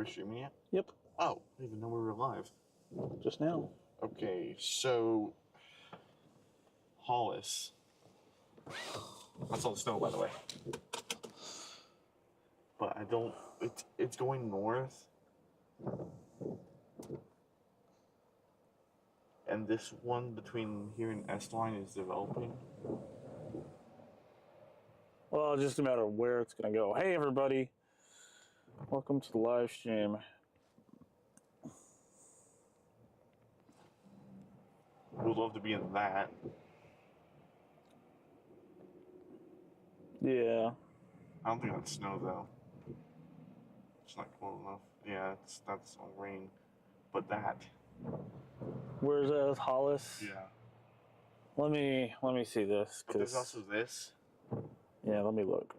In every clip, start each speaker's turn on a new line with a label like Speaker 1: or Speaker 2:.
Speaker 1: Are we streaming it?
Speaker 2: Yep.
Speaker 1: Oh, I didn't even know we were live.
Speaker 2: Just now.
Speaker 1: Okay, so Hollis. That's all the snow, by the way. But I don't. It's going north, and this one between here and S-Line is developing.
Speaker 2: Well, just a matter of where it's going to go. Hey, everybody. Welcome to the live stream.
Speaker 1: Would love to be in that.
Speaker 2: Yeah.
Speaker 1: I don't think that's snow though. It's not cold enough. Yeah, that's all rain. But that.
Speaker 2: Where's that? Hollis?
Speaker 1: Yeah.
Speaker 2: Let me see this.
Speaker 1: But there's also this.
Speaker 2: Yeah, let me look.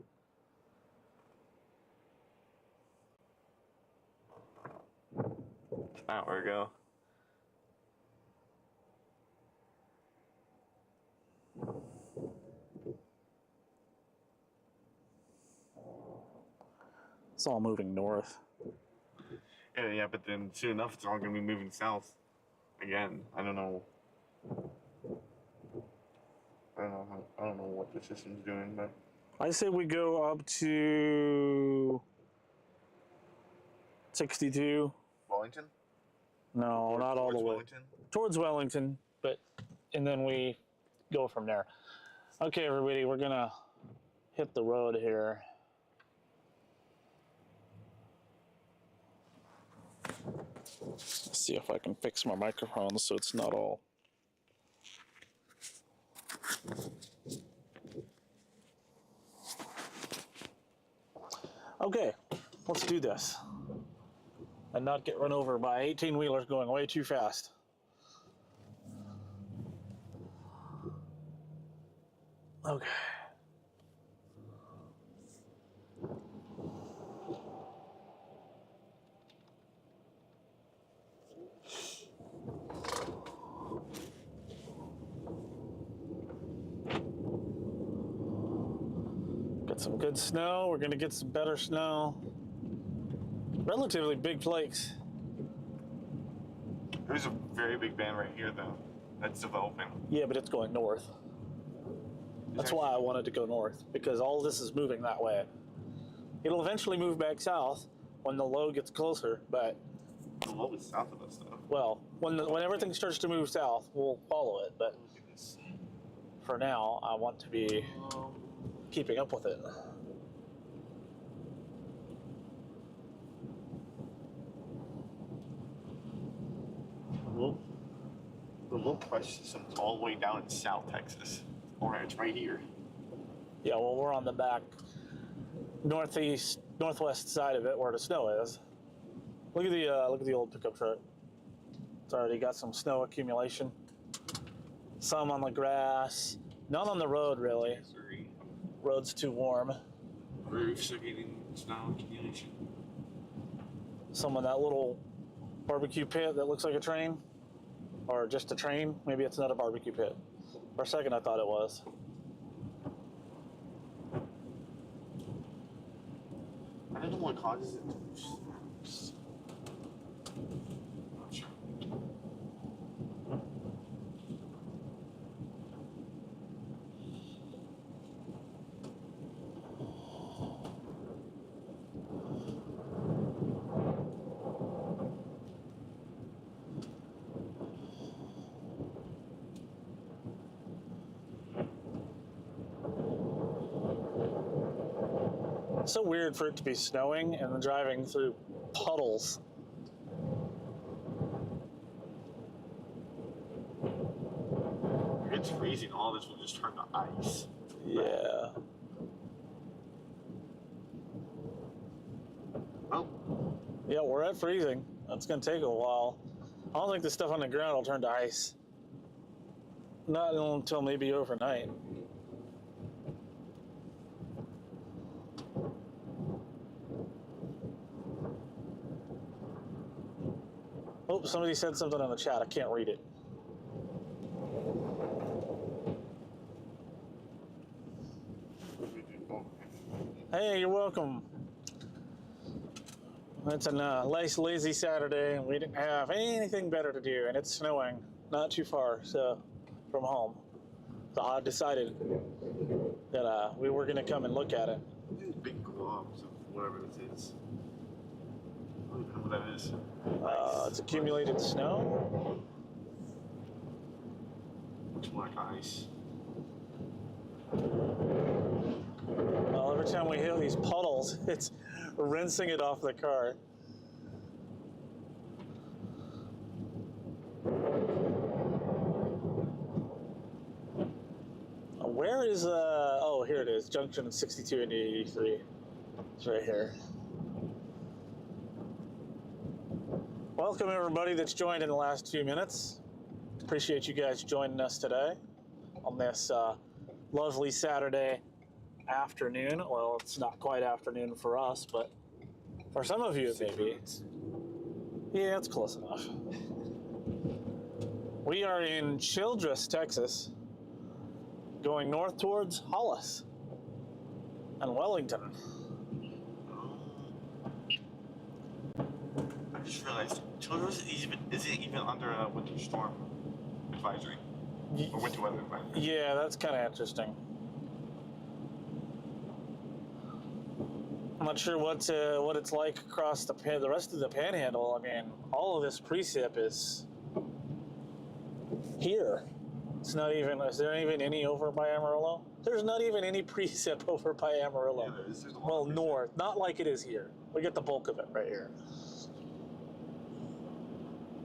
Speaker 1: Ah, where we go.
Speaker 2: It's all moving north.
Speaker 1: Yeah, but then soon enough it's all gonna be moving south again. I don't know what the system's doing, but
Speaker 2: I say we go up to 62.
Speaker 1: Wellington?
Speaker 2: No, not all the way.
Speaker 1: Wellington?
Speaker 2: Towards Wellington, and then we go from there. Okay, everybody, we're gonna hit the road here. Let's see if I can fix my microphone so it's not all. Okay, let's do this. And not get run over by 18-wheelers going way too fast. Okay. Got some good snow. We're going to get some better snow. Relatively big flakes.
Speaker 1: There's a very big band right here though. That's developing.
Speaker 2: Yeah, but it's going north. That's why I wanted to go north, because all this is moving that way. It'll eventually move back south when the low gets closer, but
Speaker 1: The low is south of us though.
Speaker 2: well, when everything starts to move south, we'll follow it. But
Speaker 1: Look at this.
Speaker 2: for now, I want to be keeping up with it.
Speaker 1: The low price system's all the way down in South Texas. Alright, it's right here.
Speaker 2: Yeah, well, we're on the back northwest side of it where the snow is. Look at the old pickup truck. It's already got some snow accumulation. Some on the grass, none on the road really.
Speaker 1: Missouri.
Speaker 2: Road's too warm.
Speaker 1: Roofs are getting snow accumulation.
Speaker 2: Some of that little barbecue pit that looks like a train, or just a train. Maybe it's not a barbecue pit. For a second, I thought it was.
Speaker 1: I don't know what causes it to not sure.
Speaker 2: It's so weird for it to be snowing and then driving through puddles.
Speaker 1: If it's freezing, all this will just turn to ice.
Speaker 2: Yeah.
Speaker 1: Oh,
Speaker 2: Yeah, we're at freezing. That's going to take a while. I don't think the stuff on the ground will turn to ice. Not until maybe overnight. Oh, somebody said something in the chat. I can't read it. Hey, you're welcome. It's a nice, lazy Saturday, and we didn't have anything better to do, and it's snowing not too far from home. So I decided that we were going to come and look at it.
Speaker 1: These big globs of whatever this is. I don't even know what that is.
Speaker 2: It's accumulated snow.
Speaker 1: Looks more like ice.
Speaker 2: Well, every time we hit these puddles, it's rinsing it off the car. Where is oh, here it is, junction 62 and 83. It's right here. Welcome everybody that's joined in the last 2 minutes. Appreciate you guys joining us today on this lovely Saturday afternoon. Well, it's not quite afternoon for us, but for some of you, maybe. Yeah, it's close enough. We are in Childress, Texas, going north towards Hollis and Wellington.
Speaker 1: I just realized Childress isn't even under a winter storm advisory or winter weather advisory.
Speaker 2: Yeah, that's kind of interesting. I'm not sure what it's like across the rest of the Panhandle. I mean, all of this precip is here. It's not even. Is there even any over by Amarillo? There's not even any precip over by Amarillo.
Speaker 1: Yeah, there's a lot
Speaker 2: Well,
Speaker 1: of precip.
Speaker 2: north, not like it is here. We get the bulk of it right here.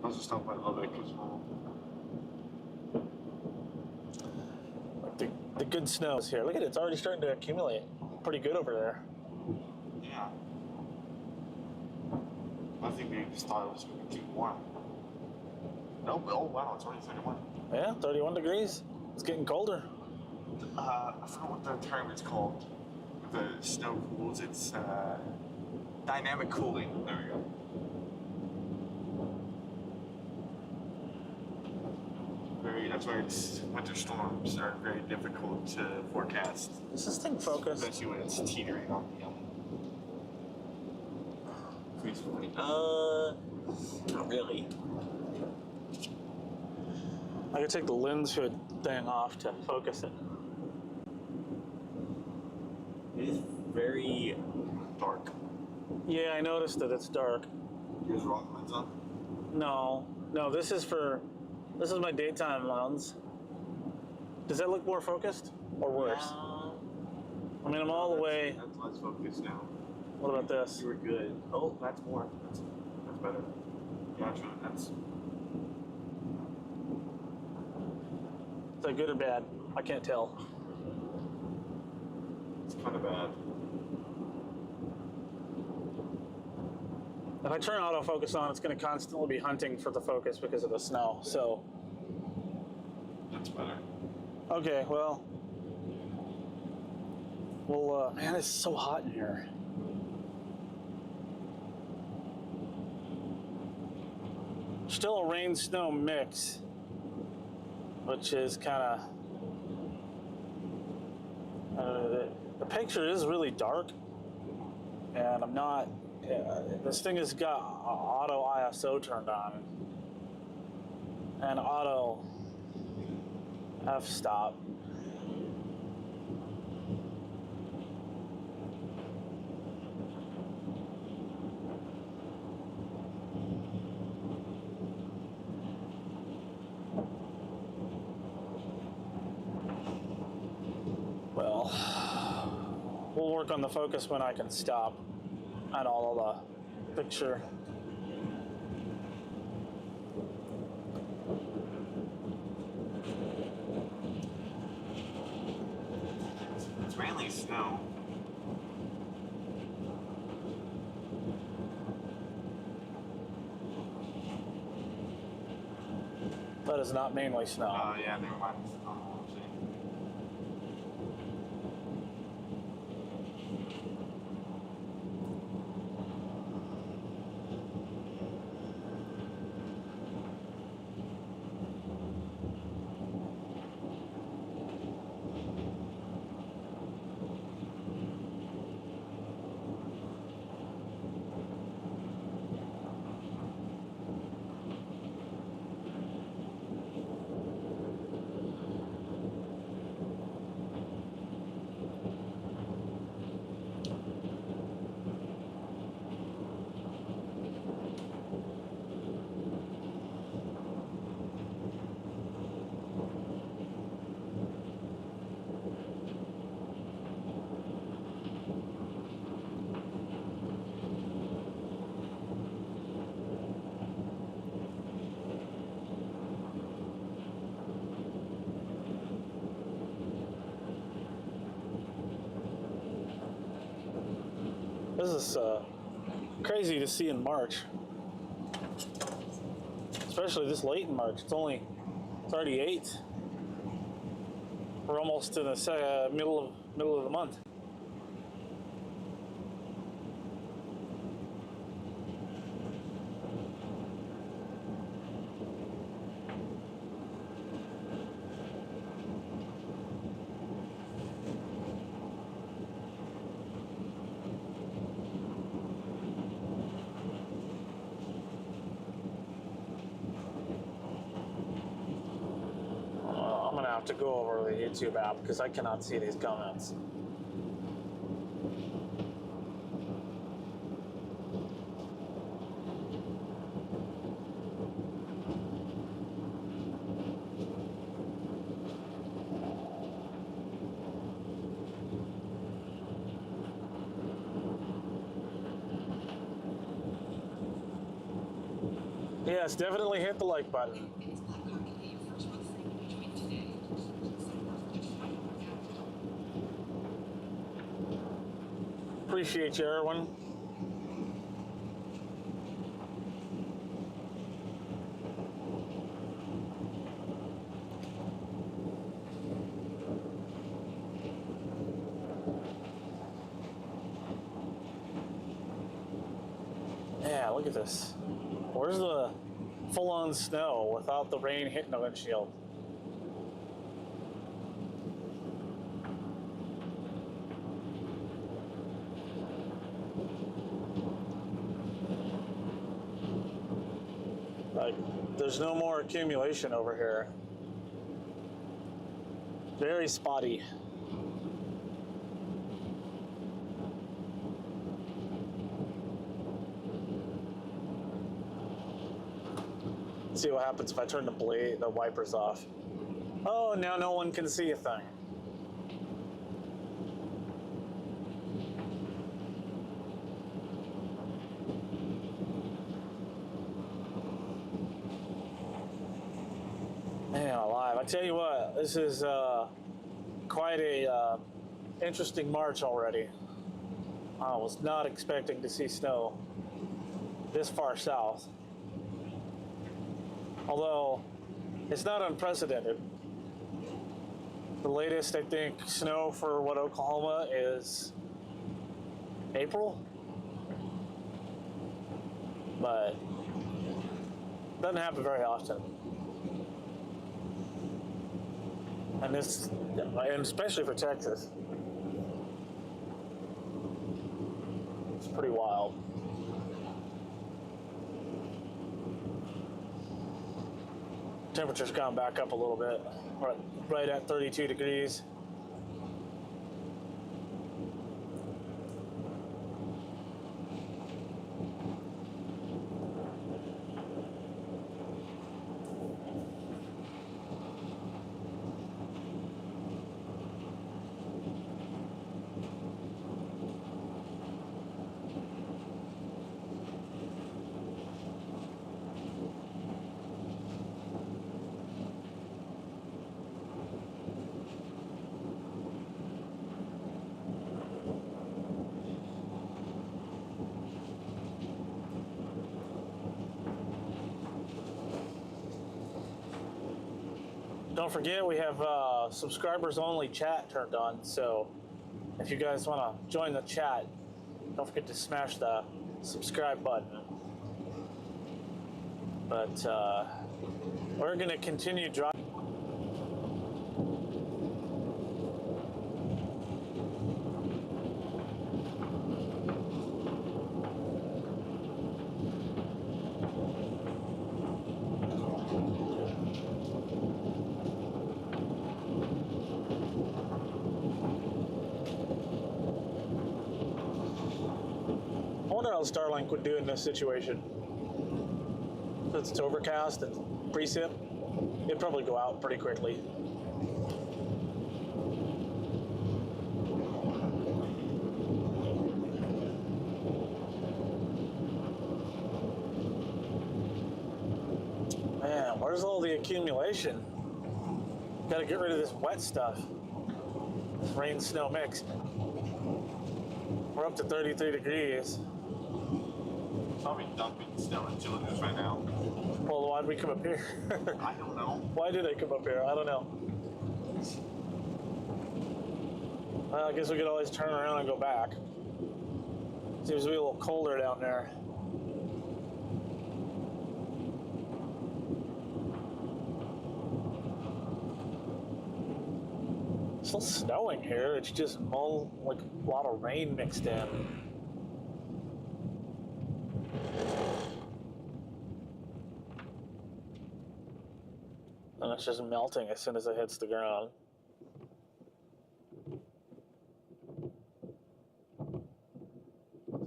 Speaker 1: I was just talking about other because
Speaker 2: The good snow is here. Look at it. It's already starting to accumulate. Pretty good over there.
Speaker 1: yeah. I think we just thought it was going to be too warm. No, oh wow, it's already 31.
Speaker 2: Yeah, 31 degrees. It's getting colder.
Speaker 1: I forgot what the term is called. The snow cools. It's dynamic cooling. There we go. That's why winter storms are very difficult to forecast,
Speaker 2: Is this thing focused?
Speaker 1: especially when it's teetering on the freeze point. Not really.
Speaker 2: I could take the lens hood thing off to focus it.
Speaker 1: It is very dark.
Speaker 2: Yeah, I noticed that it's dark.
Speaker 1: You guys wrong lens on?
Speaker 2: No, this is my daytime lens. Does that look more focused or worse? I mean, I'm all the way.
Speaker 1: That's less focused now.
Speaker 2: What about this?
Speaker 1: You were good. Oh, that's more. That's better. Gotcha. That's.
Speaker 2: Is that good or bad? I can't tell.
Speaker 1: It's kind of bad.
Speaker 2: If I turn autofocus on, it's going to constantly be hunting for the focus because of the snow. So,
Speaker 1: That's better.
Speaker 2: okay, well, man, it's so hot in here. Still a rain-snow mix, which is kind of, the picture is really dark, and I'm not, this thing has got auto ISO turned on, and auto f-stop. Well, we'll work on the focus when I can stop and all of the picture.
Speaker 1: It's mainly snow.
Speaker 2: That is not mainly snow.
Speaker 1: Yeah, never mind.
Speaker 2: This is crazy to see in March, especially this late in March. It's already 8. We're almost to the middle of the month. I'm gonna have to go over the YouTube app because I cannot see these comments. Yes, definitely hit the like button. Appreciate you, Erwin. Yeah, look at this. Where's the full-on snow without the rain hitting the windshield? Like, there's no more accumulation over here. Very spotty. Let's see what happens if I turn the wipers off. Oh, now no one can see a thing. Man alive, I tell you what, this is quite a interesting March already. I was not expecting to see snow this far south. Although, it's not unprecedented. The latest, I think, snow for what Oklahoma is April. But doesn't happen very often. And especially for Texas. It's pretty wild. Temperature's gone back up a little bit. Right at 32 degrees. Don't forget, we have subscribers only chat turned on, so if you guys want to join the chat, don't forget to smash the subscribe button. But we're going to continue driving. I wonder how Starlink would do in this situation. Since it's overcast and precip, it'd probably go out pretty quickly. Man, where's all the accumulation? Gotta get rid of this wet stuff. This rain-snow mix. We're we're up to 33 degrees.
Speaker 1: Probably dumping snow in Julius right now.
Speaker 2: Well, why did we come up here?
Speaker 1: I don't know.
Speaker 2: Why did I come up here? I don't know. Well, I guess we could always turn around and go back. Seems to be a little colder down there. It's still snowing here. It's just all like a lot of rain mixed in. And it's just melting as soon as it hits the ground.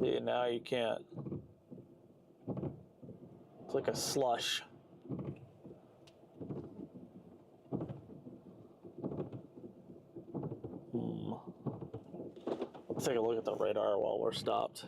Speaker 2: See, now you can't. It's like a slush. Let's take a look at the radar while we're stopped.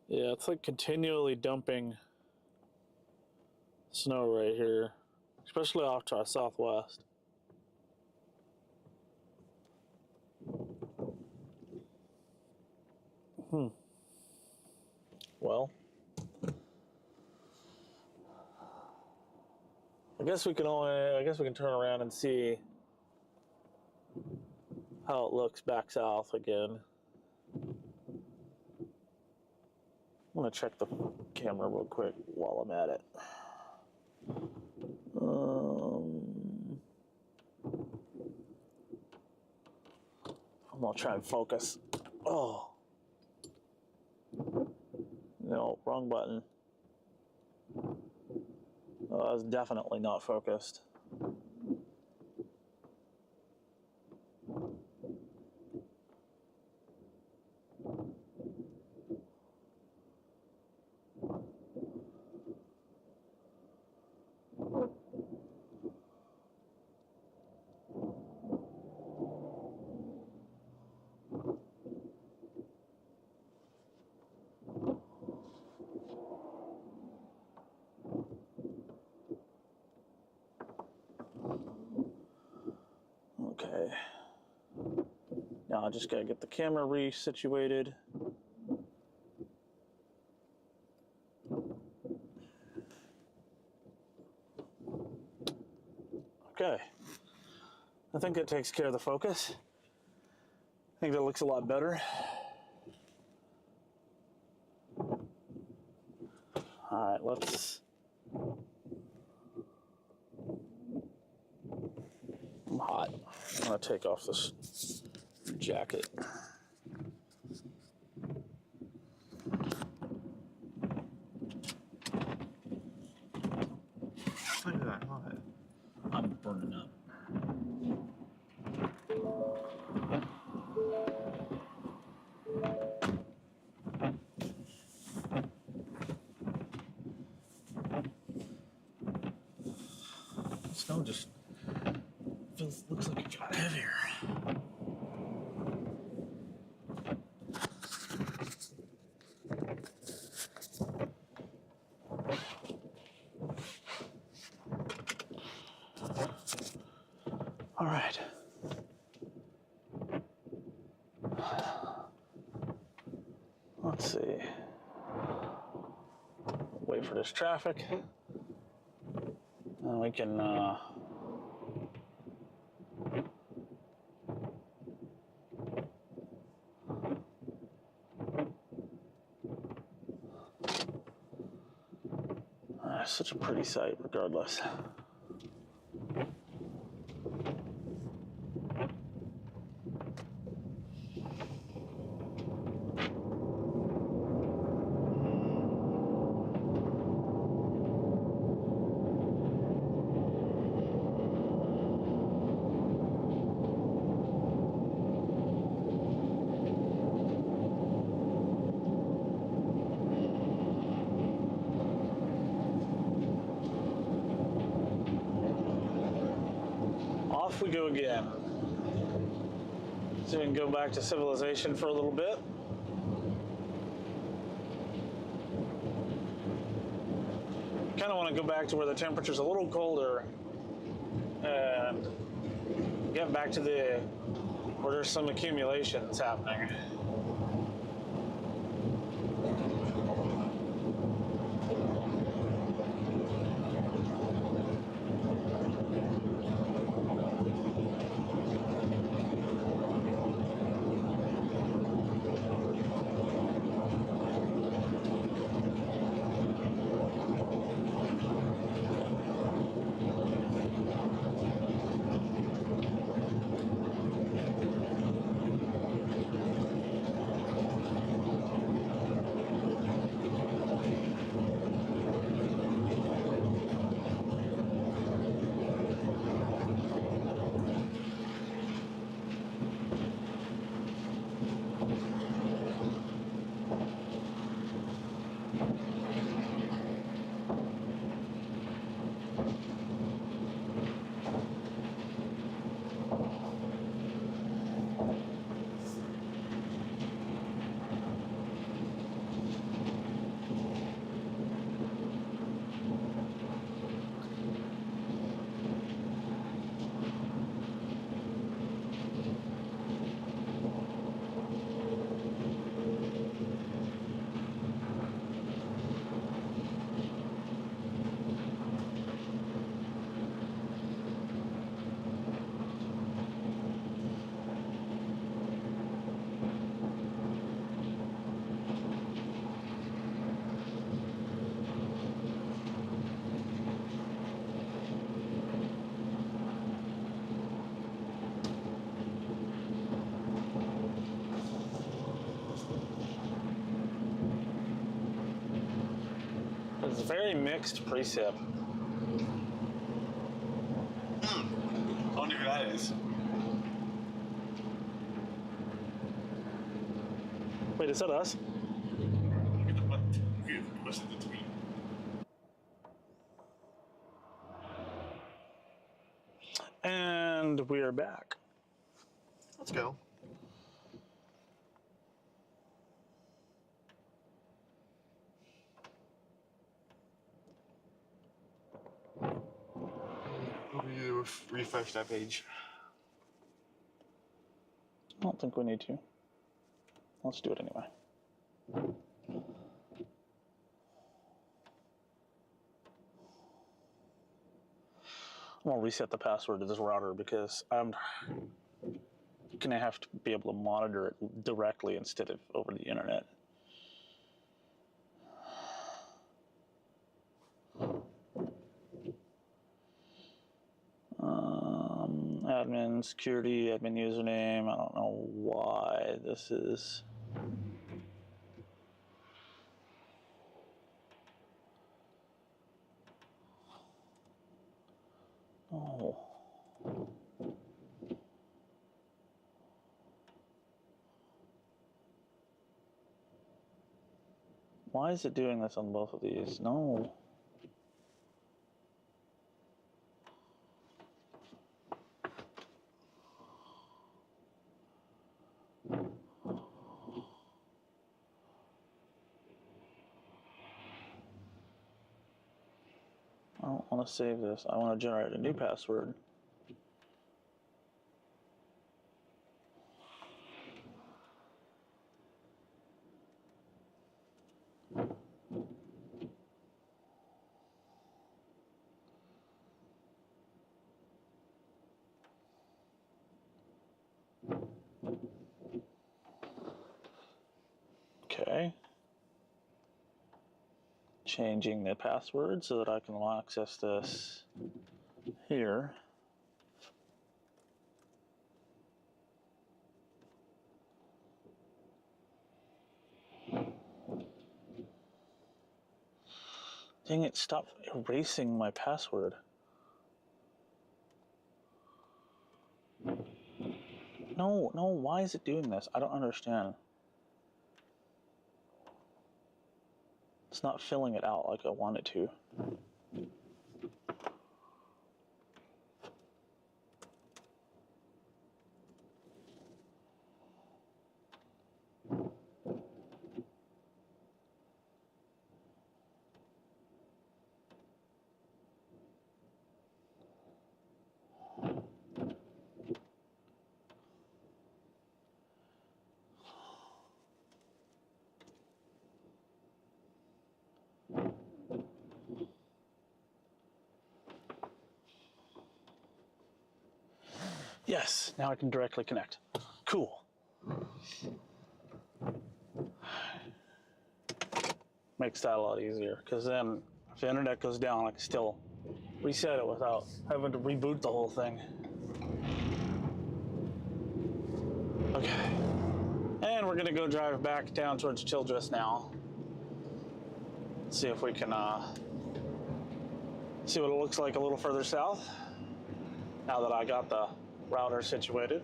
Speaker 2: Yeah, it's like continually dumping snow right here, especially off to our southwest. Well, I guess we can turn around and see how it looks back south again. I'm gonna check the camera real quick while I'm at it. I'm gonna try and focus. Oh. No, wrong button. Oh, I was definitely not focused. Okay. Now I just gotta get the camera resituated. Okay. I think that takes care of the focus. I think that looks a lot better. All right, let's. I'm hot. I'm gonna take off this jacket.
Speaker 1: Look at that hot.
Speaker 2: I'm burning up. Snow just looks like it got heavier. All right. Let's see. Wait for this traffic. And we can such a pretty sight regardless. off we go again. So we can go back to civilization for a little bit. Kind of want to go back to where the temperature's a little colder and get back to where there's some accumulation that's happening. It's a very mixed precip.
Speaker 1: I wonder who that is.
Speaker 2: Wait, is that us?
Speaker 1: What was it, the tweet?
Speaker 2: And we're back.
Speaker 1: Let's go. You refresh that page.
Speaker 2: I don't think we need to. Let's do it anyway. I'm gonna reset the password to this router because I'm gonna have to be able to monitor it directly instead of over the internet. Admin security, admin username. I don't know why this is. Oh. Why is it doing this on both of these? No. I don't want to save this. I want to generate a new password. Okay. Changing the password so that I can access this here. Dang it, stop erasing my password. No, why is it doing this? I don't understand. It's not filling it out like I want it to. Yes, now I can directly connect. Cool. Makes that a lot easier, because then if the internet goes down, I can still reset it without having to reboot the whole thing. Okay. And we're gonna go drive back down towards Childress now. See if we can see what it looks like a little further south, now that I got the router situated.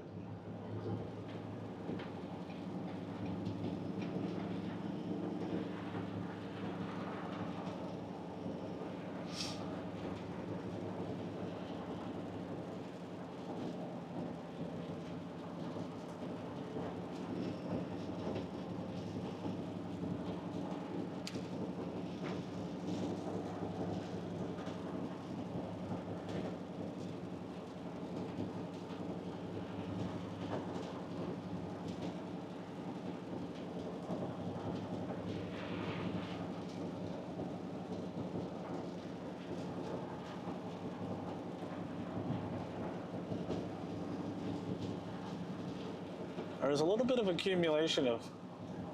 Speaker 2: There's a little bit of accumulation of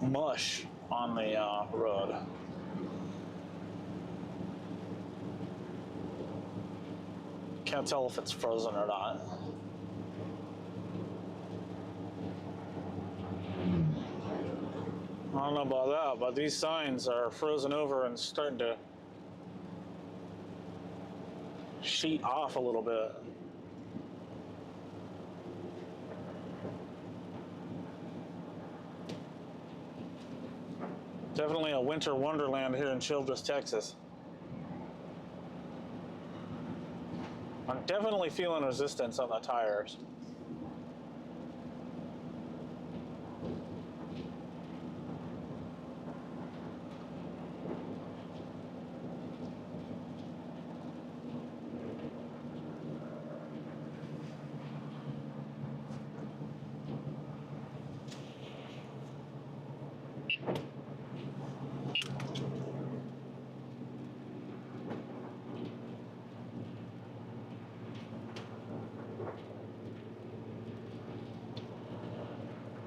Speaker 2: mush on the road. Can't tell if it's frozen or not. I don't know about that, but these signs are frozen over and starting to sheet off a little bit. Definitely a winter wonderland here in Childress, Texas. I'm definitely feeling resistance on the tires.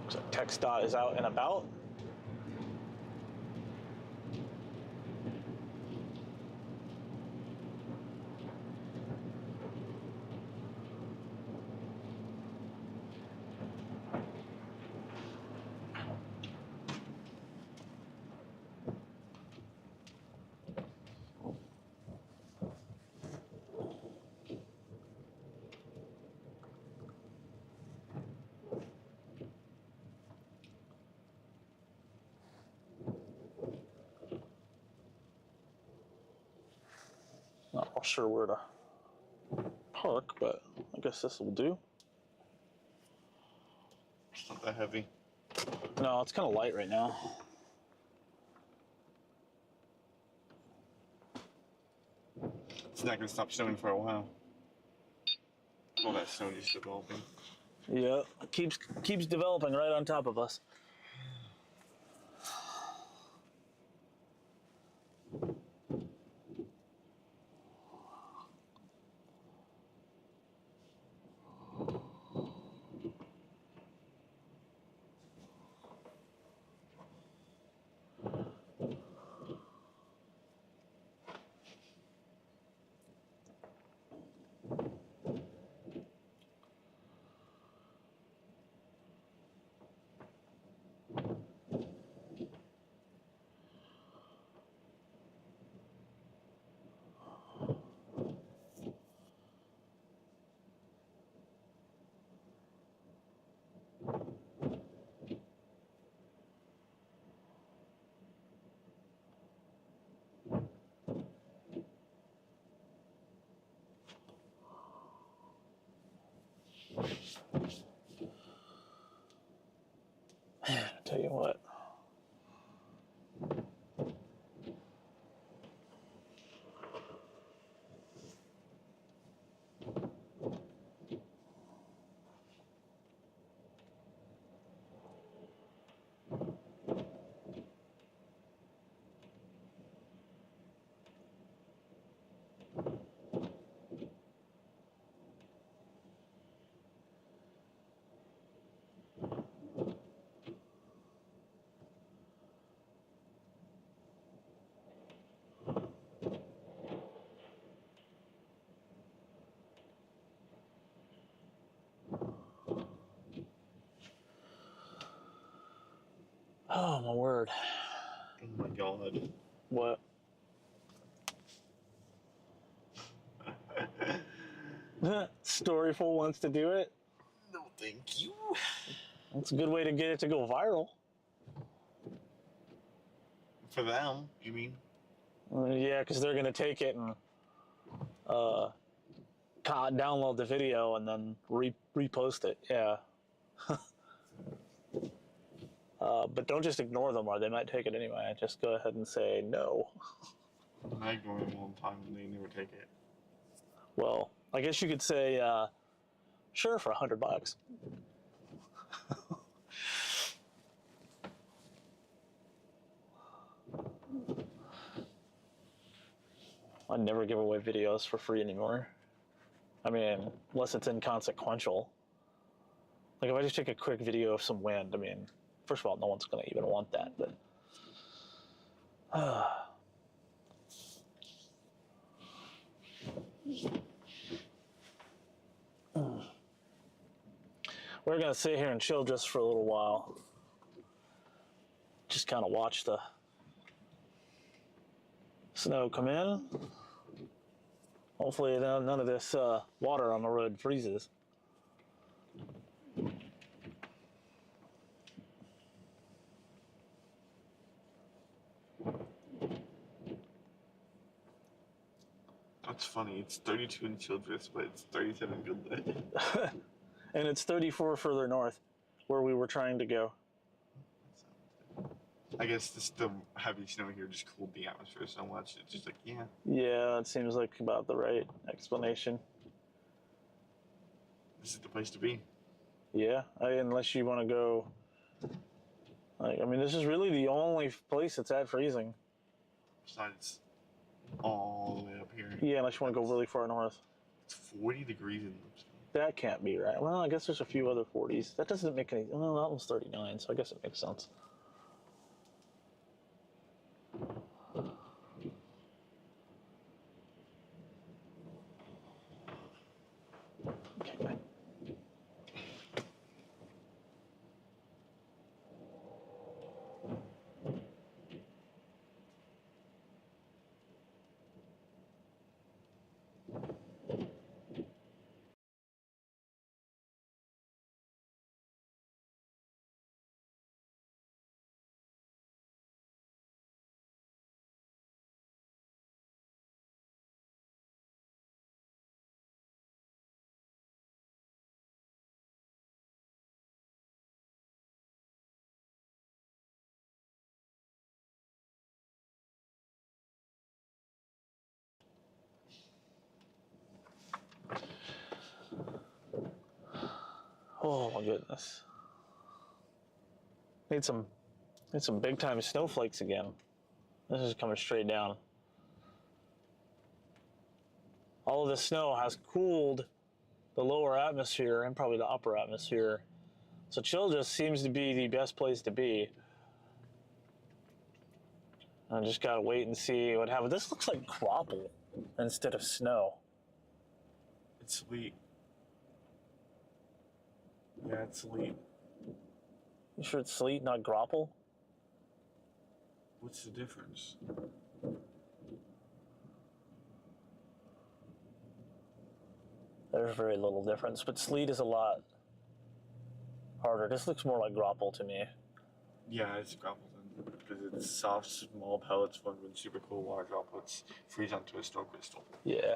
Speaker 2: So TxDOT is out and about. Not sure where to park, but I guess this will do.
Speaker 1: It's not that heavy.
Speaker 2: No, it's kind of light right now.
Speaker 1: It's not going to stop snowing for a while. All that snow is developing.
Speaker 2: Yeah, it keeps developing right on top of us. Man, I tell you what. Oh my word.
Speaker 1: Oh my god.
Speaker 2: What? Storyful wants to do it.
Speaker 1: No, thank you.
Speaker 2: That's a good way to get it to go viral.
Speaker 1: For them, you mean?
Speaker 2: Yeah, because they're gonna take it and download the video and then repost it. Yeah. But don't just ignore them, or they might take it anyway. Just go ahead and say no.
Speaker 1: I ignore them all the time and they never take it.
Speaker 2: Well, I guess you could say, sure, for $100. I never give away videos for free anymore. I mean, unless it's inconsequential. Like if I just take a quick video of some wind, I mean, first of all, no one's gonna even want that, but we're gonna sit here and chill just for a little while. Just kind of watch the snow come in. Hopefully none of this water on the road freezes.
Speaker 1: That's funny. It's 32 in Childress, but it's 37 in Goodwood.
Speaker 2: And it's 34 further north, where we were trying to go.
Speaker 1: I guess the heavy snow here just cooled the atmosphere so much. It's just like, yeah.
Speaker 2: Yeah, it seems like about the right explanation.
Speaker 1: This is the place to be.
Speaker 2: Yeah, unless you want to go. Like, I mean, this is really the only place that's at freezing.
Speaker 1: Besides, all the way up here.
Speaker 2: Yeah, unless you want to go really far north.
Speaker 1: It's 40 degrees in Lipscomb.
Speaker 2: That can't be right. Well, I guess there's a few other 40s. That doesn't make any. Well, that one's 39, so I guess it makes sense. Okay. Oh my goodness. Need some big time snowflakes again. This is coming straight down. All of the snow has cooled the lower atmosphere and probably the upper atmosphere. So chill just seems to be the best place to be. I just gotta wait and see what happens. This looks like graupel instead of snow.
Speaker 1: It's sweet. Yeah, it's sweet.
Speaker 2: You sure it's sleet, not graupel?
Speaker 1: What's the difference?
Speaker 2: There's very little difference, but sleet is a lot harder. This looks more like graupel to me.
Speaker 1: Yeah, it's gravel then, because it's soft, small pellets formed when super cold water droplets freeze onto a snow crystal.
Speaker 2: Yeah.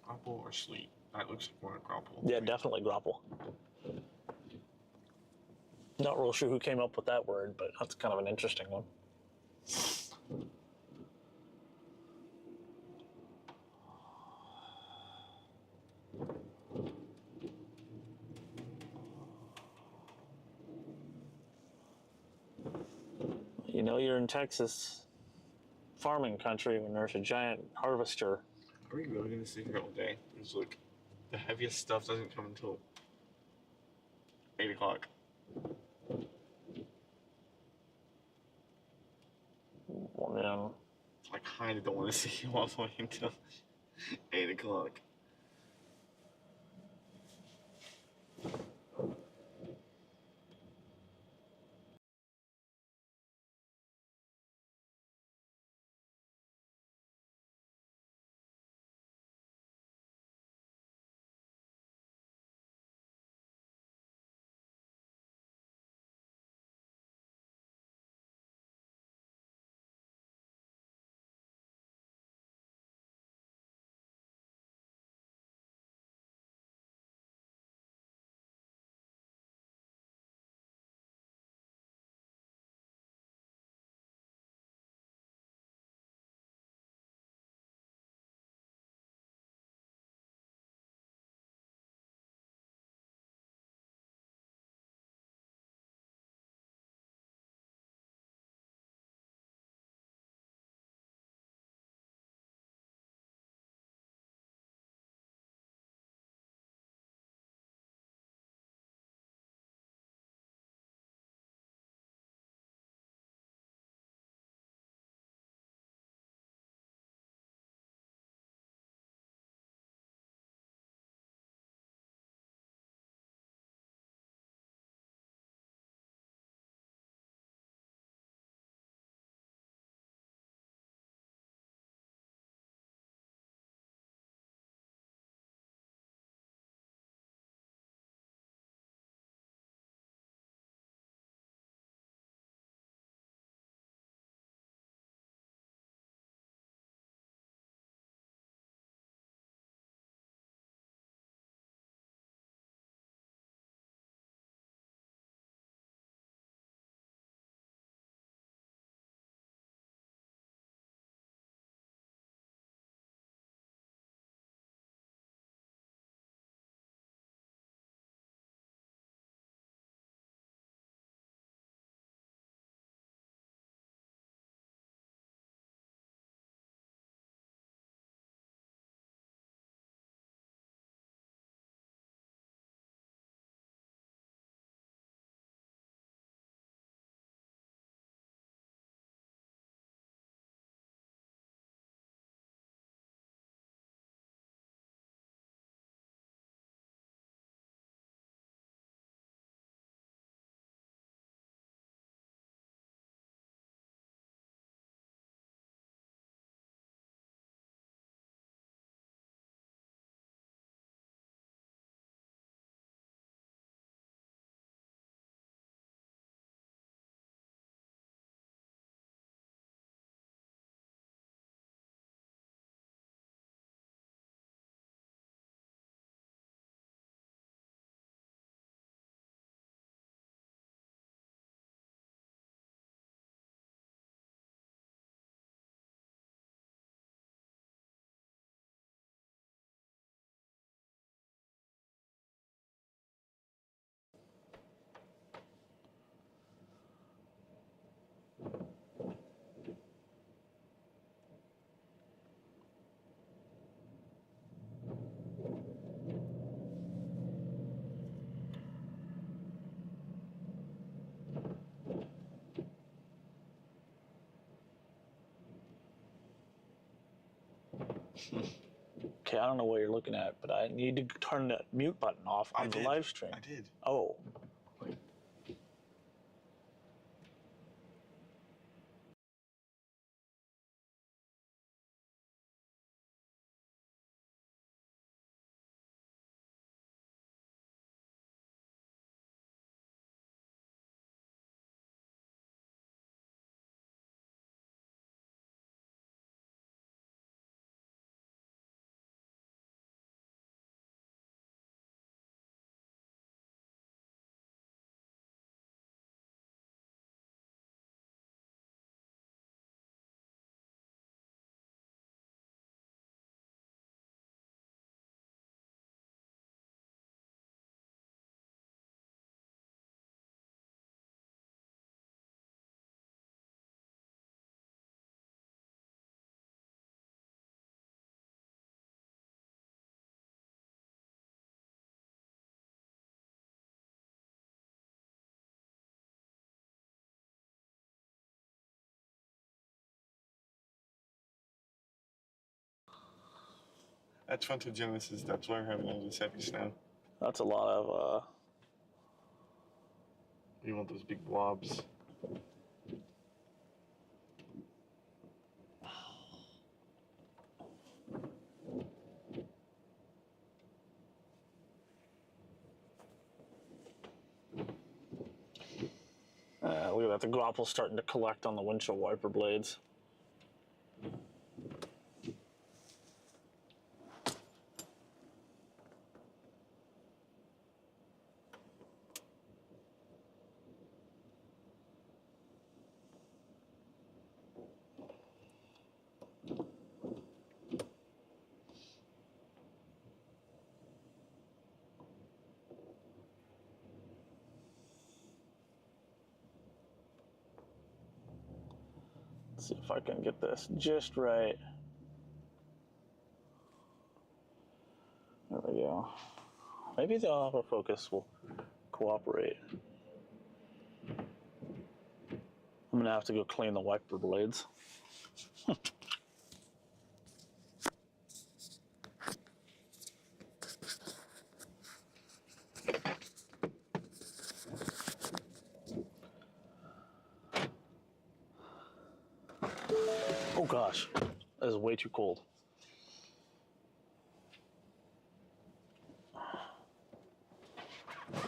Speaker 1: Gravel or sleet? That looks like more like gravel.
Speaker 2: Yeah, definitely graupel. Not real sure who came up with that word, but that's kind of an interesting one. You know you're in Texas farming country when there's a giant harvester.
Speaker 1: Are we really going to sit here all day? It's like, the heaviest stuff doesn't come until 8 o'clock.
Speaker 2: Well, man,
Speaker 1: I kind of don't want to see you all the way until 8 o'clock.
Speaker 2: Okay, I don't know what you're looking at, but I need to turn that mute button off on the live stream.
Speaker 1: I did.
Speaker 2: Oh.
Speaker 1: That's photogenic. That's why we're having all this heavy snow.
Speaker 2: That's a lot of,
Speaker 1: You want those big blobs.
Speaker 2: look at that, the grapple's starting to collect on the windshield wiper blades. See if I can get this just right. There we go. Maybe the autofocus will cooperate. I'm gonna have to go clean the wiper blades. Oh gosh, that is way too cold.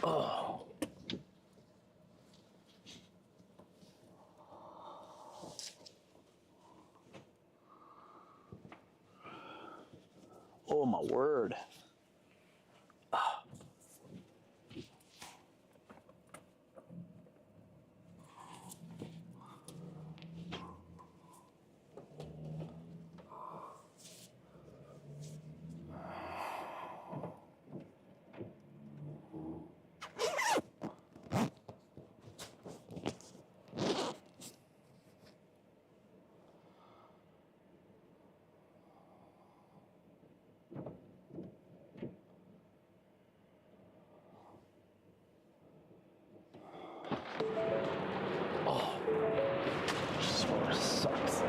Speaker 2: Oh. Oh my word. Oh, this weather sucks.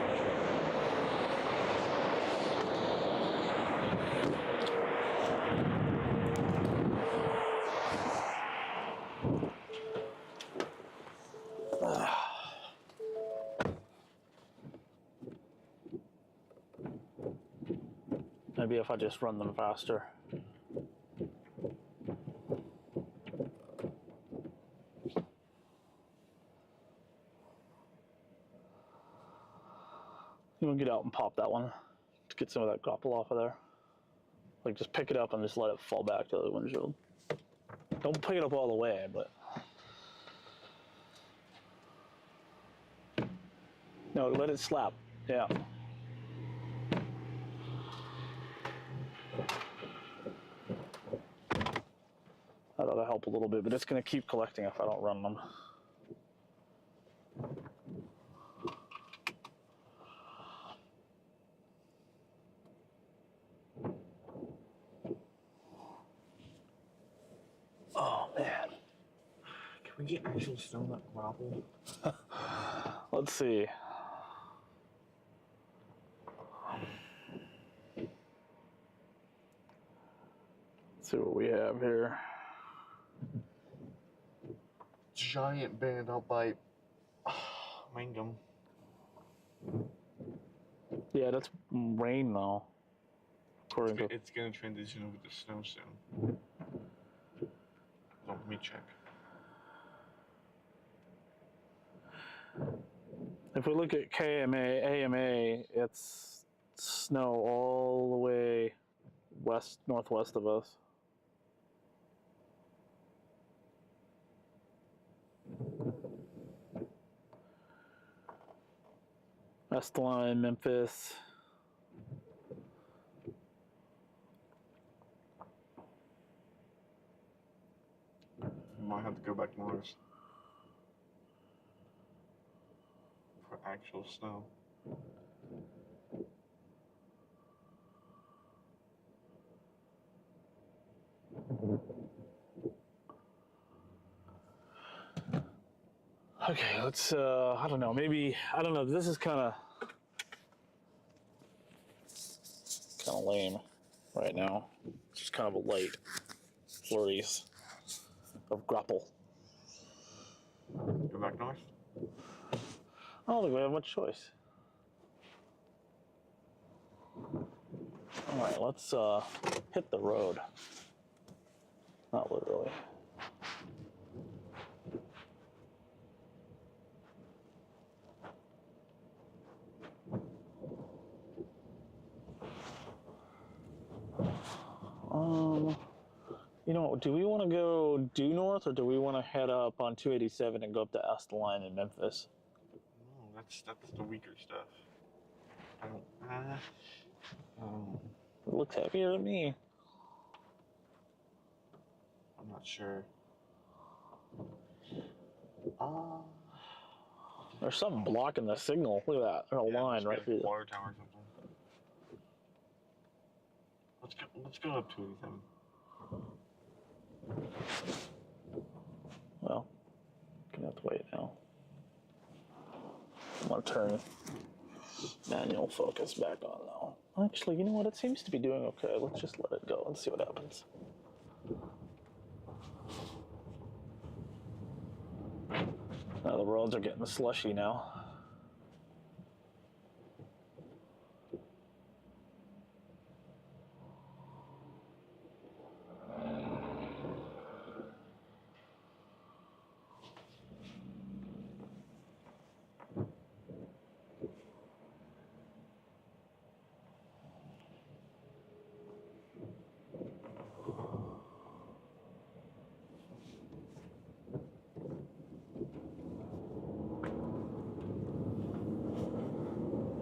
Speaker 2: Maybe if I just run them faster. You want to get out and pop that one to get some of that grapple off of there. Like just pick it up and just let it fall back to the windshield. Don't pick it up all the way, but no, let it slap. Yeah. That'll help a little bit, but it's going to keep collecting if I don't run them. Oh man.
Speaker 1: Can we get actual snow that grapple?
Speaker 2: Let's see. Let's see what we have here.
Speaker 1: Giant band out by Mangum.
Speaker 2: Yeah, that's rain though. According to
Speaker 1: It's gonna transition over to snow soon. Let me check.
Speaker 2: if we look at AMA, it's snow all the way northwest of us. Estline, Memphis.
Speaker 1: Might have to go back north for actual snow.
Speaker 2: Okay, let's, I don't know, maybe, I don't know, this is kind of lame. right now. It's just kind of a light flurries of grapple.
Speaker 1: Go back north?
Speaker 2: I don't think we have much choice. All right, let's hit the road. Not literally. You know, do we want to go due north, or do we want to head up on 287 and go up to Line in Memphis?
Speaker 1: No, that's the weaker stuff. I don't.
Speaker 2: It looks heavier to me.
Speaker 1: I'm not sure.
Speaker 2: There's something blocking the signal. Look at that. There's a line right here.
Speaker 1: Water tower or something. Let's go up 287.
Speaker 2: Well, gonna have to wait now. I'm gonna turn manual focus back on now. Actually, you know what? It seems to be doing okay. Let's just let it go and see what happens. Now the roads are getting slushy now.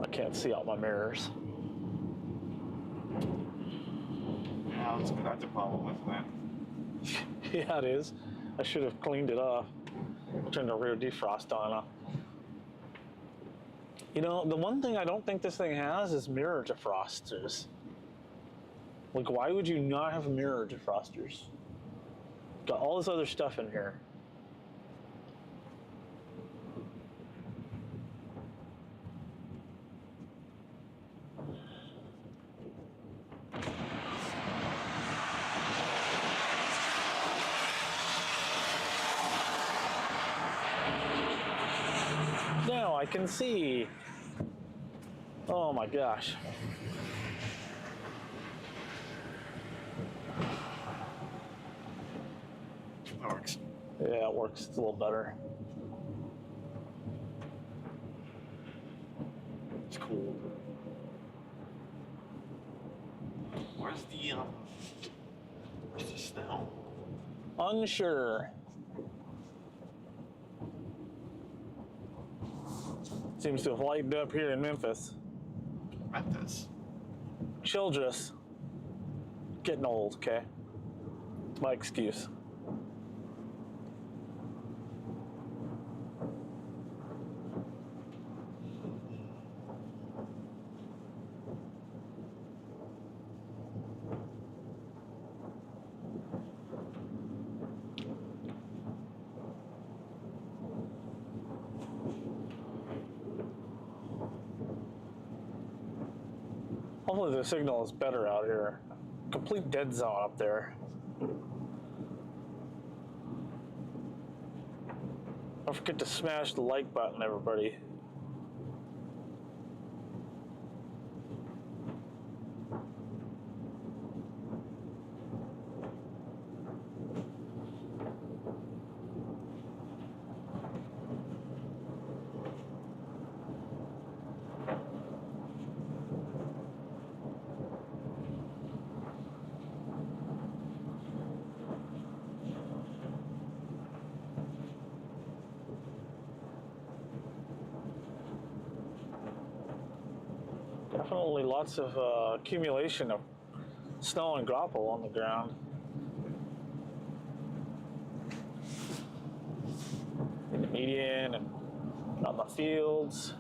Speaker 2: I can't see out my mirrors.
Speaker 1: Yeah, that's a problem, isn't it?
Speaker 2: Yeah, it is. I should have cleaned it off. Turned the rear defrost on. You know, the one thing I don't think this thing has is mirror defrosters. Like, why would you not have mirror defrosters? Got all this other stuff in here. Now I can see. Oh my gosh.
Speaker 1: That works.
Speaker 2: Yeah, it works. It's a little better.
Speaker 1: It's cool. Where's the snow?
Speaker 2: Unsure. Seems to have lightened up here in Memphis.
Speaker 1: Memphis.
Speaker 2: Childress. Getting old, okay? My excuse. Hopefully the signal is better out here. Complete dead zone up there. Don't forget to smash the like button, everybody. Definitely lots of accumulation of snow and graupel on the ground. In the median and out in the fields.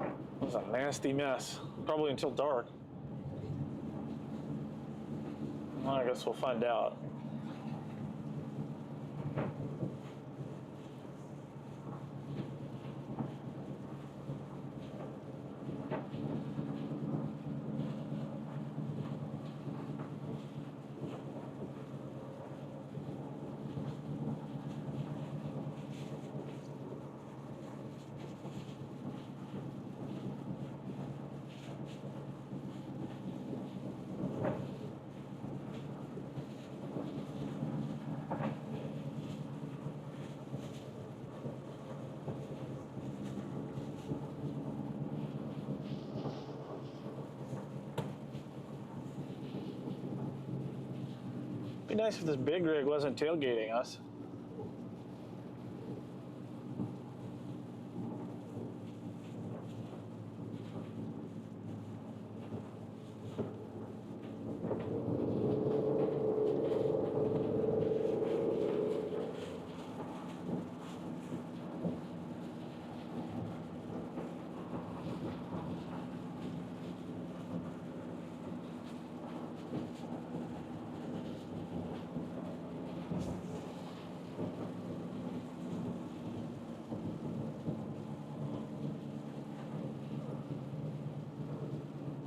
Speaker 2: It was a nasty mess. Probably until dark. Well, I guess we'll find out. Be nice if this big rig wasn't tailgating us.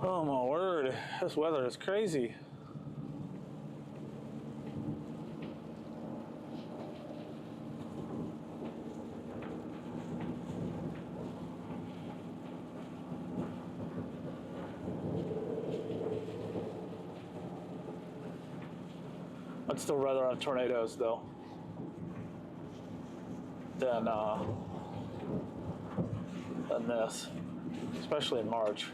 Speaker 2: Oh my word, this weather is crazy. I'd still rather have tornadoes though than this, especially in March.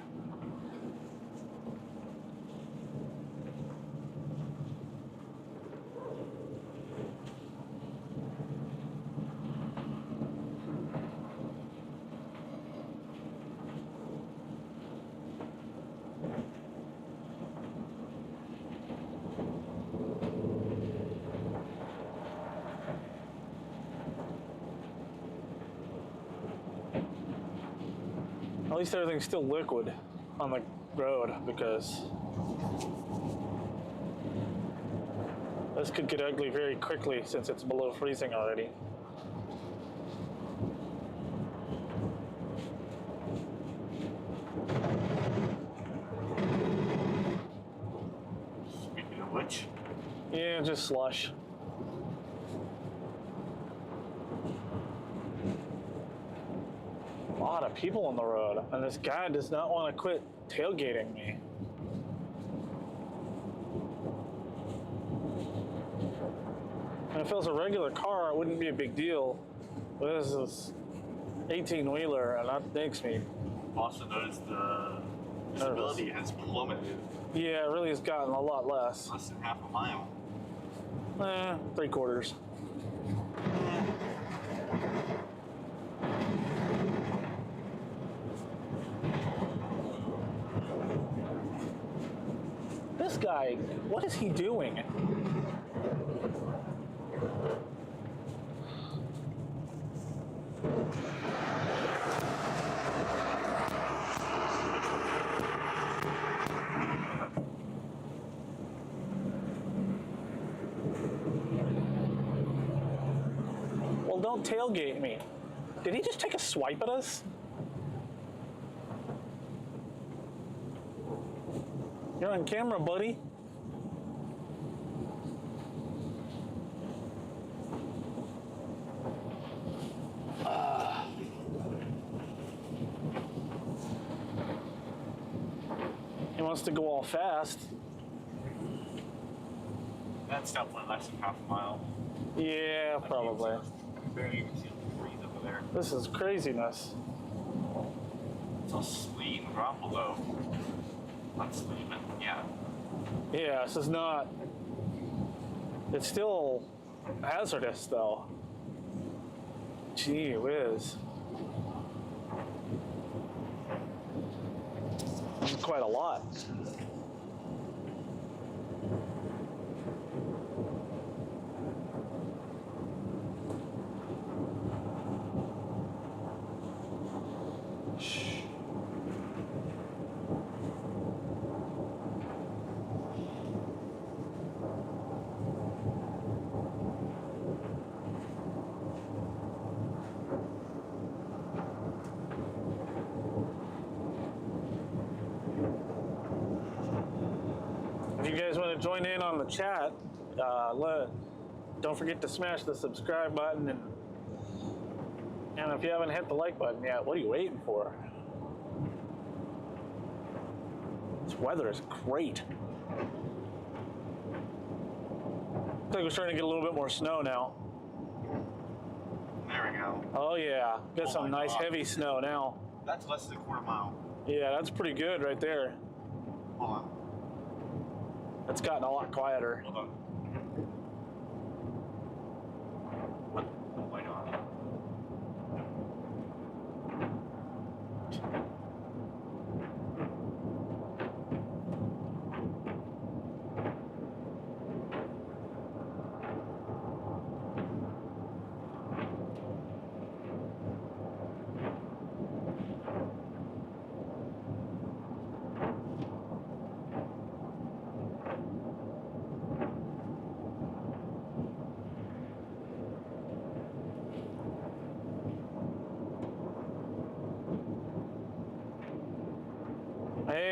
Speaker 2: At least everything's still liquid on the road, because this could get ugly very quickly since it's below freezing already.
Speaker 1: Speaking of which,
Speaker 2: Yeah, just slush. A lot of people on the road, and this guy does not want to quit tailgating me. And if it was a regular car, it wouldn't be a big deal. But this is 18-wheeler, and that makes me.
Speaker 1: also noticed the visibility has plummeted.
Speaker 2: Yeah, it really has gotten a lot less.
Speaker 1: Less than half a mile.
Speaker 2: 3/4. This guy, what is he doing? Well, don't tailgate me. Did he just take a swipe at us? You're on camera, buddy. He wants to go all fast.
Speaker 1: That's definitely less than half a mile.
Speaker 2: Yeah, probably.
Speaker 1: I can barely even see the trees over there.
Speaker 2: This is craziness.
Speaker 1: It's all sleet and ground below. Not sleet, but yeah.
Speaker 2: Yeah, this is not. It's still hazardous, though. Gee whiz. That's quite a lot. Shh. If you guys want to join in on the chat, don't forget to smash the subscribe button, and if you haven't hit the like button yet, what are you waiting for? This weather is great. Looks like we're starting to get a little bit more snow now.
Speaker 1: There we go.
Speaker 2: Oh yeah, got
Speaker 1: Oh
Speaker 2: some
Speaker 1: my
Speaker 2: nice
Speaker 1: God.
Speaker 2: heavy snow now.
Speaker 1: That's less than a quarter mile.
Speaker 2: Yeah, that's pretty good right there.
Speaker 1: Hold on.
Speaker 2: It's gotten a lot quieter.
Speaker 1: Hold on.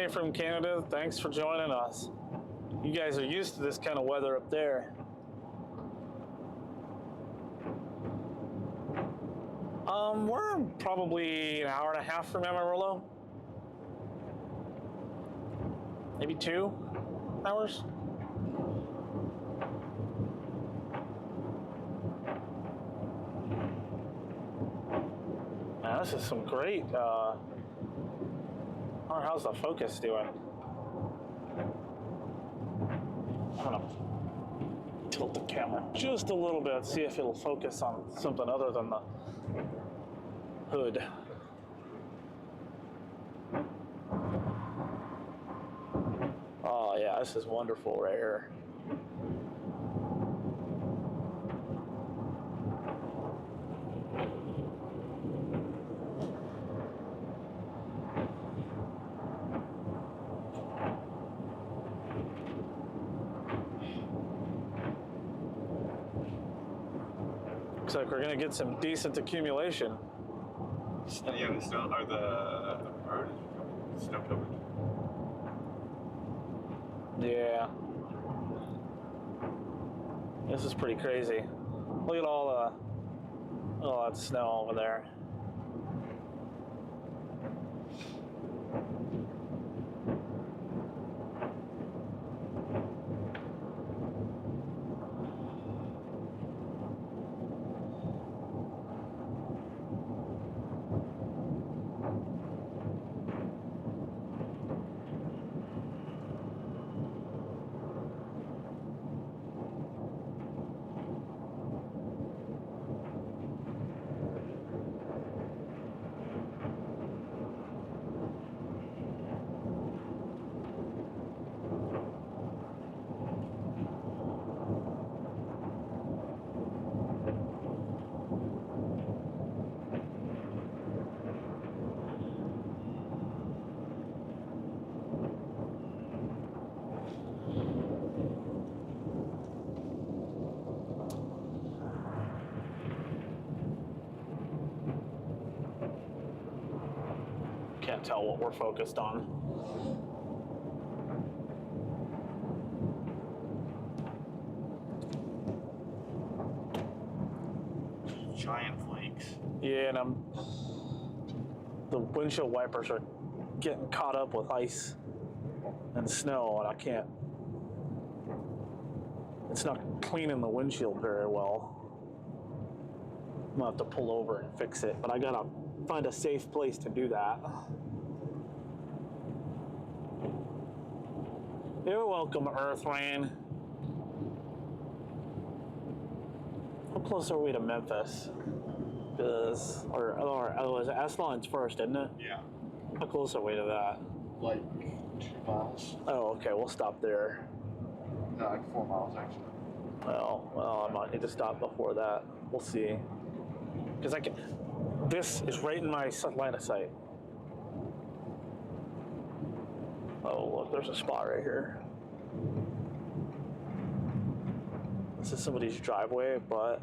Speaker 2: Hey from Canada, thanks for joining us. You guys are used to this kind of weather up there. We're probably an hour and a half from Amarillo. Maybe 2 hours. Man, this is some great, how's the focus doing? I'm gonna tilt the camera just a little bit, see if it'll focus on something other than the hood. Oh yeah, this is wonderful right here. Looks like we're gonna get some decent accumulation.
Speaker 1: Yeah, the snow or the road is snow covered.
Speaker 2: Yeah. This is pretty crazy. Look at all that snow over there. Can't tell what we're focused on.
Speaker 1: Giant flakes.
Speaker 2: Yeah, and the windshield wipers are getting caught up with ice and snow, and I can't. It's not cleaning the windshield very well. I'm gonna have to pull over and fix it, but I gotta find a safe place to do that. You're welcome, Earth Rain. How close are we to Memphis? Or was Aslan's first, isn't it?
Speaker 1: Yeah.
Speaker 2: How close are we to that?
Speaker 1: Like 2 miles.
Speaker 2: Oh, okay, we'll stop there.
Speaker 1: No, like 4 miles actually.
Speaker 2: Well, I might need to stop before that. We'll see. Because this is right in my line of sight. Oh, look, there's a spot right here. This is somebody's driveway, but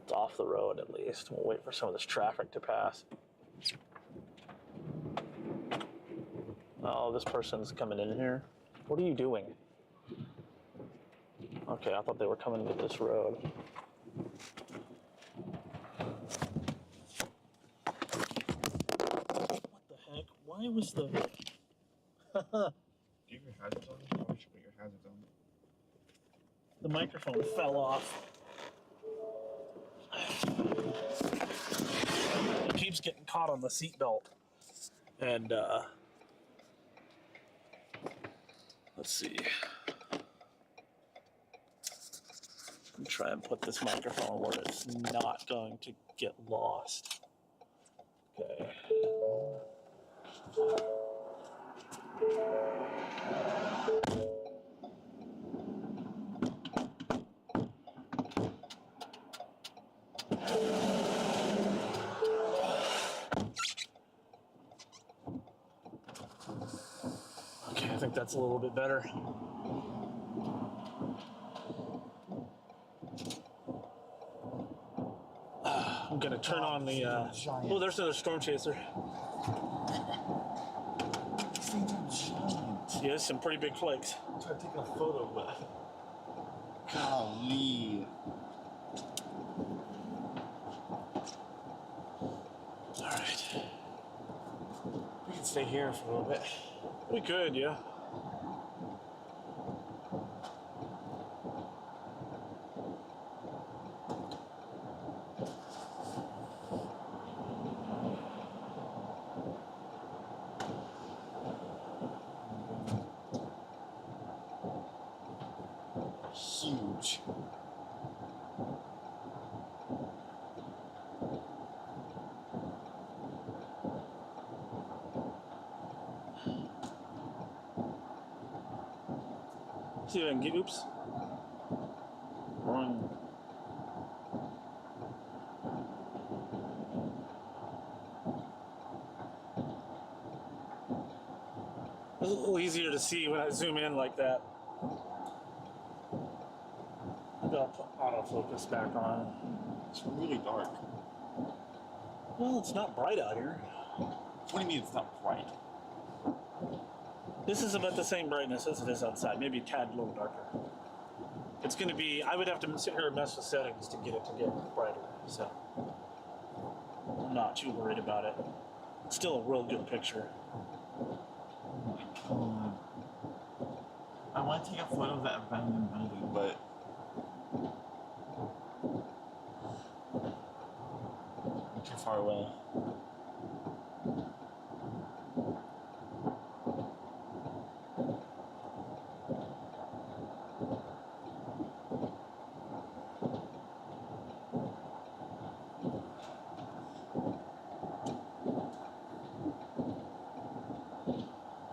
Speaker 2: it's off the road at least. We'll wait for some of this traffic to pass. Oh, this person's coming in here. What are you doing? Okay, I thought they were coming to this road. What the heck? Why was the...
Speaker 1: Do you have your hazards on? Probably should put your hazards on.
Speaker 2: The microphone fell off. It keeps getting caught on the seatbelt. And, let's see. I'm trying to put this microphone where it's not going to get lost. Okay. Okay, I think that's a little bit better. I'm gonna turn on the.
Speaker 1: giant.
Speaker 2: Oh, there's another storm chaser.
Speaker 1: These things are giant.
Speaker 2: Yeah, some pretty big flakes.
Speaker 1: I'm trying to take a photo, but golly.
Speaker 2: All right.
Speaker 1: We can stay here for a little bit.
Speaker 2: We could, yeah.
Speaker 1: Huge.
Speaker 2: See if I can get. Oops. Wrong. It's a little easier to see when I zoom in like that. Maybe I'll put autofocus back on.
Speaker 1: It's really dark.
Speaker 2: Well, it's not bright out here.
Speaker 1: What do you mean it's not bright?
Speaker 2: This is about the same brightness as it is outside, maybe a tad little darker. It's going to be, I would have to sit here and mess with settings to get it brighter, so I'm not too worried about it. It's still a real good picture.
Speaker 1: Oh my god. I want to take a photo of that abandoned building, but I'm too far away.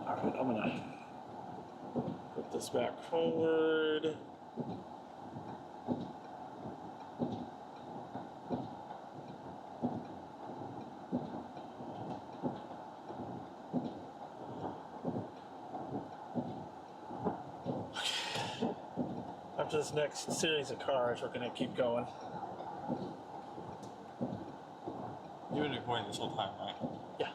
Speaker 2: Alright, I'm going to put this back forward. After this next series of cars, we're going to keep going.
Speaker 1: You've been recording this whole time, right?
Speaker 2: Yeah.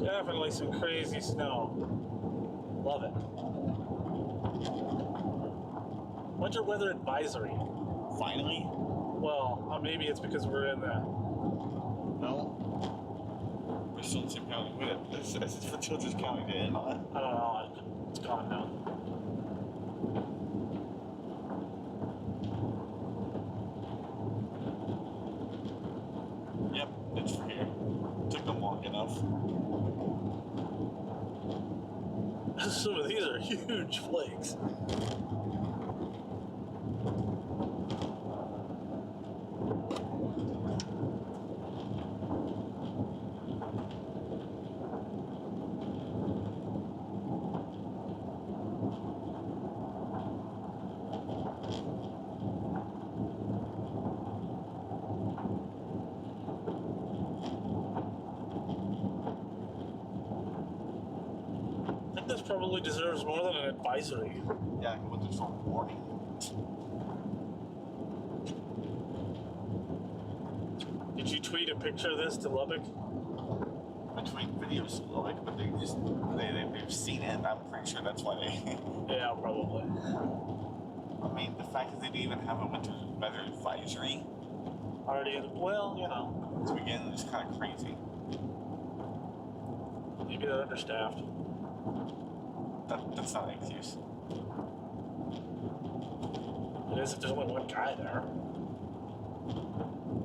Speaker 2: Definitely some crazy snow. Love it. Winter weather advisory.
Speaker 1: Finally?
Speaker 2: Well, maybe it's because we're in the.
Speaker 1: No. We're still in Chip County. This is for Children's County, did it not?
Speaker 2: I don't know. It's gone now.
Speaker 1: Yep, it's for here. Took them long enough.
Speaker 2: Some of these are huge flakes. I think this probably deserves more than an advisory.
Speaker 1: Yeah, I went through some warning.
Speaker 2: Did you tweet a picture of this to Lubbock?
Speaker 1: I tweet videos a little bit, but they've seen it, and I'm pretty sure that's why they.
Speaker 2: Yeah, probably.
Speaker 1: I mean, the fact that they didn't even have a winter weather advisory
Speaker 2: Already, well, you know,
Speaker 1: to begin is kind of crazy.
Speaker 2: maybe they're understaffed.
Speaker 1: That's not an excuse.
Speaker 2: It is if there's only one guy there.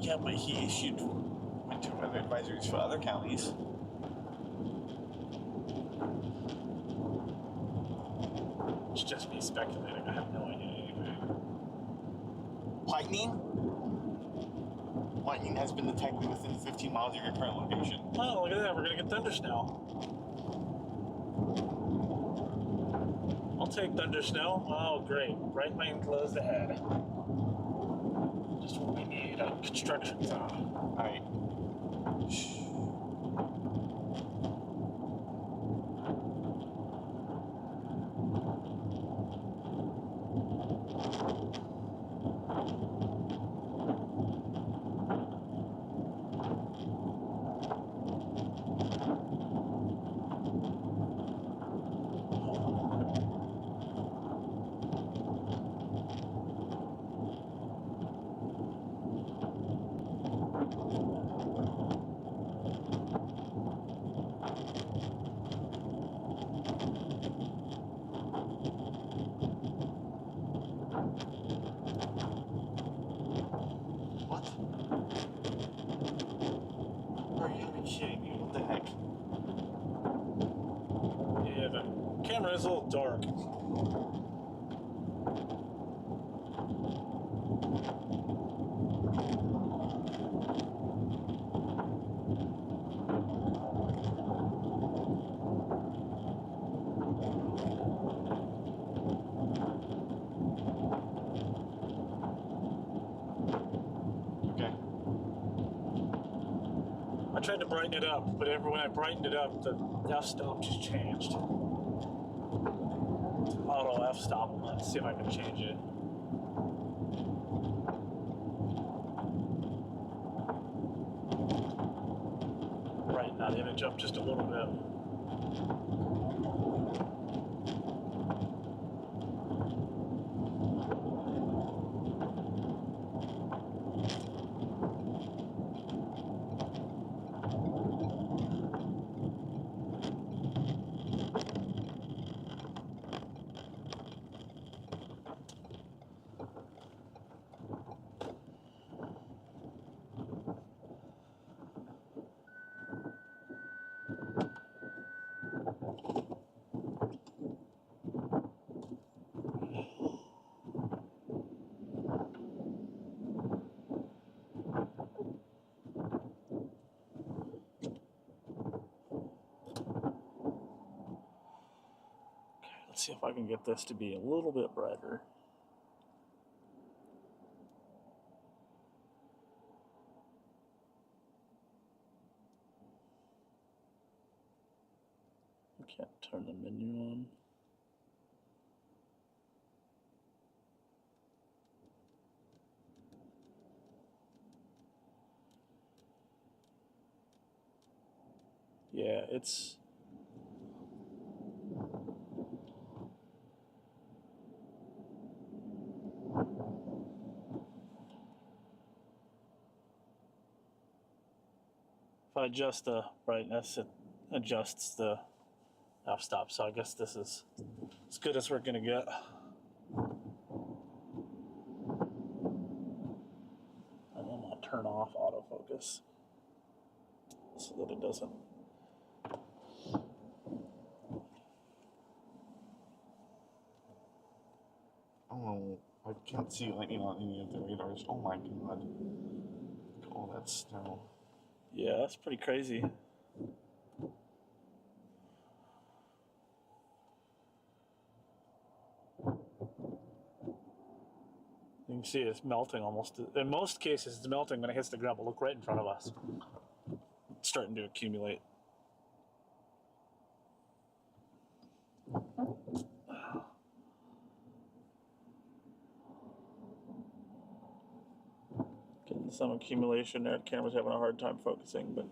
Speaker 1: Yeah, but he issued winter weather advisories for other counties.
Speaker 2: It's just me speculating. I have no idea anyway.
Speaker 1: Lightning? lightning has been detected within 15 miles of your current location.
Speaker 2: Oh, look at that. We're going to get thunder snow. I'll take thunder snow. Oh, great. Bright lane closed ahead. Just what we need. A construction zone.
Speaker 1: Alright. What? Are you kidding me? What the heck?
Speaker 2: Yeah, the camera is a little dark.
Speaker 1: Okay.
Speaker 2: I tried to brighten it up, but when I brightened it up, the f-stop just changed. Auto f-stop. Let's see if I can change it. Brighten that image up just a little bit. Let's see if I can get this to be a little bit brighter. I can't turn the menu on. Yeah, it's... If I adjust the brightness, it adjusts the f-stop. So I guess this is as good as we're gonna get. And I'm gonna turn off autofocus so that it doesn't.
Speaker 1: Oh, I can't see lightning on any of the radars. Oh my god. Look at all that snow.
Speaker 2: Yeah, that's pretty crazy. You can see it's melting almost. In most cases, it's melting when it hits the ground, but look right in front of us. It's starting to accumulate. Getting some accumulation there. The camera's having a hard time focusing, but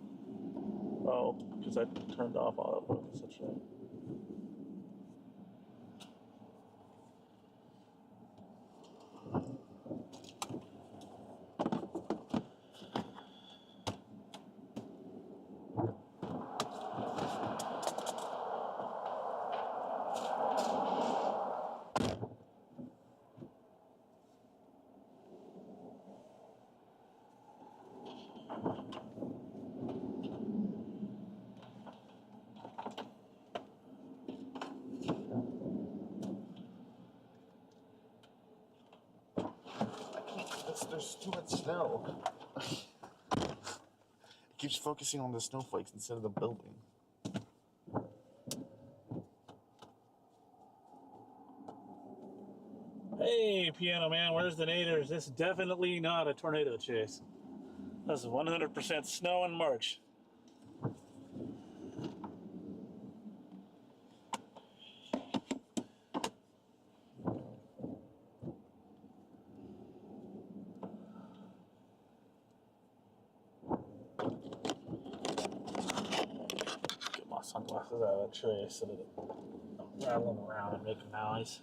Speaker 2: oh, because I turned off autofocus. That's right.
Speaker 1: There's too much snow. It keeps focusing on the snowflakes instead of the building.
Speaker 2: Hey, Piano Man, where's the naders? This is definitely not a tornado chase. This is 100% snow in March. Get my sunglasses out of the tray so that it don't rattle them around and make a noise.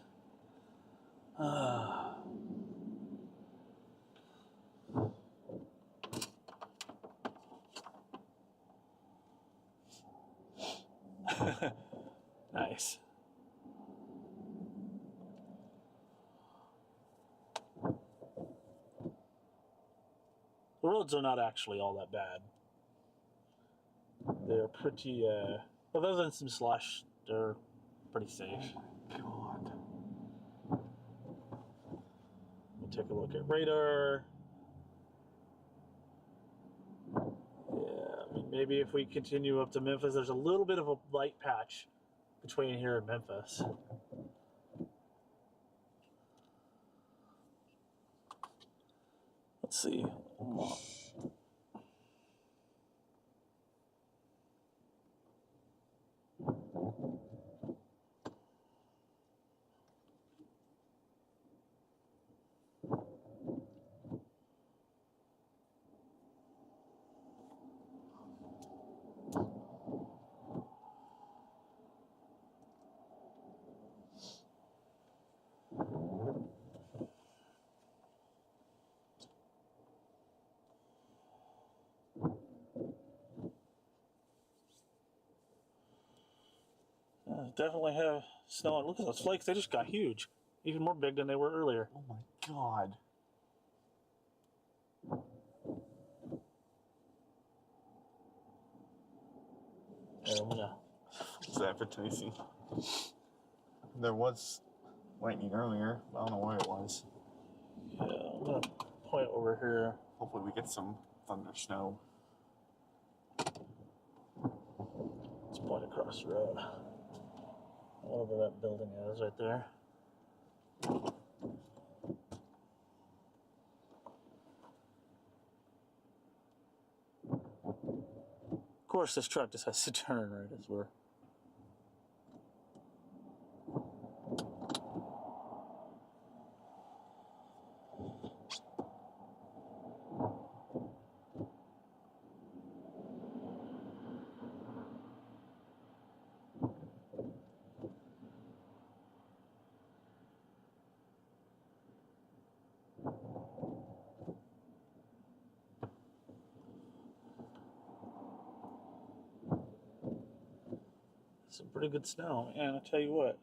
Speaker 2: Nice. The roads are not actually all that bad. They're pretty, other than some slush, they're pretty safe.
Speaker 1: Oh my god.
Speaker 2: We'll take a look at radar. Yeah, I mean, maybe if we continue up to Memphis, there's a little bit of a light patch between here and Memphis. Let's see. Definitely have snow. Look at those flakes. They just got huge. Even more big than they were earlier.
Speaker 1: Oh my god.
Speaker 2: Here, I'm gonna...
Speaker 1: It's advertising. There was lightning earlier. I don't know where it was.
Speaker 2: Yeah, I'm gonna point over here.
Speaker 1: Hopefully we get some thunder snow.
Speaker 2: Let's point across the road. Whatever that building is right there. Of course, this truck just has to turn right as we're... Some pretty good snow, man, I tell you what.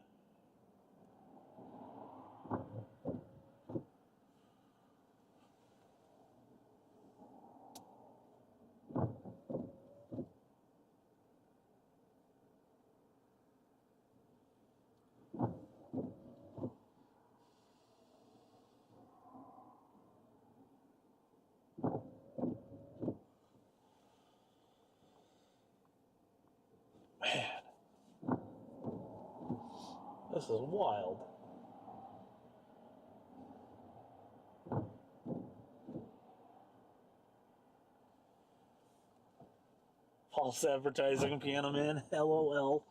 Speaker 2: Man, this is wild. False advertising, Piano Man. LOL.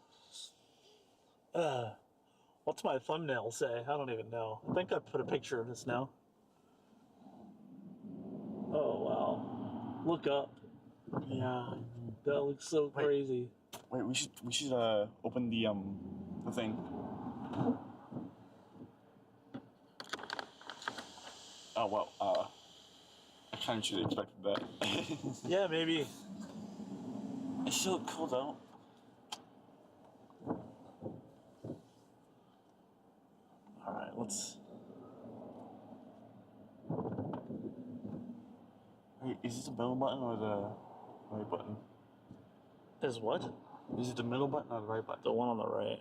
Speaker 2: What's my thumbnail say? I don't even know. I think I put a picture of this now. Oh wow! Look up. Yeah, that looks so crazy.
Speaker 1: Wait, we should open the thing. Oh well, I kind of should have expected that.
Speaker 2: Yeah, maybe.
Speaker 1: It still looked cool though.
Speaker 2: All right, let's.
Speaker 1: Wait, is this the middle button or the right button?
Speaker 2: Is what?
Speaker 1: Is it the middle button or the right button?
Speaker 2: The one on the right.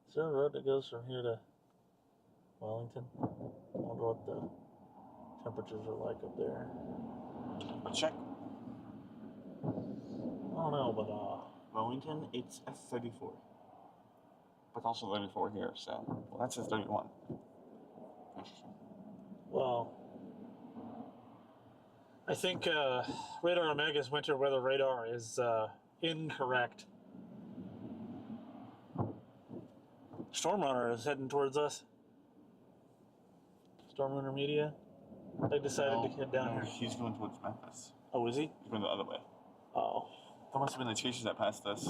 Speaker 2: Is there a road that goes from here to Wellington? I wonder what the temperatures are like up there.
Speaker 1: Check.
Speaker 2: I don't know, but
Speaker 1: Wellington, it's at 34. But also 34 here, so. Well, that says 31. Interesting.
Speaker 2: well, I think Radar Omega's winter weather radar is incorrect. Storm Runner is heading towards us. Storm Runner Media. They decided to head down here.
Speaker 1: He's going towards Memphis.
Speaker 2: Oh, is he?
Speaker 1: He's going the other way.
Speaker 2: Oh.
Speaker 1: That must have been the chasers that passed us.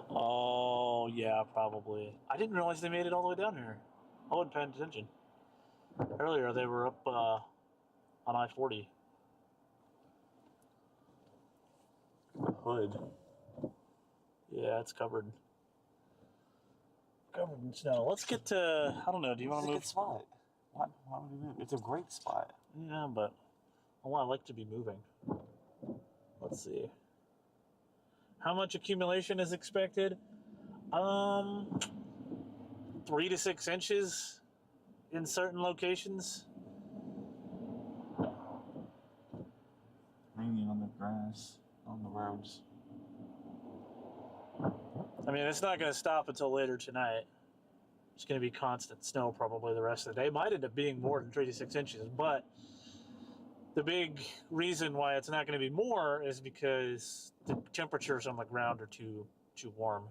Speaker 2: Oh, yeah, probably. I didn't realize they made it all the way down here. I wasn't paying attention. Earlier, they were up on I-40.
Speaker 1: Hood.
Speaker 2: Yeah, it's covered. Covered in snow. Let's get to, I don't know, do you want to move?
Speaker 1: It's a good spot. Why would we move? It's a great spot.
Speaker 2: Yeah, but I like to be moving. Let's see. How much accumulation is expected? 3 to 6 inches in certain locations.
Speaker 1: Mainly on the grass, on the roads.
Speaker 2: I mean, it's not going to stop until later tonight. It's going to be constant snow probably the rest of the day. It might end up being more than 3 to 6 inches, but the big reason why it's not going to be more is because the temperatures on the ground are too warm.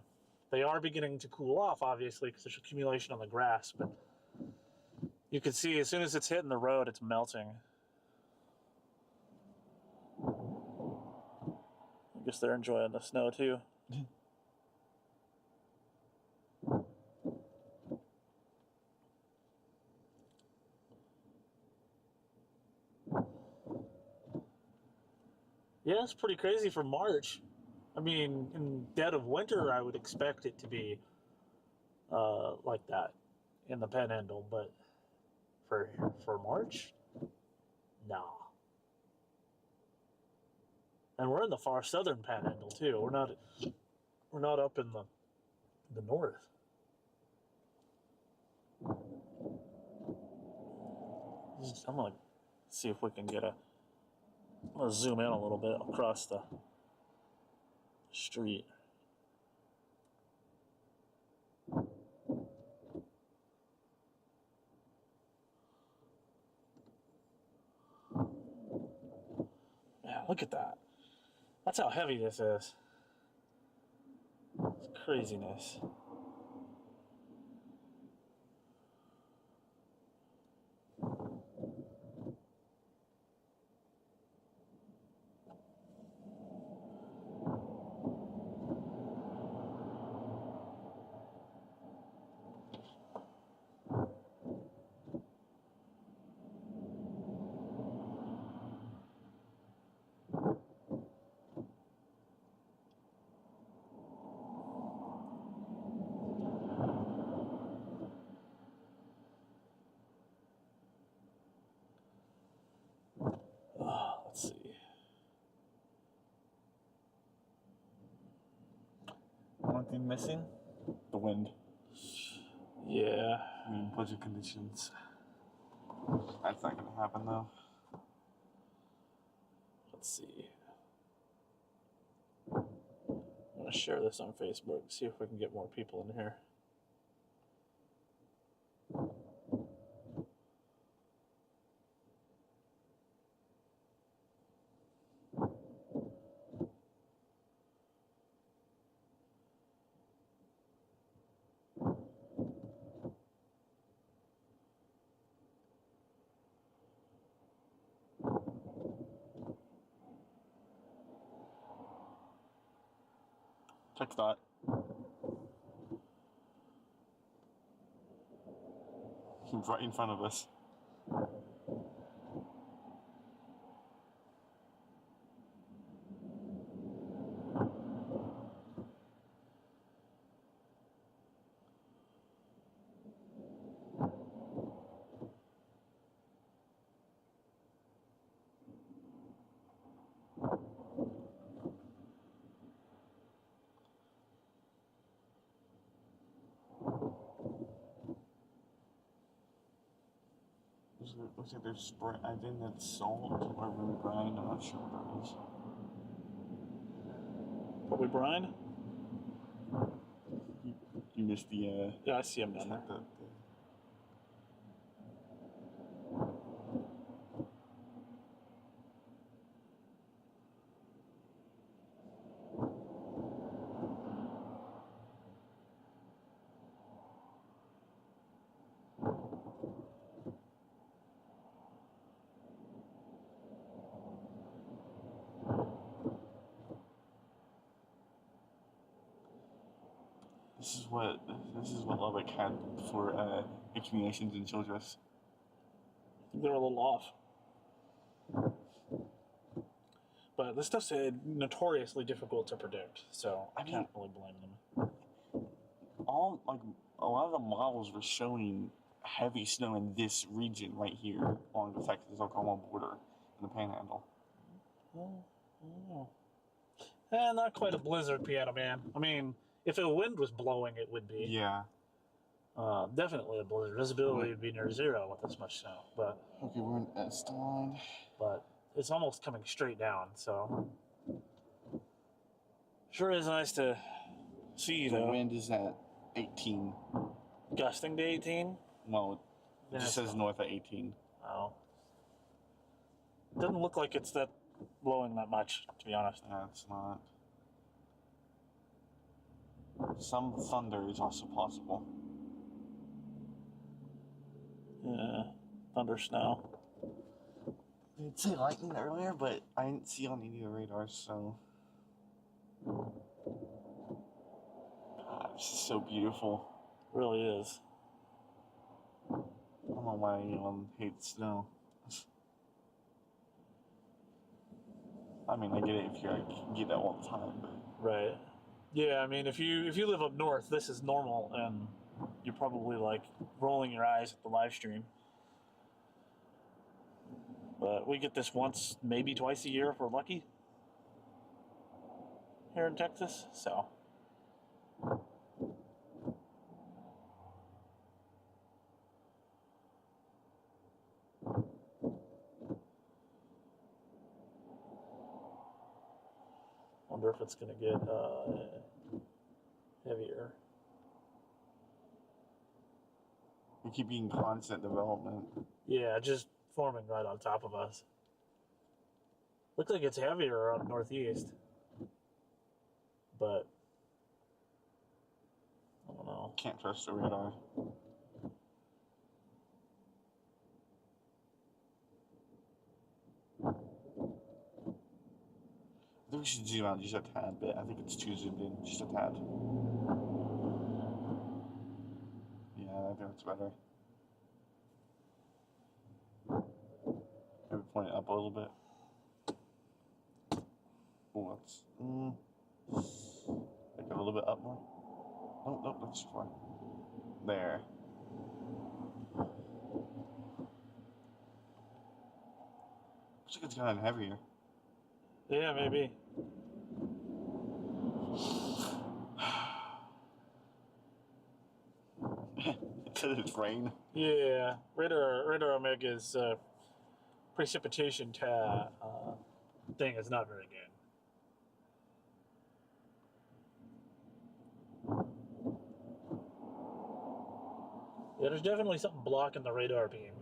Speaker 2: They are beginning to cool off, obviously, because there's accumulation on the grass, but you can see as soon as it's hitting the road, it's melting. I guess they're enjoying the snow too. Yeah, it's pretty crazy for March. I mean, in dead of winter, I would expect it to be like that in the Panhandle, but for March, nah. And we're in the far southern Panhandle too. We're not up in the north. I'm gonna see if we can get I'm gonna zoom in a little bit across the street. Yeah, look at that. That's how heavy this is. It's craziness. Let's see.
Speaker 1: One thing missing? The wind.
Speaker 2: Yeah.
Speaker 1: I mean, budget conditions. That's not going to happen, though.
Speaker 2: Let's see. I'm going to share this on Facebook, see if we can get more people in here.
Speaker 1: Check that. He's right in front of us. Looks like there's spray. I think that's salt or really brine. I'm not sure what that is.
Speaker 2: Probably brine.
Speaker 1: You missed the.
Speaker 2: Yeah, I see him down there.
Speaker 1: This is what Lubbock had for accumulations in Childress.
Speaker 2: They're a little off. But this stuff's notoriously difficult to predict, so I can't really blame them.
Speaker 1: A lot of the models were showing heavy snow in this region right here along the Texas-Oklahoma border in the Panhandle.
Speaker 2: Oh. Not quite a blizzard, Piano Man. I mean, if a wind was blowing, it would be.
Speaker 1: Yeah.
Speaker 2: Definitely a blizzard. Visibility would be near zero with this much snow. But
Speaker 1: okay, we're in Esteline.
Speaker 2: But it's almost coming straight down, so sure is nice to see.
Speaker 1: The wind is at 18.
Speaker 2: Gusting to 18?
Speaker 1: Well, it just says north at 18.
Speaker 2: Oh. Doesn't look like it's that blowing that much, to be honest.
Speaker 1: Yeah, it's not. Some thunder is also possible.
Speaker 2: Yeah, thunder snow.
Speaker 1: I did say lightning earlier, but I didn't see on any of the radars, so. God, this is so beautiful.
Speaker 2: It really is.
Speaker 1: I don't know why anyone hates snow. I mean, I get it if you get that all the time, but.
Speaker 2: Right. Yeah, I mean, if you live up north, this is normal, and you're probably like rolling your eyes at the live stream. But we get this once, maybe twice a year if we're lucky here in Texas, so. Wonder if it's going to get heavier.
Speaker 1: We keep being constant development.
Speaker 2: Yeah, just forming right on top of us. Looks like it's heavier up northeast. But I don't know.
Speaker 1: Can't trust the radar. I think we should zoom out just a tad bit. I think it's too zoomed in, just a tad. Yeah, I think it's better. Maybe point it up a little bit. Oh, that's like a little bit up more. Nope, that's too far. There. Looks like it's gotten heavier.
Speaker 2: Yeah, maybe.
Speaker 1: It said it's rain.
Speaker 2: Yeah, Radar Omega's precipitation thing is not very good. Yeah, there's definitely something blocking the radar beam.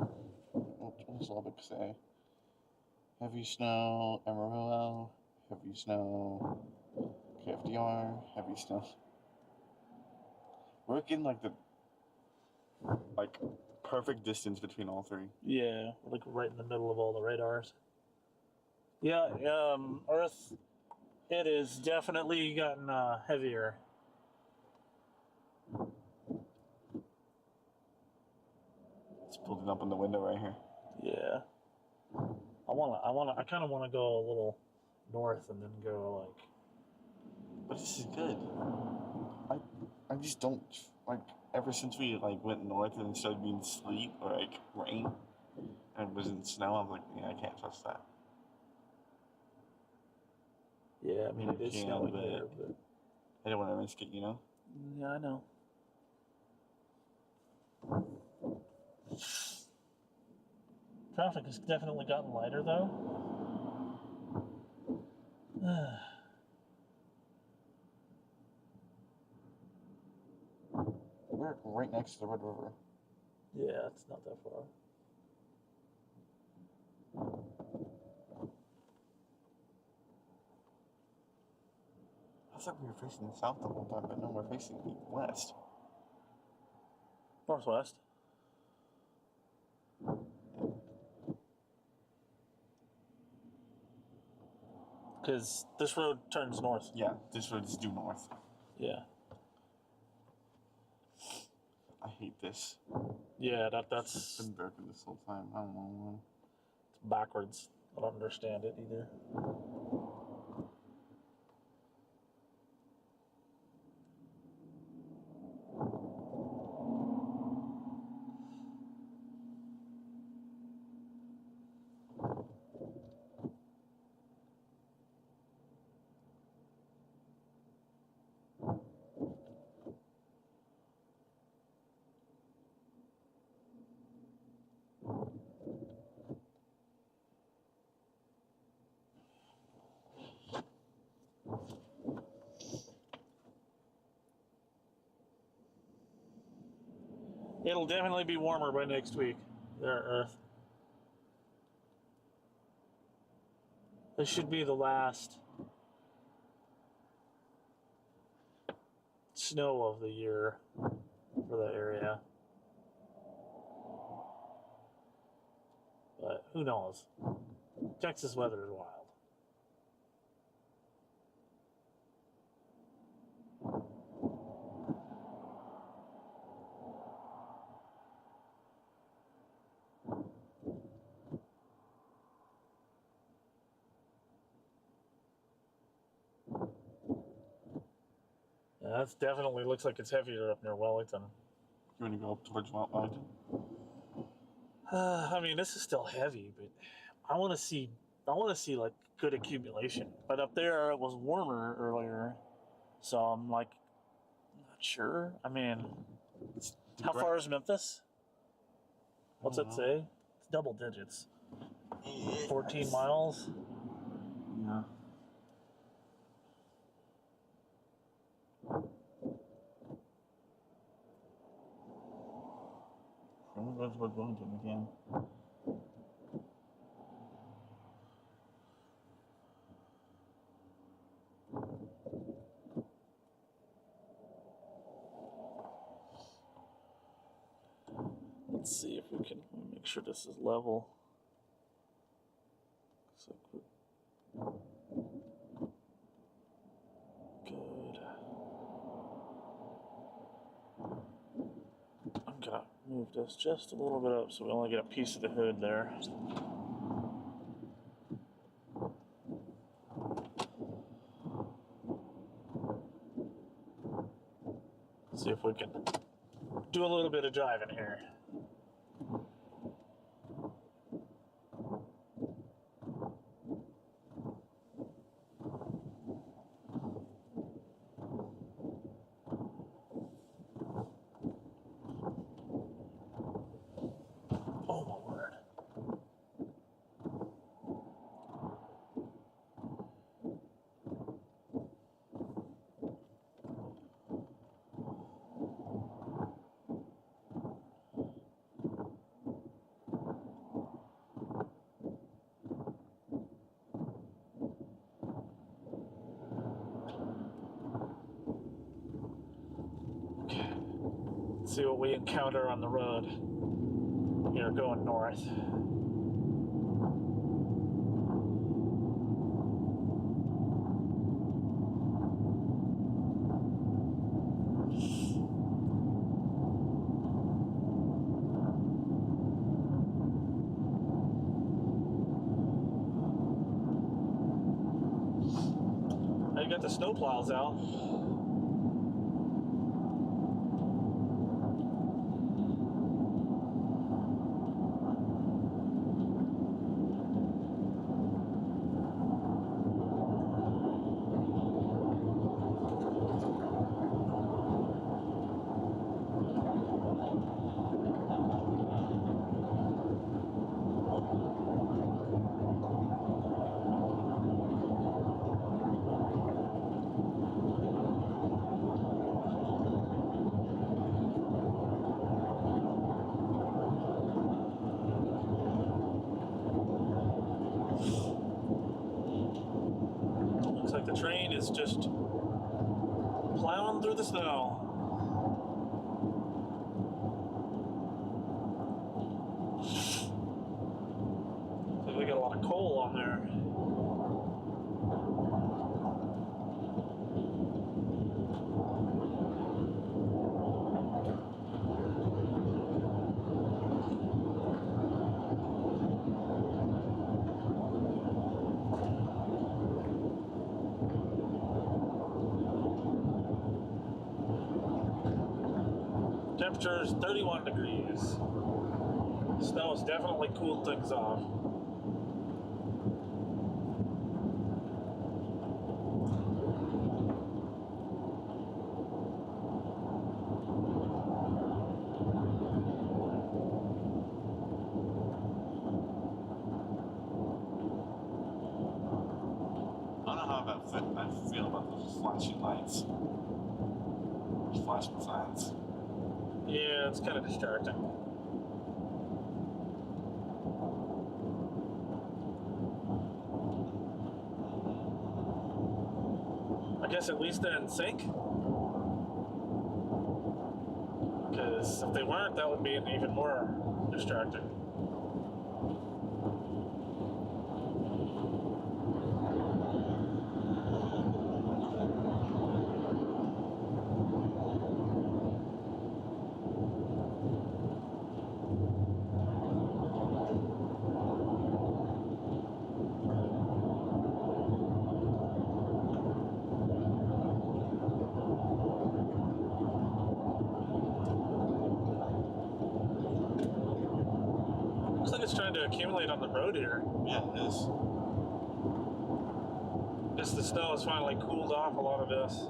Speaker 1: What does Lubbock say? Heavy snow, Amarillo, heavy snow, KFDR, heavy snow. We're getting like the perfect distance between all three.
Speaker 2: Yeah, like right in the middle of all the radars. Yeah, Earth, it has definitely gotten heavier.
Speaker 1: It's building up in the window right here.
Speaker 2: Yeah. I kind of want to go a little north and then go like.
Speaker 1: But this is good. I just don't ever since we went north and it started being sleet or rain and it was in snow. I'm like, yeah, I can't trust that.
Speaker 2: Yeah, I mean it is snowing there, but
Speaker 1: I don't want to risk it, you know?
Speaker 2: Yeah, I know. Traffic has definitely gotten lighter, though.
Speaker 1: We're right next to the Red River.
Speaker 2: Yeah, it's not that far.
Speaker 1: I thought we were facing south the whole time, but no, we're facing west.
Speaker 2: Northwest. Because this road turns north.
Speaker 1: Yeah, this road is due north.
Speaker 2: Yeah.
Speaker 1: I hate this.
Speaker 2: Yeah,
Speaker 1: It's
Speaker 2: that's
Speaker 1: been broken this whole time. I don't know why.
Speaker 2: it's backwards. I don't understand it either. It'll definitely be warmer by next week. There, Earth. This should be the last snow of the year for that area. But who knows? Texas weather is wild. Yeah, that's definitely looks like it's heavier up near Wellington.
Speaker 1: You want to go up towards Mount Wellington?
Speaker 2: I mean, this is still heavy, but I want to see like good accumulation. But up there, it was warmer earlier, so I'm like not sure. I mean, how far is Memphis? What's it say? It's double digits. 14 miles.
Speaker 1: Yeah. I'm going to go to Wellington again.
Speaker 2: Let's see if we can make sure this is level. So good. I'm gonna move this just a little bit up so we only get a piece of the hood there. See if we can do a little bit of driving here. Oh my word. See what we encounter on the road here going north. I got the snow plows out. is just plowing through the snow. So we got a lot of coal on there. Temperature is 31 degrees. Snow has definitely cooled things off.
Speaker 1: I don't know how I feel about those flashing lights. Those flashing signs.
Speaker 2: Yeah, it's kind of distracting. I guess at least they're in sync. Because if they weren't, that would be even more distracting. Looks like it's trying to accumulate on the road here.
Speaker 1: Yeah, it is.
Speaker 2: Just the snow has finally cooled off a lot of this.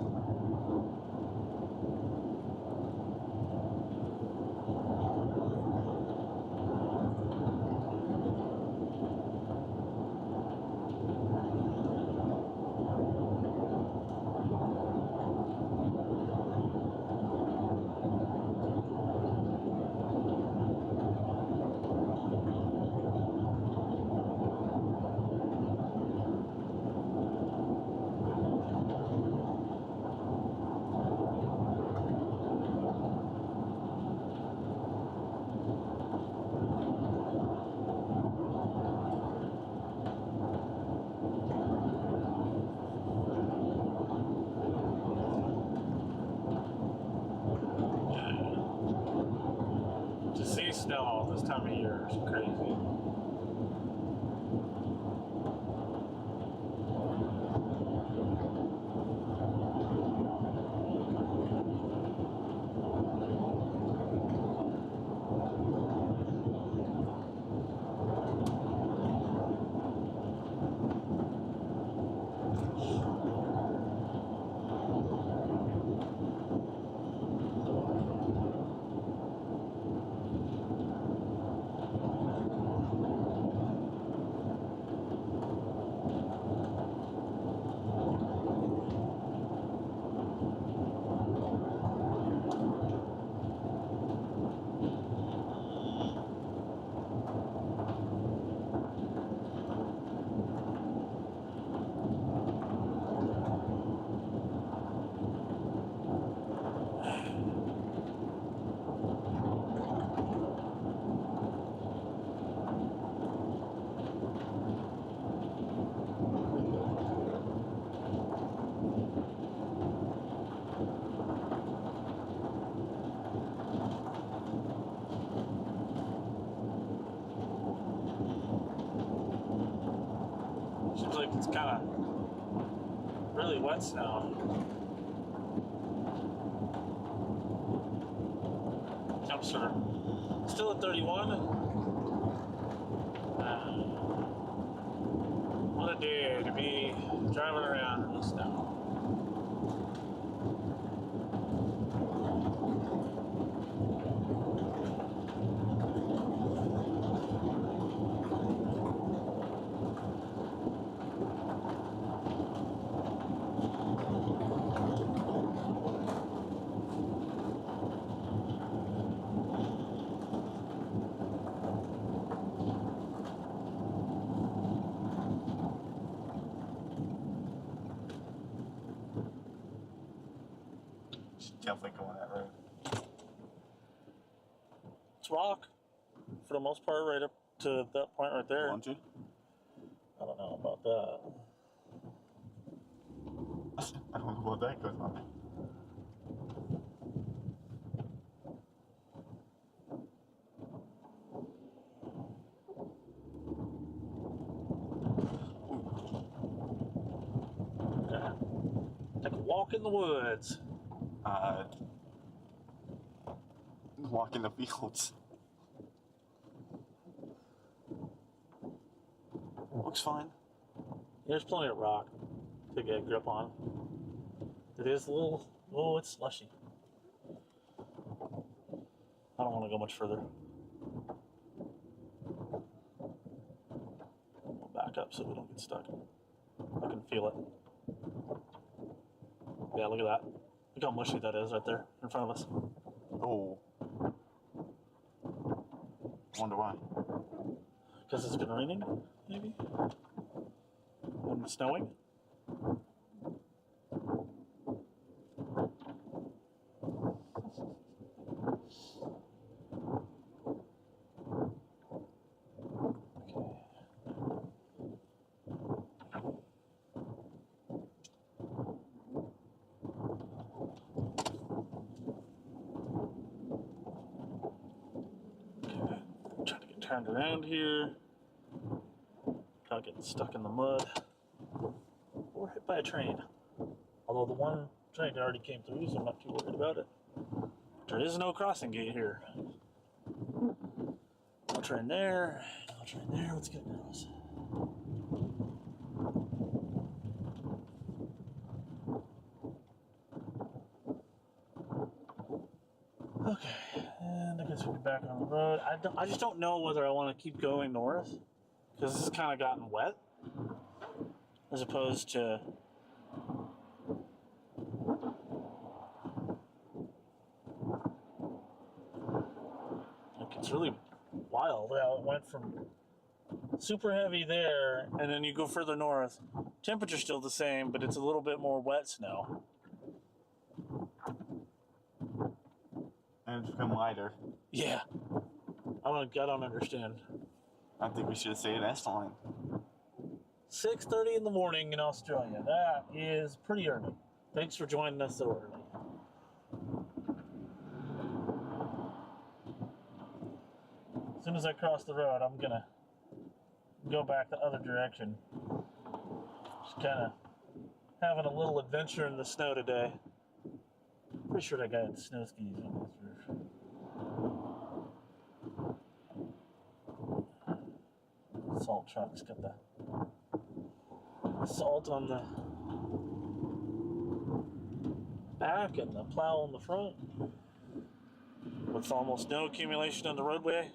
Speaker 2: To see snow this time of year is crazy. Seems like it's kind of really wet snow. Temps are still at 31. What a day to be driving around in the snow.
Speaker 1: definitely go on that road.
Speaker 2: It's rock, for the most part, right up to that point right there.
Speaker 1: Want to?
Speaker 2: I don't know about that.
Speaker 1: I don't know what that goes on.
Speaker 2: Okay. Take a walk in the woods.
Speaker 1: Walk in the fields. Looks fine.
Speaker 2: There's plenty of rock to get a grip on. It is a little, oh, it's slushy. I don't want to go much further. We'll back up so we don't get stuck. I can feel it. Yeah, look at that. Look how mushy that is right there in front of us.
Speaker 1: Oh. Wonder why.
Speaker 2: Because it's been raining, maybe? And snowing? Turned around here, not getting stuck in the mud or hit by a train. Although the one train already came through, so I'm not too worried about it. There is no crossing gate here. No train there, no train there. Let's get across. Okay, and I guess we get back on the road. I just don't know whether I want to keep going north, because this has kind of gotten wet, as opposed to like it's really wild how it went from super heavy there, and then you go further north, temperature's still the same, but it's a little bit more wet snow.
Speaker 1: And it's become lighter.
Speaker 2: Yeah, I don't understand.
Speaker 1: I think we should have stayed at line.
Speaker 2: 6:30 in the morning in Australia. That is pretty early. Thanks for joining us so early. As soon as I cross the road, I'm gonna go back the other direction. Just kind of having a little adventure in the snow today. Pretty sure that guy had snow skis on his roof. Salt truck's got the salt on the back and the plow on the front. With almost no accumulation on the roadway.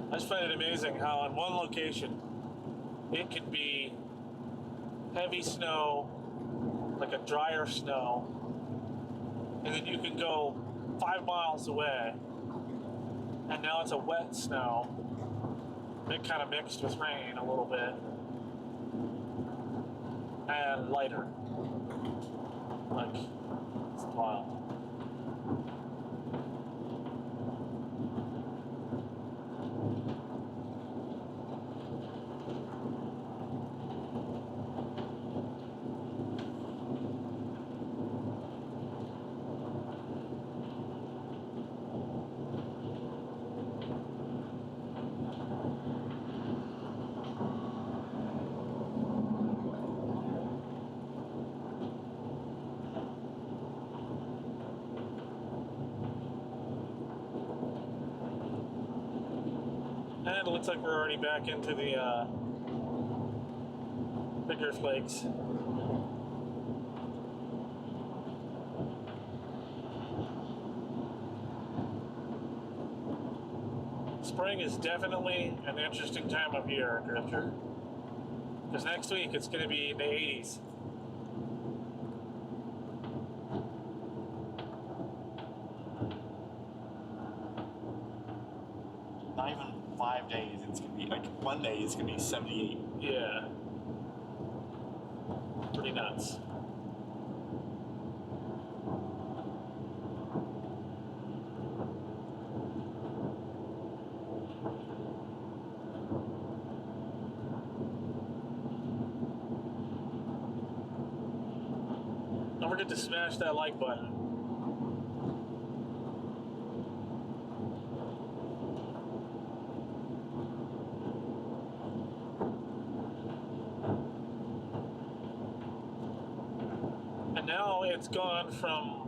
Speaker 2: I just find it amazing how in one location it can be heavy snow, like a drier snow, and then you can go 5 miles away and now it's a wet snow. It kind of mixed with rain a little bit and lighter. Like, it's wild. And it looks like we're already back into the bigger flakes. Spring is definitely an interesting time of year, Drifter, Because next week it's going to be in the 80s.
Speaker 1: Not even 5 days. It's gonna be like one day. It's gonna be 78.
Speaker 2: Yeah. Pretty nuts. Don't forget to smash that like button. And now it's gone from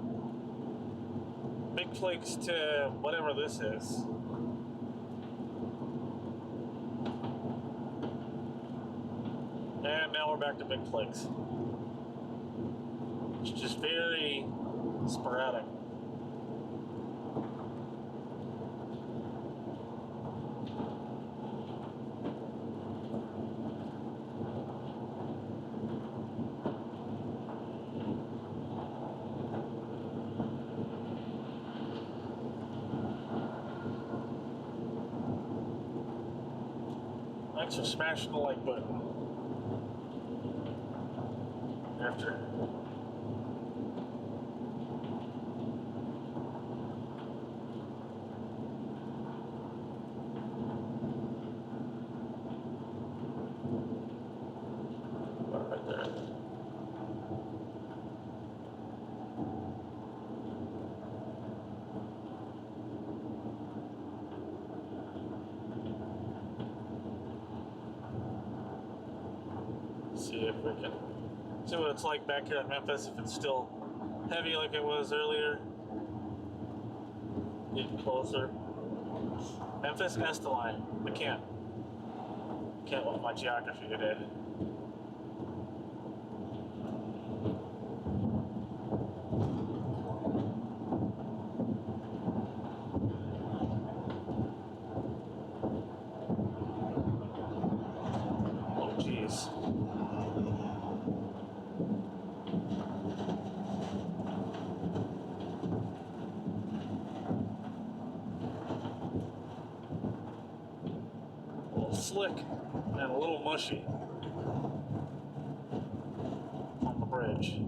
Speaker 2: big flakes to whatever this is. And now we're back to big flakes. It's just very sporadic. Thanks for smashing the like button. After. Right there. See if we can see what it's like back here in Memphis, if it's still heavy like it was earlier. Getting closer. Memphis, Esteline. I can't with my geography today. Oh, jeez. A little slick and a little mushy on the bridge.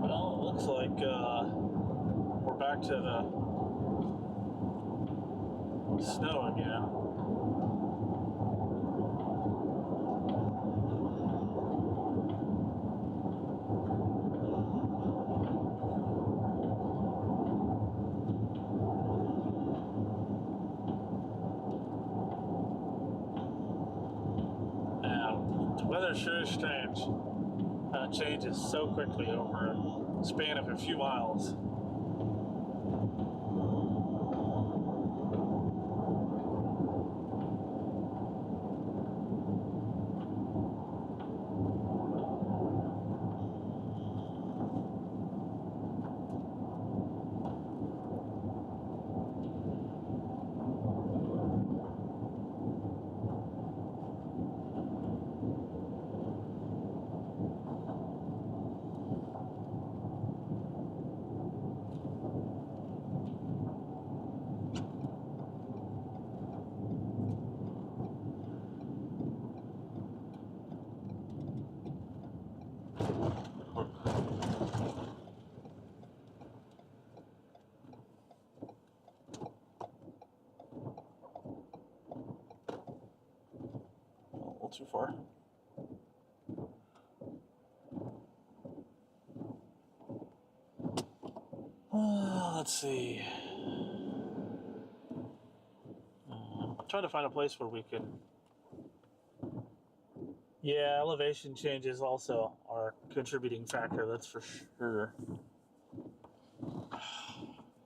Speaker 2: Well, it looks like we're back to the snow again. And the weather sure is strange. It changes so quickly over a span of a few miles. A little too far. Let's see. I'm trying to find a place where we can. Yeah, elevation changes also are a contributing factor, that's for sure.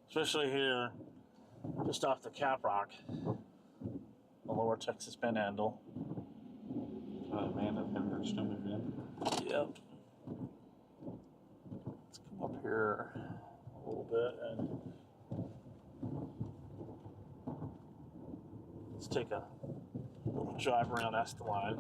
Speaker 2: Especially here, just off the Cap Rock, the lower Texas Panhandle.
Speaker 1: Oh man, I've never heard snow move in.
Speaker 2: Yep. Let's come up here a little bit and let's take a little drive around Esteline.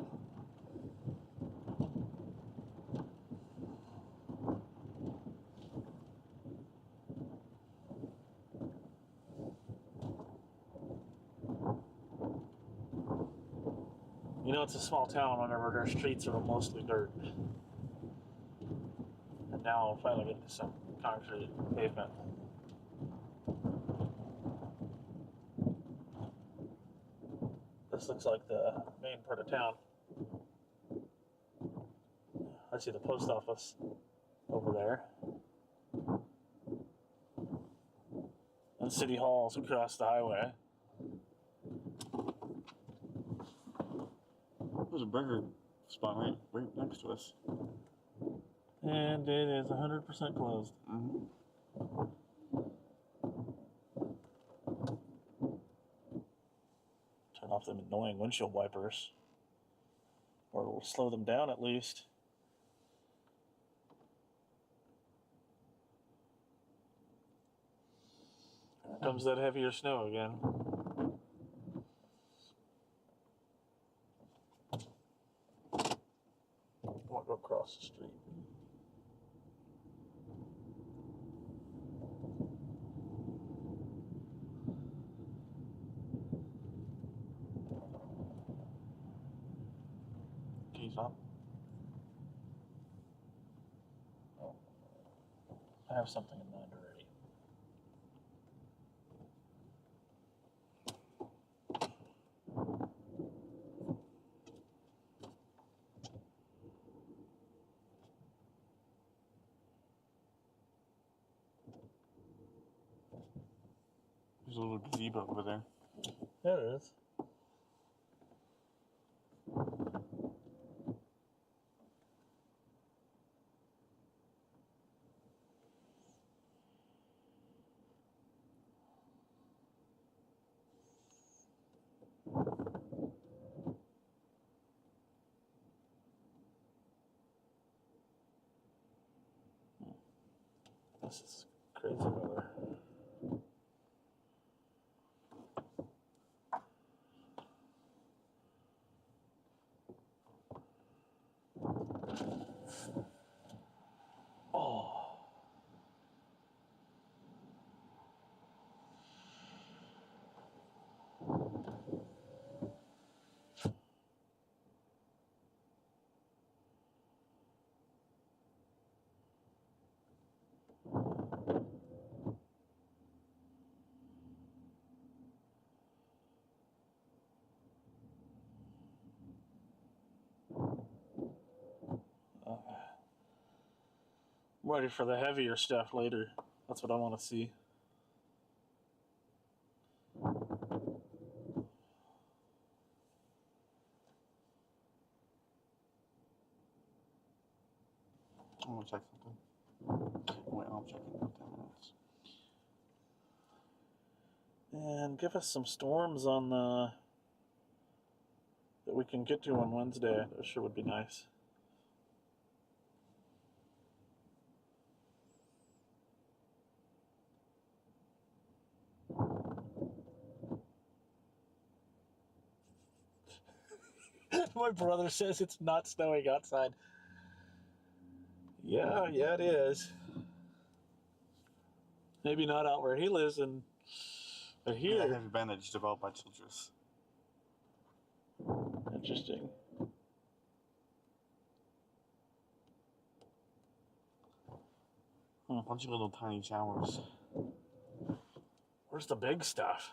Speaker 2: You know, it's a small town whenever their streets are mostly dirt. And now I'll finally get to some concrete pavement. This looks like the main part of town. I see the post office over there. And City Hall's across the highway.
Speaker 1: There's a burger spot right next to us.
Speaker 2: And it is 100% closed.
Speaker 1: Mm-hmm.
Speaker 2: Turn off them annoying windshield wipers. Or it'll slow them down at least. Here comes that heavier snow again. I want to go across the street.
Speaker 1: Can you stop?
Speaker 2: I have something in mind already.
Speaker 1: There's a little gazebo over there.
Speaker 2: There it is. This is crazy weather. Oh. I'm ready for the heavier stuff later. That's what I want to see.
Speaker 1: I want to check something. Wait, I'll check in 10 minutes.
Speaker 2: And give us some storms on the that we can get to on Wednesday. That sure would be nice. My brother says it's not snowing outside. Yeah, it is. Maybe not out where he lives, but here.
Speaker 1: Yeah, I have a bandage developed by Childress.
Speaker 2: Interesting.
Speaker 1: A bunch of little tiny showers.
Speaker 2: Where's the big stuff?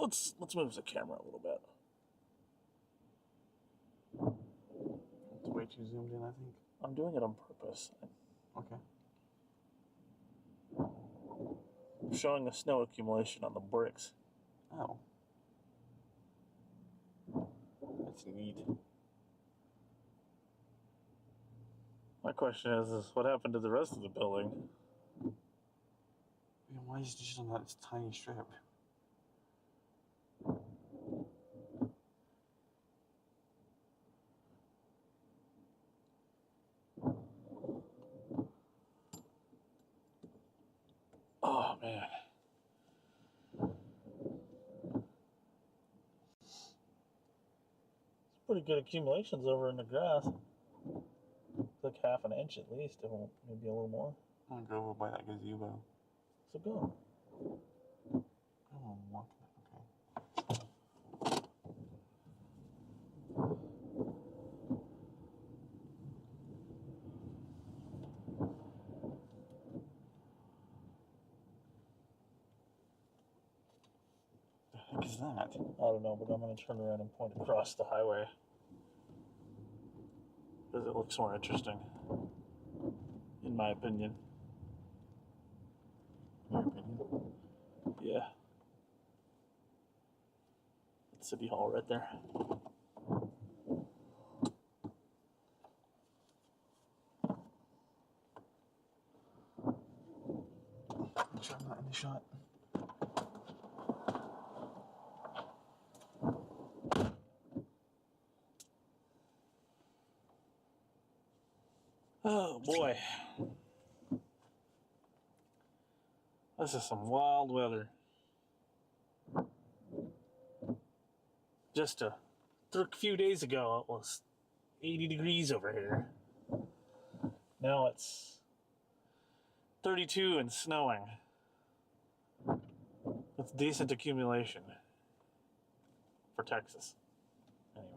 Speaker 2: let's move the camera a little bit.
Speaker 1: It's way too zoomed in, I think.
Speaker 2: I'm doing it on purpose.
Speaker 1: Okay.
Speaker 2: I'm showing the snow accumulation on the bricks.
Speaker 1: Oh. That's neat.
Speaker 2: My question is what happened to the rest of the building?
Speaker 1: Yeah, why is it just on that tiny strip?
Speaker 2: Oh, man. It's pretty good accumulations over in the grass. It's like half an inch at least, if maybe a little more.
Speaker 1: I'm gonna go over by that gazebo.
Speaker 2: So go.
Speaker 1: Oh, I'm walking. Okay. The heck is that?
Speaker 2: I don't know, but I'm going to turn around and point across the highway. Because it looks more interesting. In my opinion.
Speaker 1: In your opinion?
Speaker 2: Yeah. It's City Hall right there.
Speaker 1: Make sure I'm not in the shot.
Speaker 2: Oh boy. This is some wild weather. Just a few days ago, it was 80 degrees over here. Now it's 32 and snowing. That's decent accumulation for Texas. Anyway.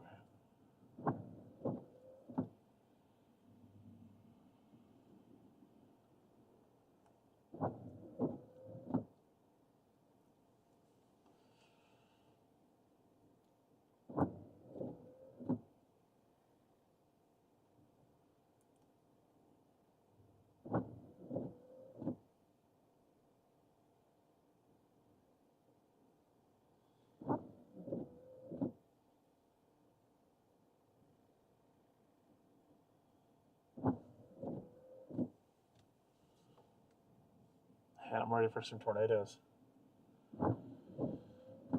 Speaker 2: And I'm ready for some tornadoes.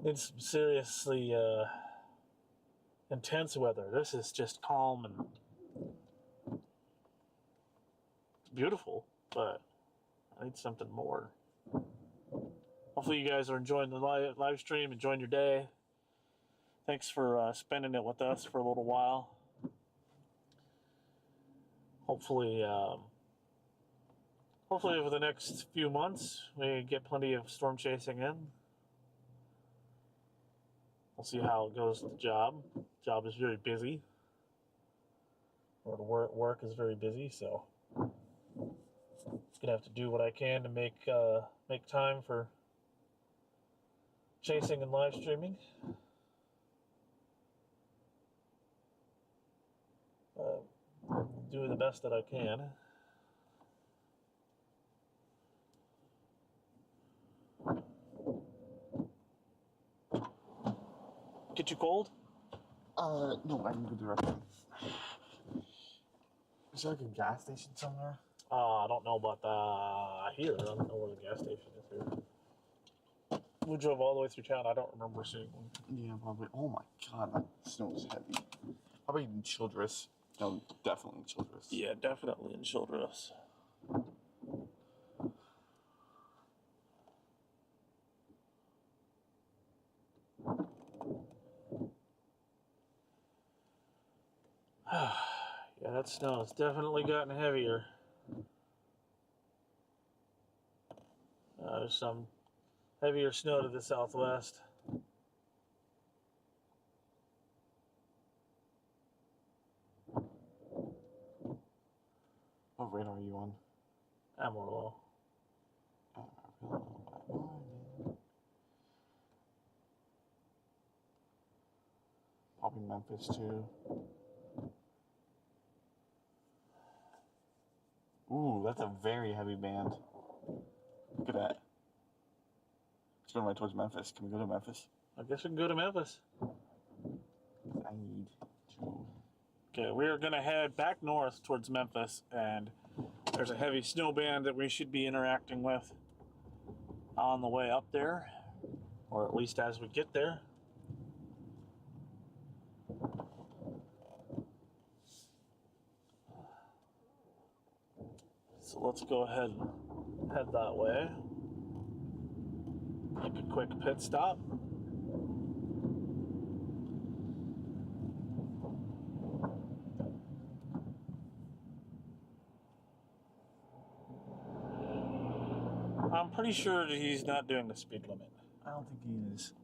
Speaker 2: Need some seriously intense weather. This is just calm and it's beautiful, but I need something more. Hopefully you guys are enjoying the live stream, enjoying your day. Thanks for spending it with us for a little while. Hopefully over the next few months, we get plenty of storm chasing in. We'll see how it goes with the job. Job is very busy. Or the work is very busy, so gonna have to do what I can to make time for chasing and live streaming. Do the best that I can. Get you cold?
Speaker 1: No, I can go directly. Is there like a gas station somewhere?
Speaker 2: I don't know about here. I don't know where the gas station is here. We drove all the way through town. I don't remember seeing one.
Speaker 1: Yeah, probably. Oh my god, that snow is heavy. Probably in Childress. No, definitely in Childress.
Speaker 2: Yeah, definitely in Childress. Yeah, that snow has definitely gotten heavier. There's some heavier snow to the southwest.
Speaker 1: What rate are you on?
Speaker 2: Amarillo.
Speaker 1: Memphis too. Ooh, that's a very heavy band. Look at that. It's going right towards Memphis. Can we go to Memphis?
Speaker 2: I guess we can go to Memphis.
Speaker 1: I need to.
Speaker 2: Okay, we are going to head back north towards Memphis, and there's a heavy snow band that we should be interacting with on the way up there, or at least as we get there. So let's go ahead and head that way. Make a quick pit stop. I'm pretty sure that he's not doing the speed limit.
Speaker 1: I don't think he is.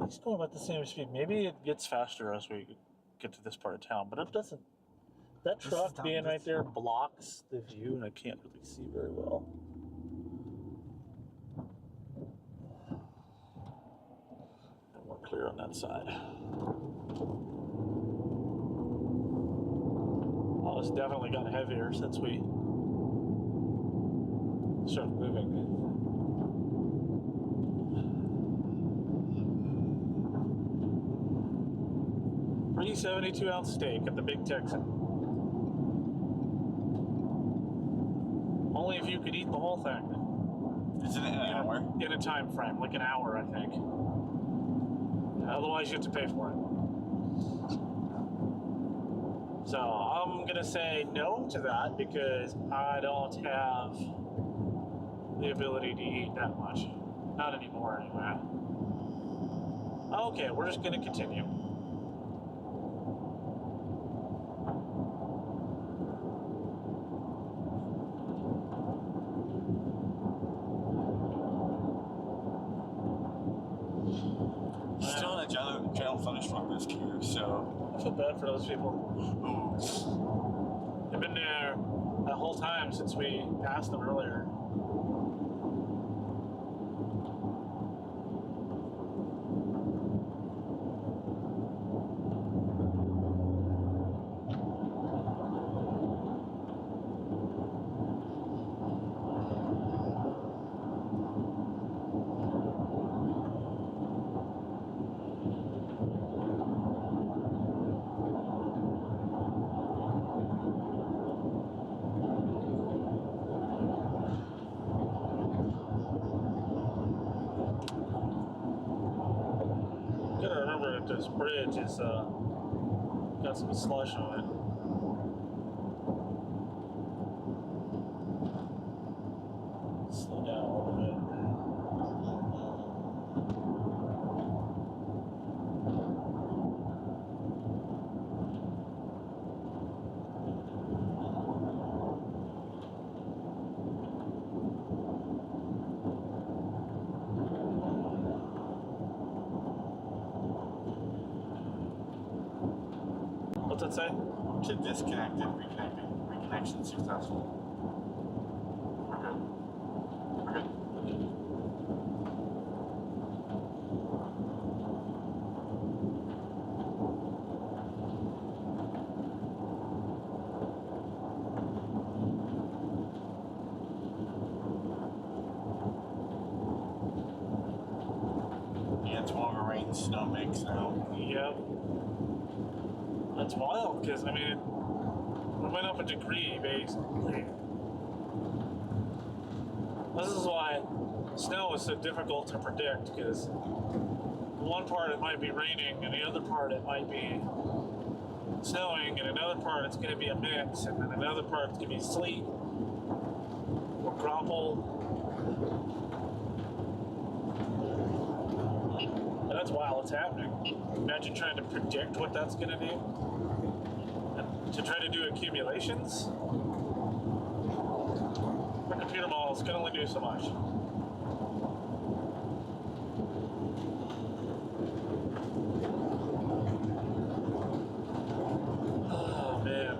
Speaker 2: He's going about the same speed. Maybe it gets faster as we get to this part of town, but it doesn't. That truck being right there blocks the view, and I can't really see very well. And we're clear on that side. Oh, it's definitely gotten heavier since we started moving. 72-ounce steak at the Big Texan. Only if you could eat the whole thing.
Speaker 1: Is it an hour?
Speaker 2: In a time frame, like an hour, I think. Otherwise, you have to pay for it. So I'm gonna say no to that because I don't have the ability to eat that much. Not anymore, anyway. Okay, we're just gonna continue.
Speaker 1: Still in a general thunderstorm risk here, so
Speaker 2: I feel bad for those people. They've been there that whole time since we passed them earlier. This bridge is got some slush on it. Slow down a little bit. What's that say?
Speaker 1: to disconnected, reconnecting. Reconnection successful. We're good. We're good. Yeah, it's more of a rain snow mix now.
Speaker 2: Yep. That's wild, because, I mean, we went up a degree, basically. This is why snow is so difficult to predict, because one part it might be raining, and the other part it might be snowing, and another part it's going to be a mix, and then another part it's going to be sleet or grumble. And that's while it's happening. Imagine trying to predict what that's going to do. And to try to do accumulations, the computer models can only do so much. Oh, man.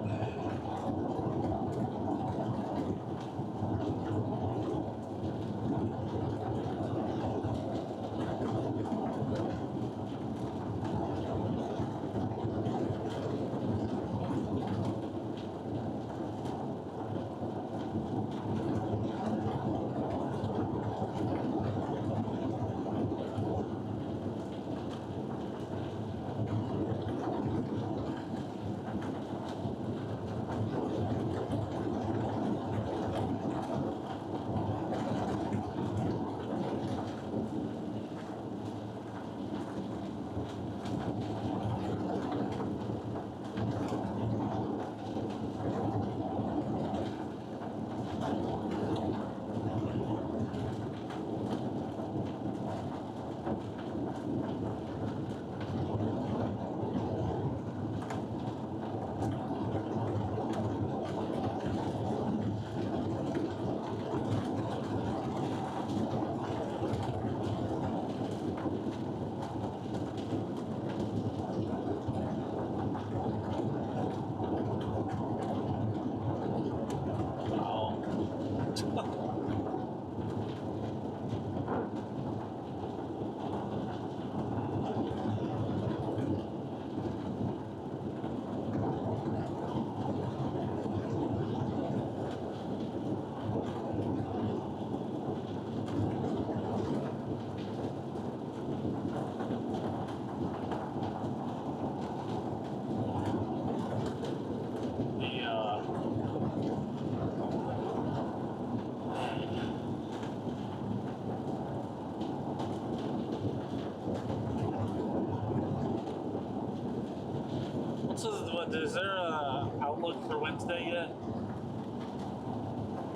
Speaker 2: is there a outlook for Wednesday yet?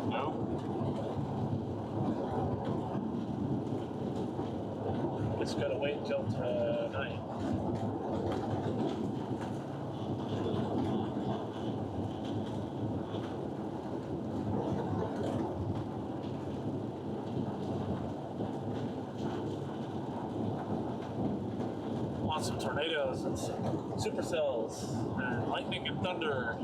Speaker 1: No.
Speaker 2: Just gotta wait until tonight. Want some tornadoes and some supercells and lightning and thunder.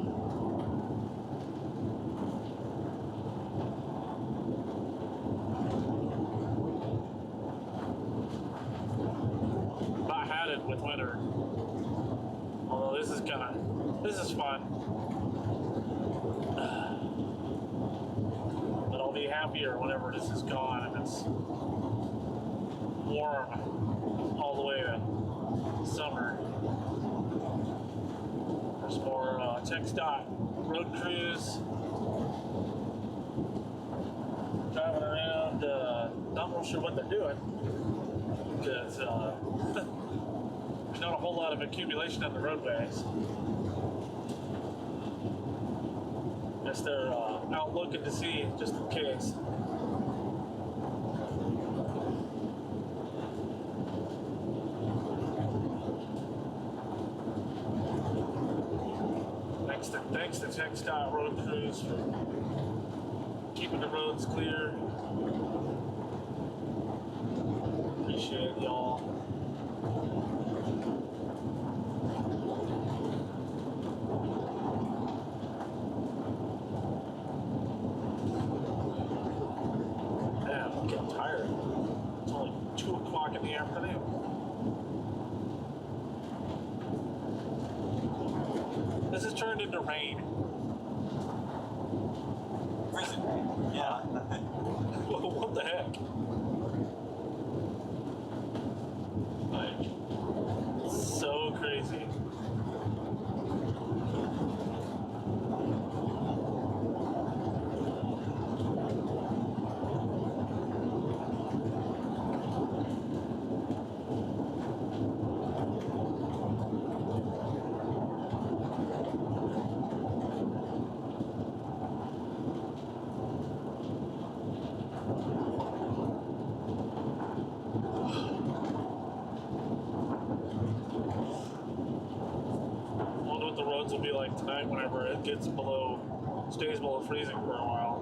Speaker 2: About had it with winter. Although this is fun. But I'll be happier whenever this is gone and it's warm all the way to summer. There's more TxDOT road crews driving around, not real sure what they're doing because there's not a whole lot of accumulation on the roadways. Guess they're out looking to see just in case. Thanks to TxDOT road crews for keeping the roads clear. Appreciate y'all. Man, I'm getting tired. It's only 2 o'clock in the afternoon. This has turned into rain.
Speaker 1: Yeah.
Speaker 2: What the heck? Like, it's so crazy. Will be like tonight whenever it gets stays below freezing for a while.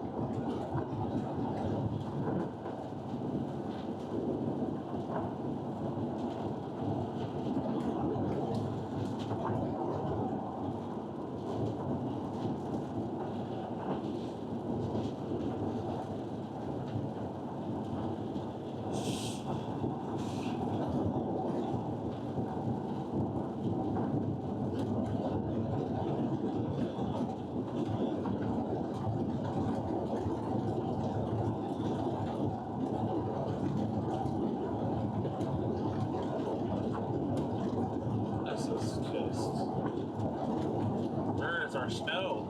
Speaker 2: Where is our snow?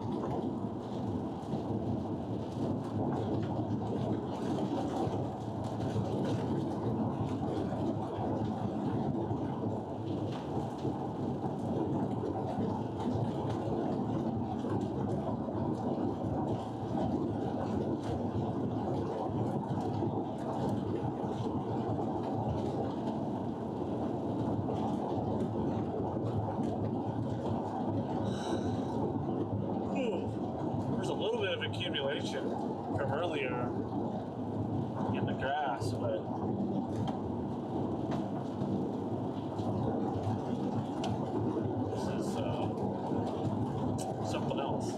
Speaker 2: Accumulation from earlier in the grass, but this is something else.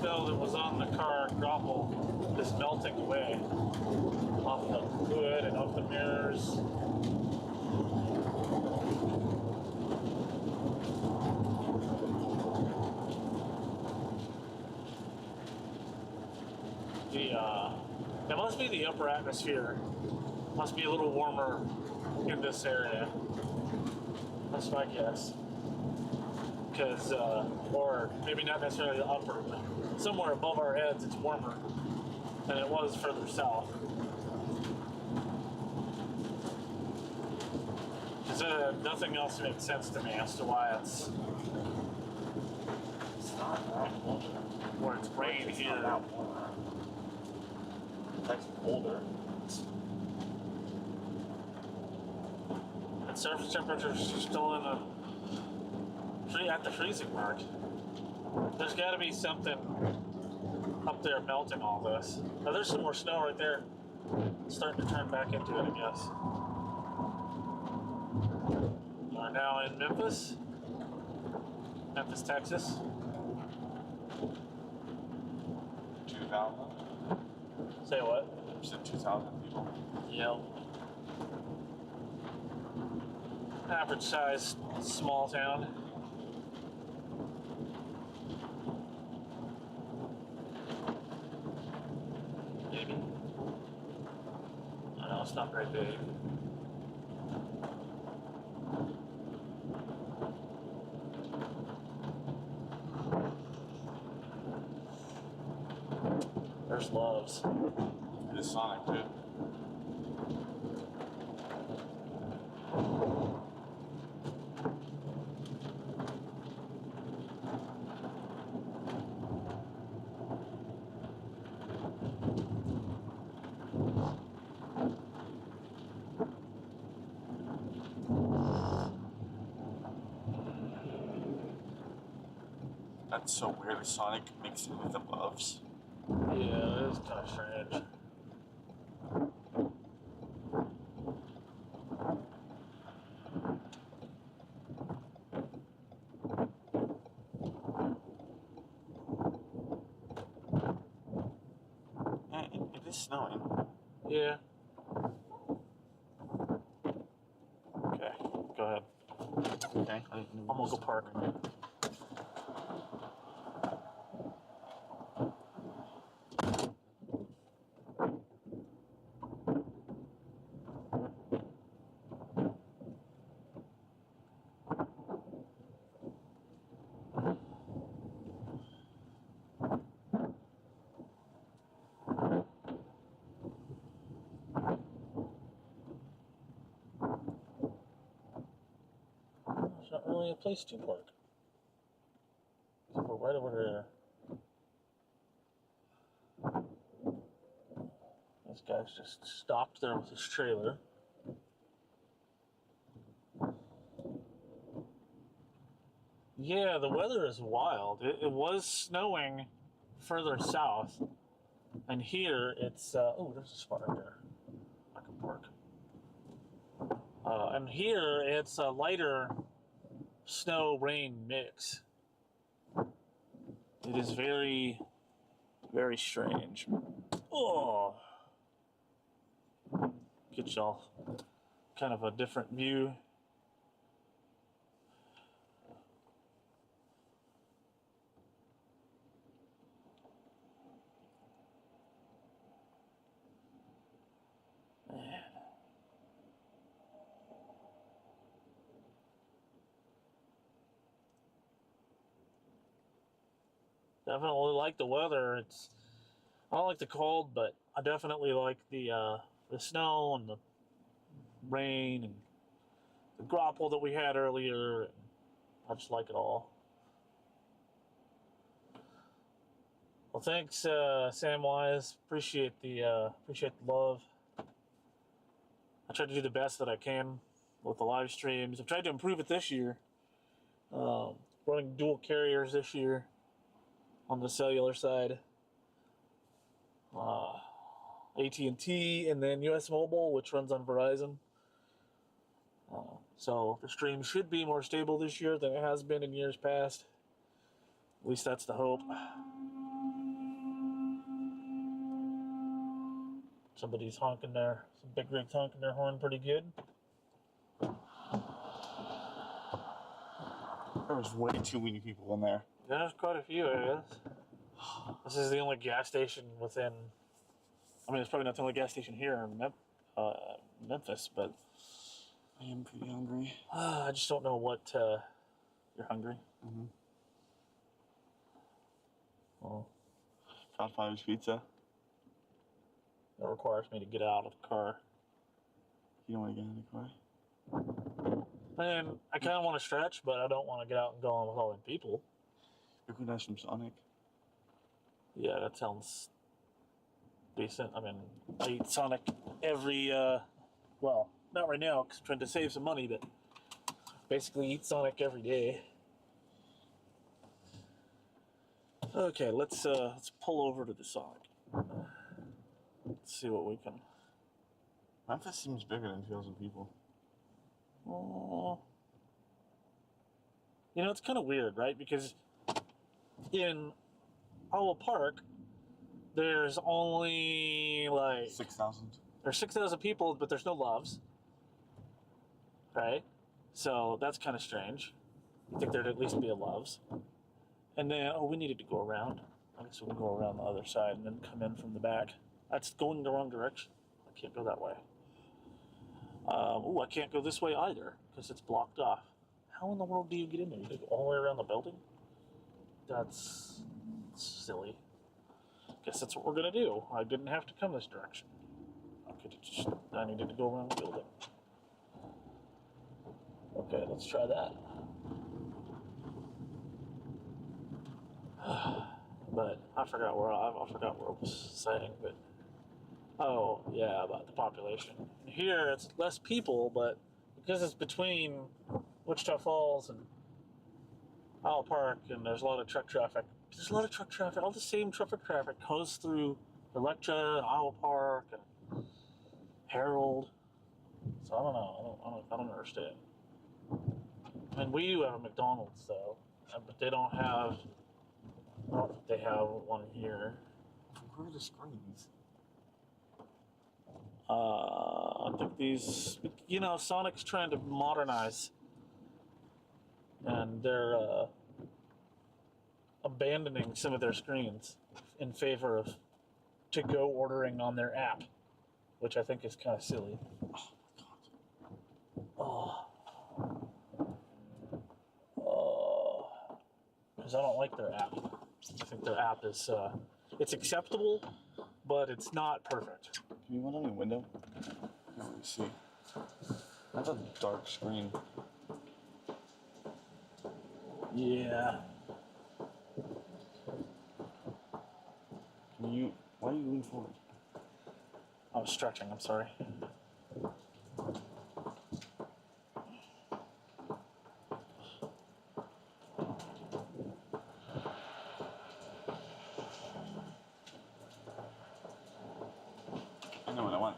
Speaker 2: snow that was on the car grapple is melting away off the hood and off the mirrors. That must be the upper atmosphere. Must be a little warmer in this area. That's my guess. Because, or maybe not necessarily the upper, but somewhere above our heads it's warmer than it was further south. Because nothing else makes sense to me as to why it's
Speaker 1: not that cold.
Speaker 2: where it's rain
Speaker 1: It's
Speaker 2: here.
Speaker 1: not that warm. It's actually colder.
Speaker 2: And surface temperatures are still in at the freezing mark. There's got to be something up there melting all this. Now there's some more snow right there. It's starting to turn back into it, I guess. We're now in Memphis, Texas.
Speaker 1: 2,000?
Speaker 2: Say what?
Speaker 1: You said 2,000 people.
Speaker 2: Yep. Average size small town. Maybe. I know it's not very big. There's Loves.
Speaker 1: It is Sonic, too. That's so weird, Sonic mixed in with the Loves.
Speaker 2: Yeah, it is kind of strange.
Speaker 1: Yeah, it is snowing.
Speaker 2: Yeah. Okay, go ahead.
Speaker 1: Okay.
Speaker 2: I'm gonna go park. There's not really a place to park. So we're right over there. This guy's just stopped there with his trailer. Yeah, the weather is wild. It was snowing further south, and here it's oh, there's a spot right there I can park. And here it's a lighter snow rain mix. It is very, very strange. Oh, get y'all kind of a different view. Definitely like the weather. I don't like the cold, but I definitely like the snow and the rain and the grapple that we had earlier. I just like it all. Well, thanks, Samwise. Appreciate the love. I try to do the best that I can with the live streams. I've tried to improve it this year. Running dual carriers this year on the cellular side. AT&T and then US Mobile, which runs on Verizon. So the stream should be more stable this year than it has been in years past. At least that's the hope. Somebody's honking their, some big rigs honking their horn pretty good.
Speaker 1: There was way too many people in there.
Speaker 2: There's quite a few areas. This is the only gas station within. I mean, it's probably not the only gas station here in Memphis, but
Speaker 1: I am pretty hungry.
Speaker 2: I just don't know what. You're hungry?
Speaker 1: Mm-hmm.
Speaker 2: Well,
Speaker 1: Godfather's Pizza.
Speaker 2: that requires me to get out of the car.
Speaker 1: You don't want to get in the car?
Speaker 2: And I kind of want to stretch, but I don't want to get out and go on with all them people.
Speaker 1: We could have some Sonic.
Speaker 2: Yeah, that sounds decent. I mean, I eat Sonic every, well, not right now because I'm trying to save some money, but basically eat Sonic every day. Okay, let's pull over to the Sonic. Let's see what we can.
Speaker 1: Memphis seems bigger than 2,000 people.
Speaker 2: You know, it's kind of weird, right? Because in Owl Park, there's only like
Speaker 1: 6,000.
Speaker 2: There's 6,000 people, but there's no Loves, right? So that's kind of strange. I think there'd at least be a Loves. And then, we needed to go around. I guess we can go around the other side and then come in from the back. That's going the wrong direction. I can't go that way. I can't go this way either because it's blocked off. How in the world do you get in there? You gotta go all the way around the building? That's silly. Guess that's what we're gonna do. I didn't have to come this direction. I needed to go around the building. Okay, let's try that. But I forgot where I was saying, but oh yeah, about the population. Here it's less people, but because it's between Wichita Falls and Owl Park, and there's a lot of truck traffic. There's a lot of truck traffic. All the same traffic goes through Electra, Owl Park, and Harold. So I don't know. I don't understand. I mean, we do have a McDonald's though, but they don't have. I don't think they have one here.
Speaker 1: Where are the screens?
Speaker 2: I think these, Sonic's trying to modernize, and they're abandoning some of their screens in favor of to-go ordering on their app, which I think is kind of silly. Because I don't like their app. I think their app is, it's acceptable, but it's not perfect.
Speaker 1: Can you run on your window? Let me see. That's a dark screen.
Speaker 2: Yeah.
Speaker 1: Why are you leaning forward?
Speaker 2: I was stretching, I'm sorry.
Speaker 1: I know what I want.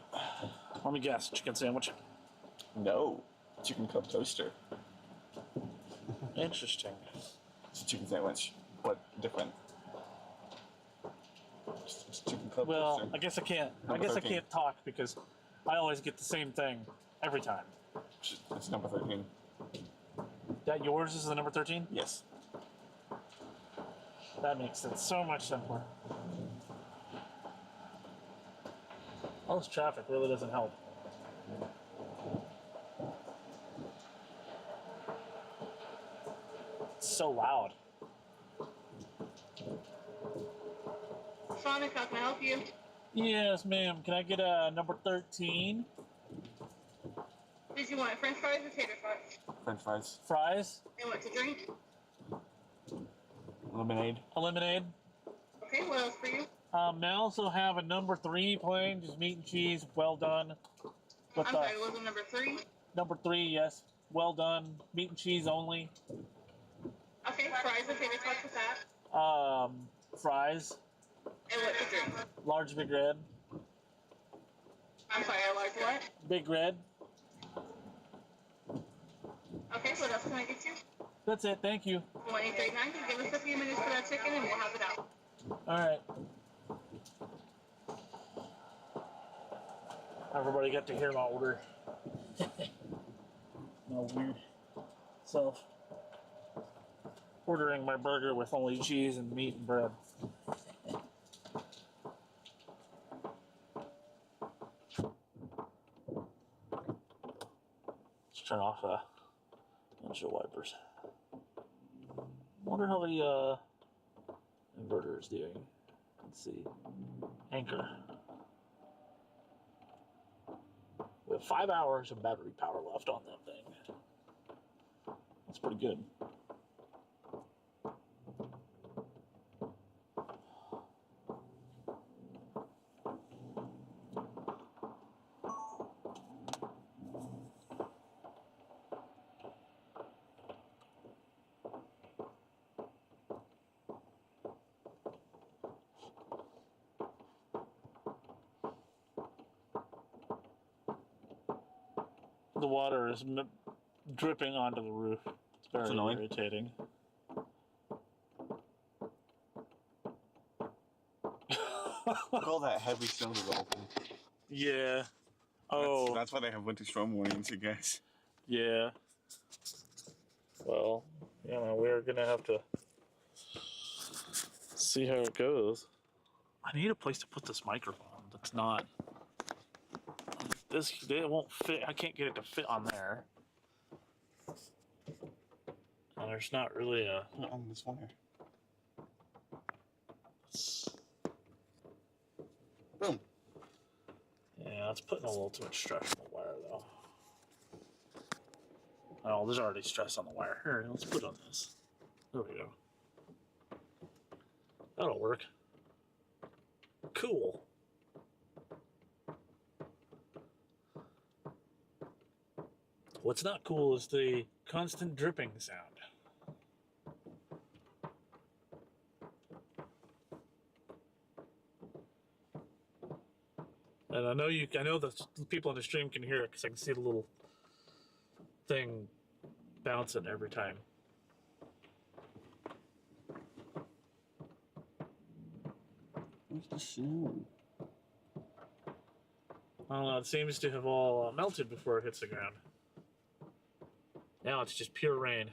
Speaker 2: Let me guess, chicken sandwich.
Speaker 1: No. Chicken cup toaster.
Speaker 2: Interesting.
Speaker 1: It's a chicken sandwich, but different. It's a chicken cup
Speaker 2: Well,
Speaker 1: toaster.
Speaker 2: I guess I
Speaker 1: Number 13.
Speaker 2: can't talk because I always get the same thing every time.
Speaker 1: It's number 13.
Speaker 2: That yours is the number 13?
Speaker 1: Yes.
Speaker 2: That makes it so much simpler. All this traffic really doesn't help. It's so loud.
Speaker 3: Sonic, how can I help you?
Speaker 2: Yes, ma'am. Can I get a number 13?
Speaker 3: Did you want French fries or tater fries?
Speaker 1: French fries.
Speaker 2: Fries?
Speaker 3: And what to drink?
Speaker 1: Lemonade.
Speaker 2: A lemonade?
Speaker 3: Okay, what else for you?
Speaker 2: May I also have a number 3 plain, just meat and cheese, well done.
Speaker 3: I'm sorry, was it number 3?
Speaker 2: Number 3, yes. Well done. Meat and cheese only.
Speaker 3: Okay, fries and tater tots with that.
Speaker 2: Fries.
Speaker 3: And what to drink?
Speaker 2: Large Big Red.
Speaker 3: I'm sorry, I large what?
Speaker 2: Big Red.
Speaker 3: Okay, what else can I get you?
Speaker 2: That's it. Thank you.
Speaker 3: 1839, just give us a few minutes for that chicken and we'll have it out.
Speaker 2: All right. Everybody got to hear my order. My weird self. Ordering my burger with only cheese and meat and bread. Let's turn off windshield wipers. Wonder how the inverter is doing. Let's see. Anchor. We have 5 hours of battery power left on that thing. That's pretty good. The water is dripping onto the roof. It's very
Speaker 1: annoying.
Speaker 2: irritating.
Speaker 1: Look, all that heavy snow is open.
Speaker 2: Yeah. Oh.
Speaker 1: That's why they have winter storm warnings, I guess.
Speaker 2: Yeah. Well, you know, we're gonna have to see how it goes. I need a place to put this microphone. That's not. It won't fit. I can't get it to fit on there. And there's not really a.
Speaker 1: On this wire. Boom.
Speaker 2: Yeah, it's putting a little too much stress on the wire, though. Oh, there's already stress on the wire. Here, let's put it on this. There we go. That'll work. Cool. What's not cool is the constant dripping sound. And I know the people on the stream can hear it because I can see the little thing bouncing every time.
Speaker 1: Where's the snow?
Speaker 2: I don't know, it seems to have all melted before it hits the ground. Now it's just pure rain.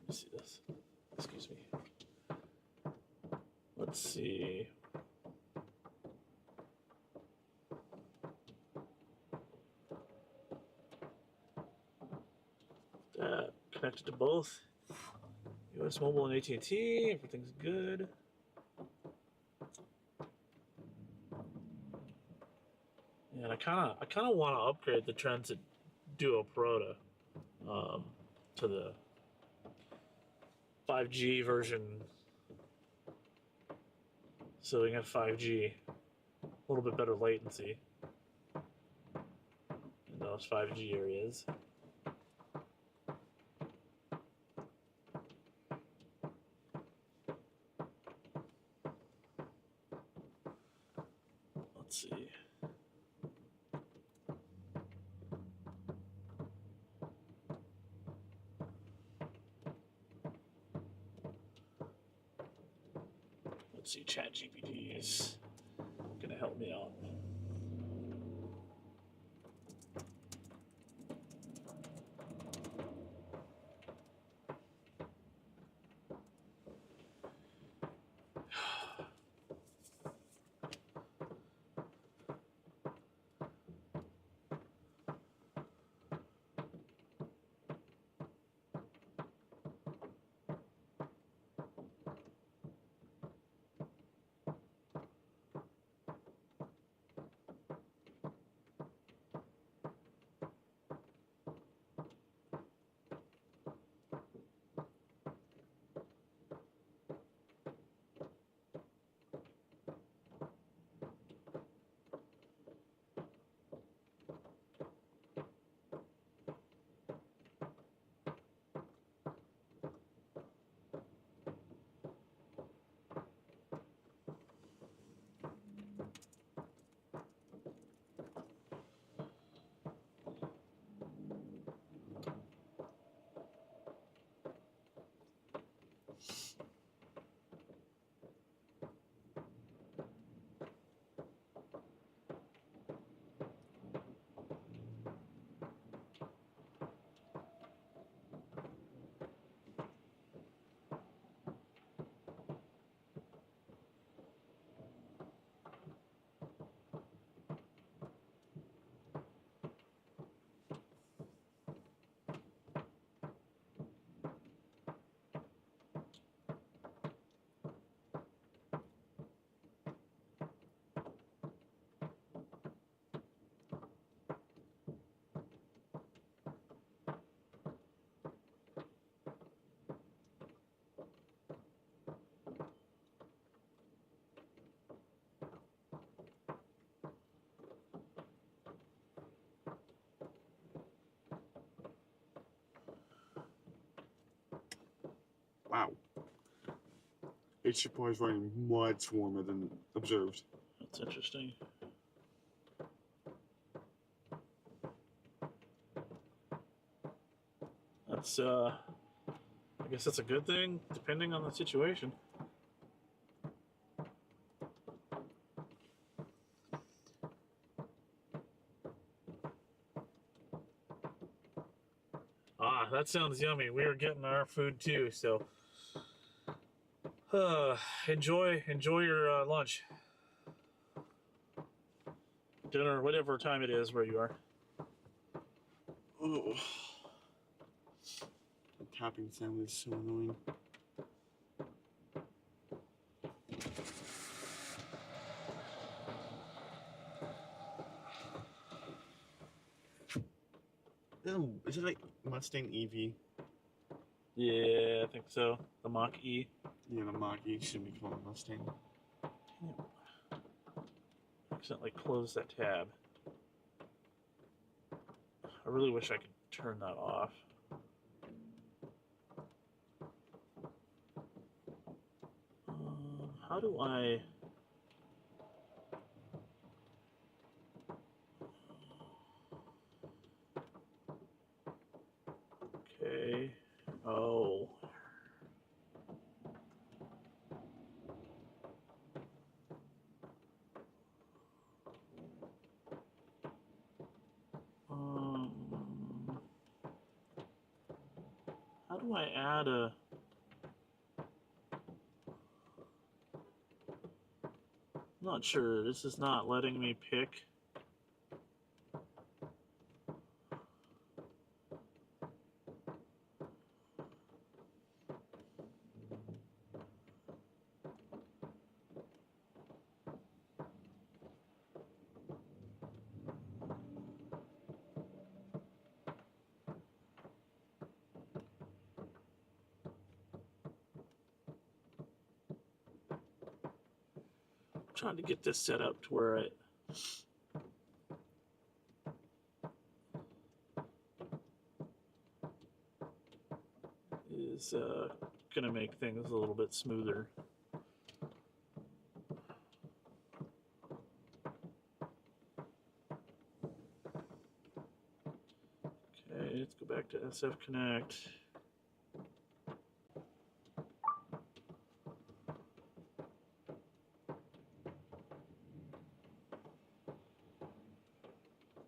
Speaker 2: Let me see this. Excuse me. Let's see. Connected to both US Mobile and AT&T. Everything's good. And I kind of want to upgrade the Transit Duo Pro to the 5G version, so we can have 5G, a little bit better latency in those 5G areas. Let's see. Let's see, ChatGPT is gonna help me out.
Speaker 1: Wow. HTPY is running much warmer than observed.
Speaker 2: That's interesting. That's I guess that's a good thing, depending on the situation. Ah, that sounds yummy. We are getting our food too, so enjoy your lunch, dinner, whatever time it is where you are.
Speaker 1: Oh. The tapping sound is so annoying. Oh, is it like Mustang EV?
Speaker 2: Yeah, I think so. The Mach E.
Speaker 1: Yeah, the Mach E should be called a Mustang.
Speaker 2: Accidentally closed that tab. I really wish I could turn that off. How do I... Okay. Oh. How do I add a... I'm not sure. This is not letting me pick. Trying to get this set up to where it is gonna make things a little bit smoother. Okay, let's go back to SF Connect.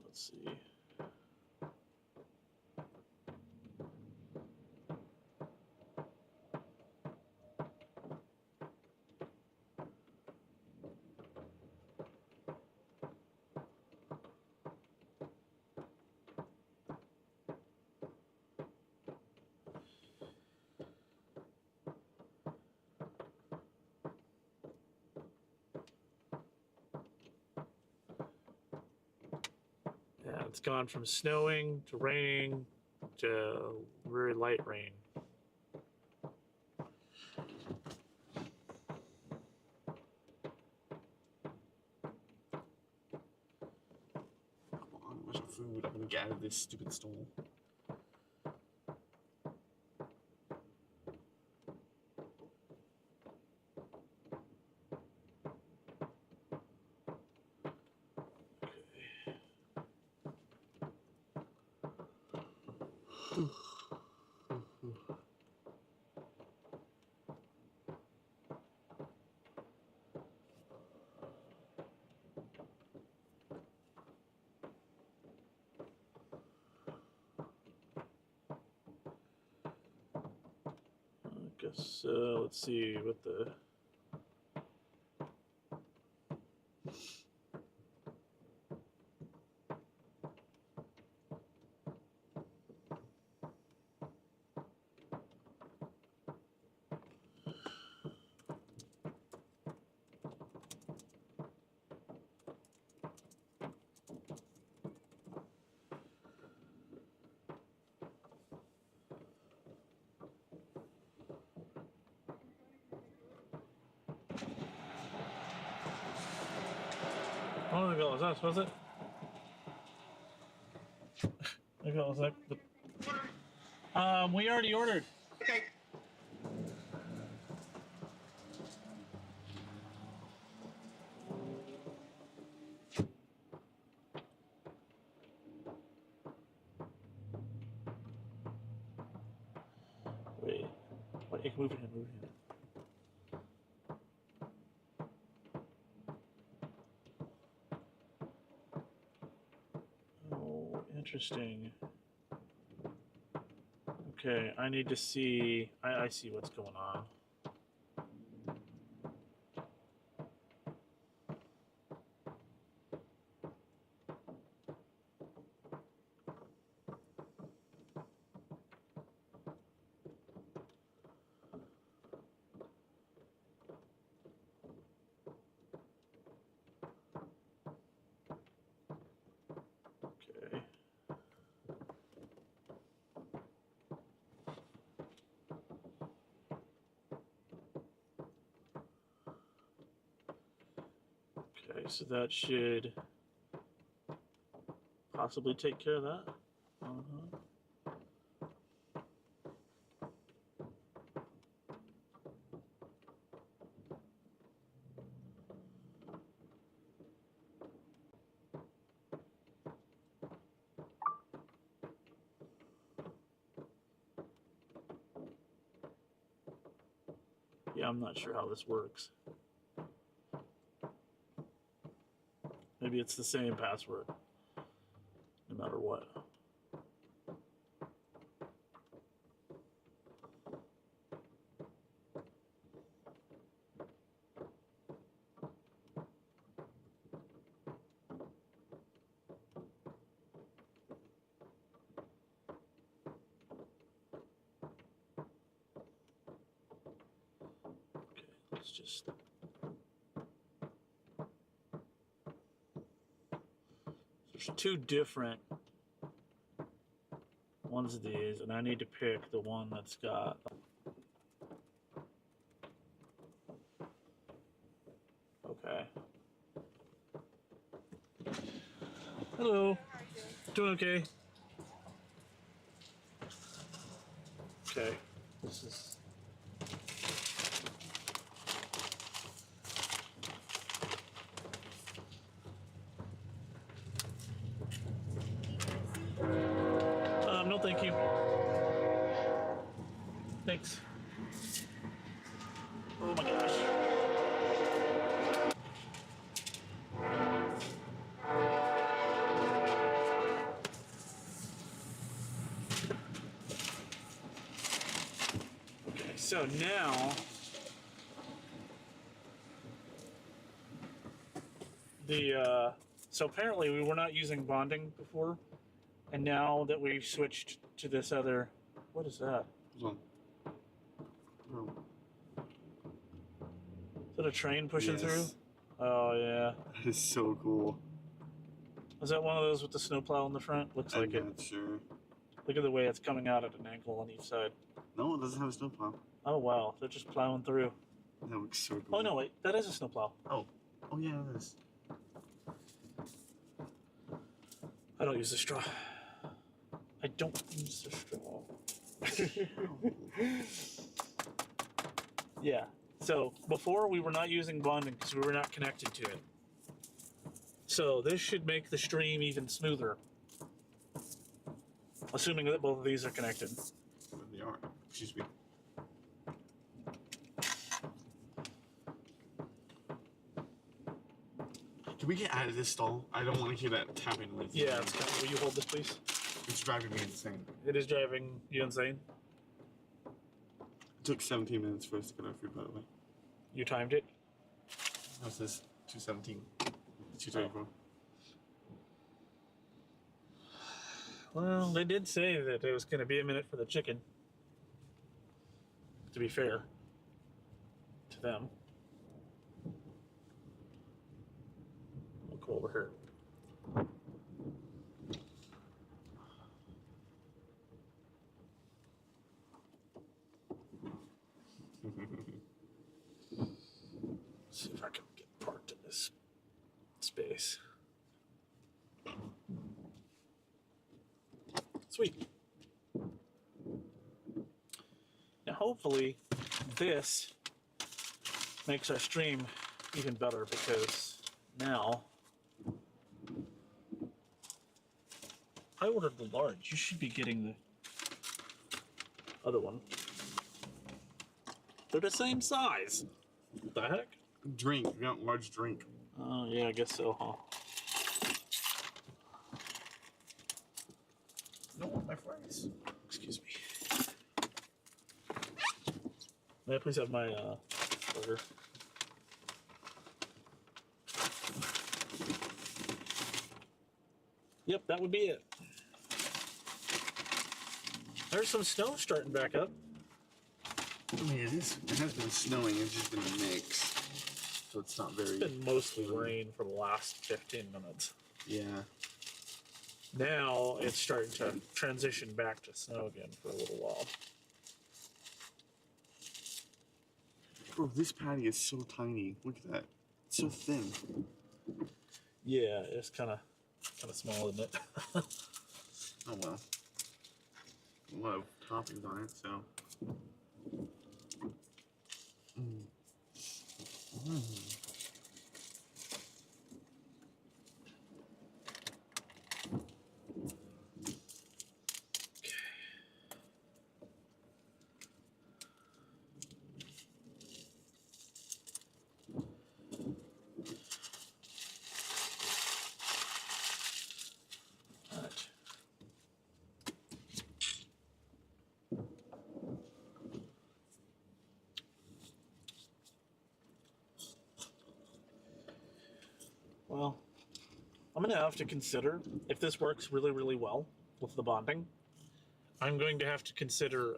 Speaker 2: Let's see. Yeah, it's gone from snowing to raining to very light rain.
Speaker 1: Come on, where's the food? I'm gonna get out of this stupid stall.
Speaker 2: I guess let's see what the oh, the goal is us, was it? The goal is like the... we already ordered.
Speaker 3: Okay.
Speaker 2: Move your hand, move your hand. Oh, interesting. Okay, I need to see. I see what's going on. Okay. Okay, so that should possibly take care of that. Yeah, I'm not sure how this works. Maybe it's the same password, no matter what. Okay, let's just... There's two different ones of these, and I need to pick the one that's got... Okay. Hello. Doing okay? Okay. This is... no thank you. Thanks. Oh my gosh. Okay, so now so apparently we were not using bonding before, and now that we've switched to this other, what is that?
Speaker 1: Hold on. Oh.
Speaker 2: Is that a train pushing
Speaker 1: Yes.
Speaker 2: through? Oh yeah.
Speaker 1: That is so cool.
Speaker 2: Is that one of those with the snowplow in the front? Looks like
Speaker 1: I'm
Speaker 2: it.
Speaker 1: not sure.
Speaker 2: Look at the way it's coming out at an angle on each side.
Speaker 1: No, it doesn't have a snowplow.
Speaker 2: Oh wow, they're just plowing through.
Speaker 1: That looks so cool.
Speaker 2: Oh no, wait, that is a snowplow.
Speaker 1: Oh yeah, it is.
Speaker 2: I don't use the straw. I don't use the straw. Yeah. So before we were not using bonding because we were not connected to it. So this should make the stream even smoother. Assuming that both of these are connected.
Speaker 1: They are. Excuse me. Can we get out of this stall? I don't want to hear that tapping noise.
Speaker 2: Yeah, it's kind of, will you hold this, please?
Speaker 1: It's driving me insane.
Speaker 2: It is driving you insane.
Speaker 1: It took 17 minutes for us to get our food, by the way.
Speaker 2: You timed it?
Speaker 1: How's this? 2:17. 2:34.
Speaker 2: Well, they did say that it was going to be a minute for the chicken. To be fair to them. I'll go over here. See if I can get parked in this space. Sweet. Now, hopefully, this makes our stream even better because now I ordered the large. You should be getting the other one. They're the same size. What the heck?
Speaker 1: Drink. You got large drink.
Speaker 2: Oh, yeah, I guess so, huh?
Speaker 1: No, my fries.
Speaker 2: Excuse me. May I please have my burger? Yep, that would be it. There's some snow starting back up.
Speaker 1: I mean, it has been snowing. It's just been a mix, so it's not very.
Speaker 2: It's been mostly rain for the last 15 minutes.
Speaker 1: Yeah.
Speaker 2: Now it's starting to transition back to snow again for a little while.
Speaker 1: Bro, this patty is so tiny. Look at that. It's so thin.
Speaker 2: Yeah, it's kind of small, isn't it?
Speaker 1: Oh well. A lot of toppings on it, so.
Speaker 2: Alright. Well, I'm going to have to consider, if this works really, really well with the bonding, I'm going to have to consider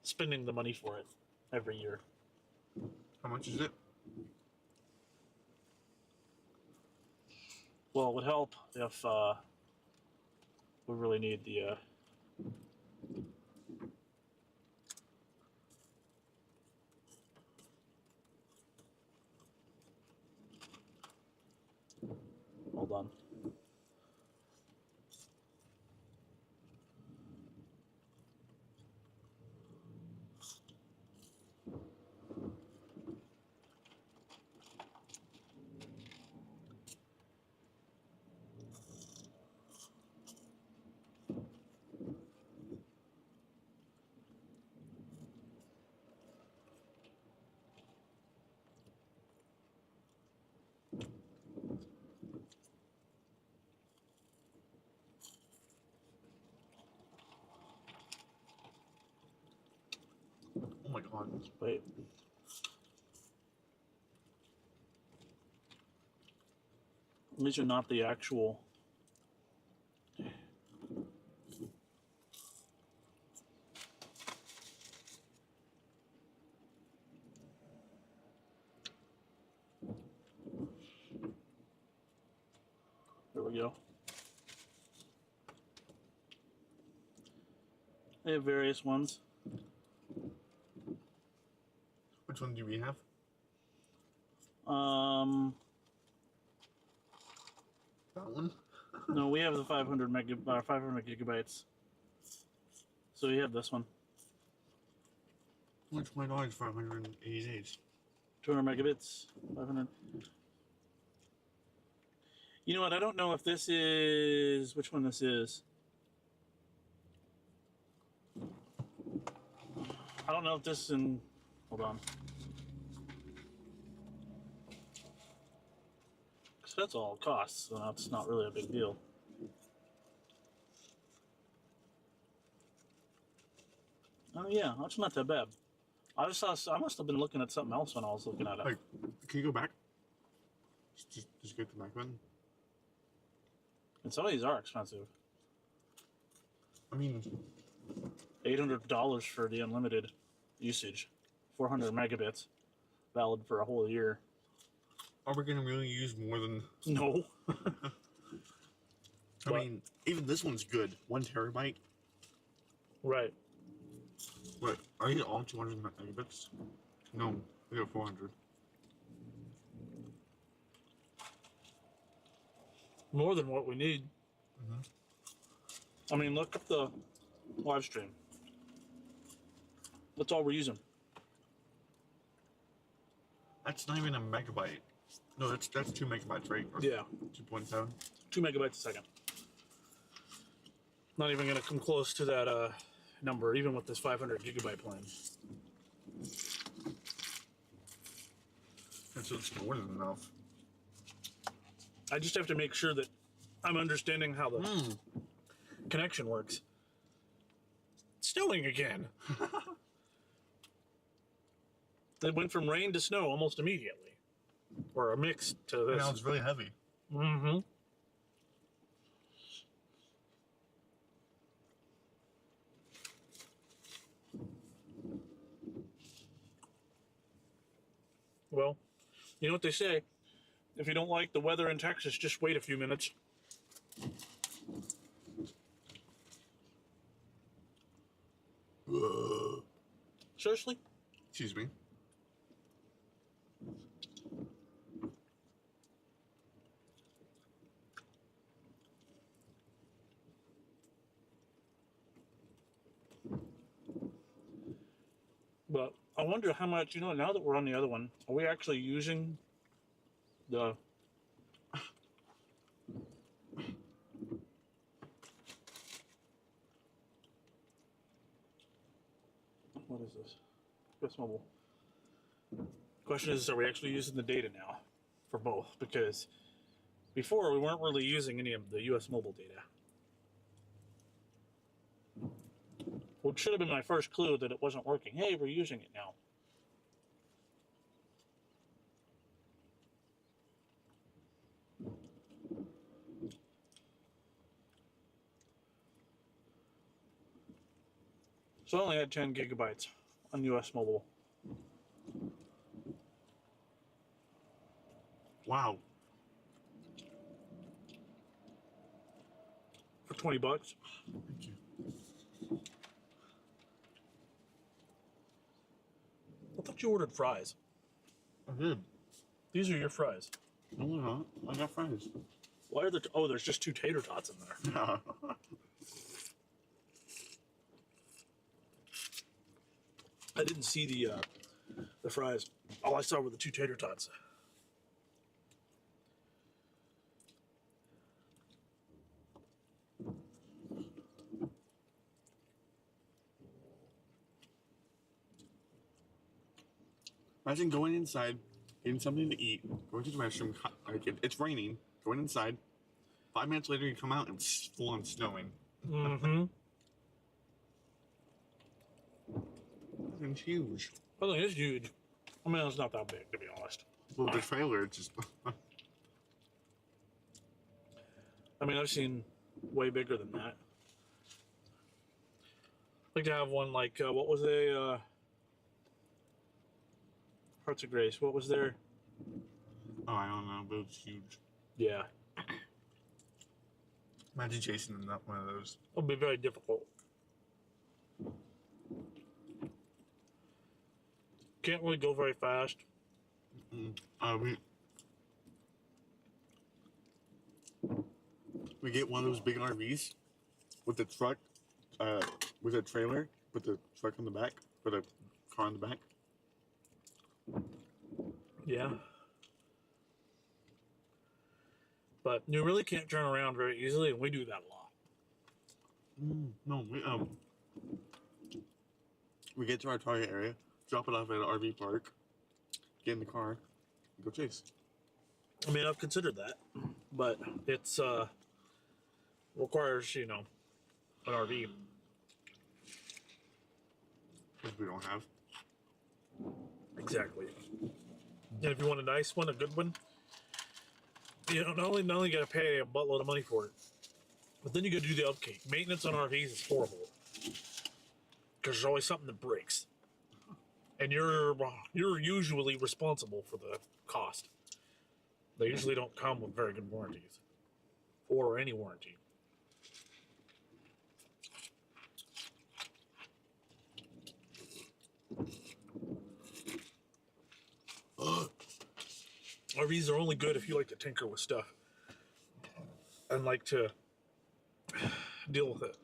Speaker 2: spending the money for it every year.
Speaker 1: How much is it?
Speaker 2: Well, it would help if we really need the hold on.
Speaker 1: Oh my god.
Speaker 2: Wait. These are not the actual. There we go. They have various ones.
Speaker 1: Which one do we have? That one?
Speaker 2: No, we have the 500 gigabytes. So we have this one.
Speaker 1: What's my dollars for 180 days?
Speaker 2: 200 megabits, 500. You know what? I don't know if this is which one this is. I don't know if this is in. Hold on. Because that's all it costs, so that's not really a big deal. Oh yeah, that's not that bad. I must have been looking at something else when I was looking at it.
Speaker 1: Like, can you go back? Just get the back button.
Speaker 2: And some of these are expensive.
Speaker 1: I mean,
Speaker 2: $800 for the unlimited usage, 400 megabits, valid for a whole year.
Speaker 1: are we gonna really use more than?
Speaker 2: No.
Speaker 1: I mean, even this one's good. 1 terabyte.
Speaker 2: Right.
Speaker 1: What? Are these all 200 megabits? No, we got 400.
Speaker 2: More than what we need. I mean, look at the live stream. That's all we're using.
Speaker 1: That's not even a megabyte. No, that's 2 megabytes, right? Or
Speaker 2: Yeah.
Speaker 1: 2.7.
Speaker 2: 2 megabytes a second. Not even going to come close to that number, even with this 500 gigabyte plan.
Speaker 1: That's it's more than enough.
Speaker 2: I just have to make sure that I'm understanding how the connection works. It's snowing again. It went from rain to snow almost immediately. Or a mix to this.
Speaker 1: Now it's really heavy.
Speaker 2: Mm-hmm. Well, you know what they say. If you don't like the weather in Texas, just wait a few minutes. Seriously?
Speaker 1: Excuse me.
Speaker 2: But I wonder how much, you know, now that we're on the other one, are we actually using the... What is this? US Mobile. Question is, are we actually using the data now for both? Because before we weren't really using any of the US Mobile data. Which should have been my first clue that it wasn't working. Hey, we're using it now. So I only had 10 gigabytes on US Mobile.
Speaker 1: Wow.
Speaker 2: For $20.
Speaker 1: Thank you.
Speaker 2: I thought you ordered fries.
Speaker 1: I did.
Speaker 2: These are your fries.
Speaker 1: No, they're not. I got fries.
Speaker 2: Why are there? Oh, there's just 2 tater tots in there. I didn't see the fries. All I saw were the 2 tater tots.
Speaker 1: Imagine going inside, getting something to eat, going to the restroom, like it's raining, going inside. 5 minutes later, you come out and it's full on snowing.
Speaker 2: Mm-hmm.
Speaker 1: It's huge.
Speaker 2: Well, it is huge. I mean, it's not that big, to be honest.
Speaker 1: Well, the trailer, it's just.
Speaker 2: I mean, I've seen way bigger than that. I'd like to have one like, what was a Hearts of Grace? What was their...
Speaker 1: Oh, I don't know, but it's huge.
Speaker 2: Yeah.
Speaker 1: Imagine chasing up one of those.
Speaker 2: It'll be very difficult. Can't really go very fast.
Speaker 1: We get one of those big RVs with the truck, with a trailer, with the truck on the back, with a car on the back.
Speaker 2: Yeah. But you really can't turn around very easily, and we do that a lot.
Speaker 1: No, we get to our target area, drop it off at an RV park, get in the car, and go chase.
Speaker 2: I mean, I've considered that, but it's requires, you know, an RV.
Speaker 1: Which we don't have.
Speaker 2: Exactly. And if you want a nice one, a good one, you know, not only got to pay a buttload of money for it, but then you got to do the upkeep. Maintenance on RVs is horrible because there's always something that breaks, and you're usually responsible for the cost. They usually don't come with very good warranties, or any warranty. RVs are only good if you like to tinker with stuff and like to deal with it.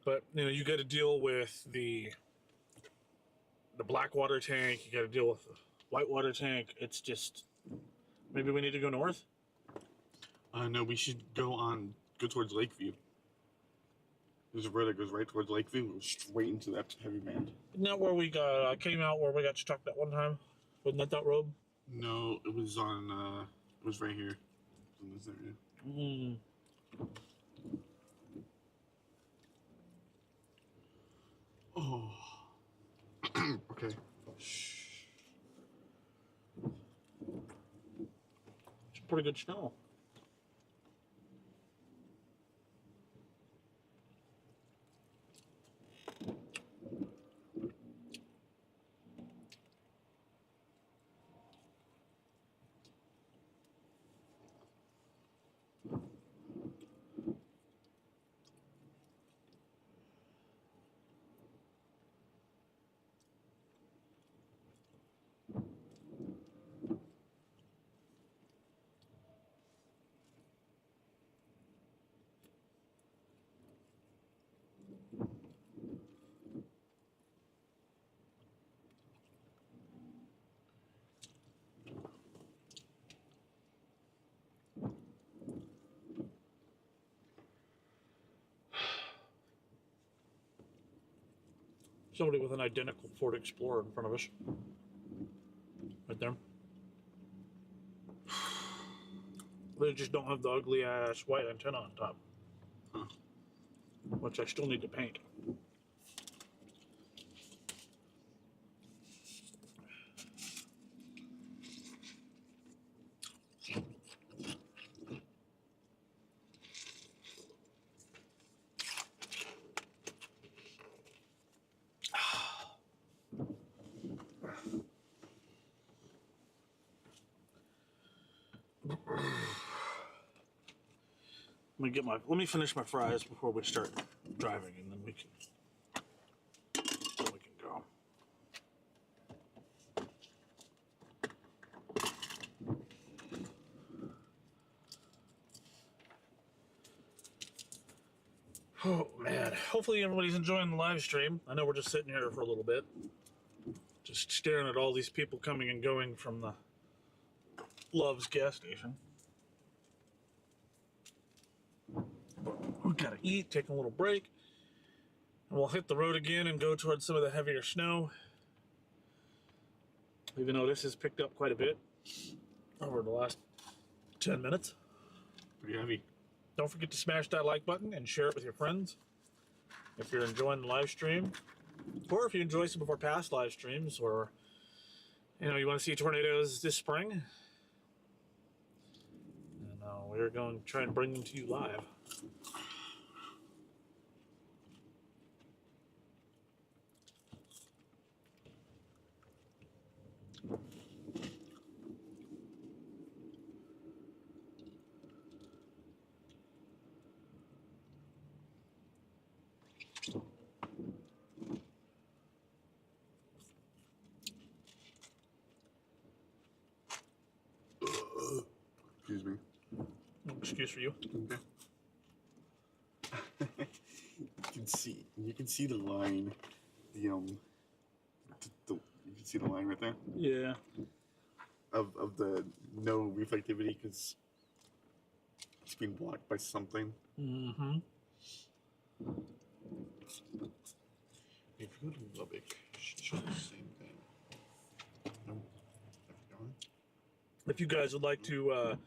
Speaker 2: But you know, you got to deal with the black water tank. You got to deal with the white water tank. It's just, maybe we need to go north.
Speaker 1: No, we should go towards Lakeview. There's a road that goes right towards Lakeview and goes straight into that heavy band.
Speaker 2: Isn't that where we got came out where we got stuck that one time? Wasn't that road?
Speaker 1: No, it was on. It was right here. In this area.
Speaker 2: Mm.
Speaker 1: Oh. Okay.
Speaker 2: It's pretty good snow. Somebody with an identical Ford Explorer in front of us. Right there. They just don't have the ugly ass white antenna on top.
Speaker 1: Huh.
Speaker 2: Which I still need to paint. Let me finish my fries before we start driving, and then we can go. Oh man, hopefully everybody's enjoying the live stream. I know we're just sitting here for a little bit, just staring at all these people coming and going from the Love's gas station. We gotta eat, take a little break, and we'll hit the road again and go towards some of the heavier snow. Even though this has picked up quite a bit over the last 10 minutes.
Speaker 1: Pretty heavy.
Speaker 2: Don't forget to smash that like button and share it with your friends if you're enjoying the live stream, or if you enjoy some of our past live streams, or you want to see tornadoes this spring. And we're going to try and bring them to you live.
Speaker 1: Excuse me.
Speaker 2: No excuse for you.
Speaker 1: Okay. You can see the line. You can see the line right there.
Speaker 2: Yeah.
Speaker 1: Of the no reflectivity because it's being blocked by something.
Speaker 2: Mm-hmm. If you go to Lubbock,
Speaker 1: It's the same thing. Nope.
Speaker 2: if you guys would like to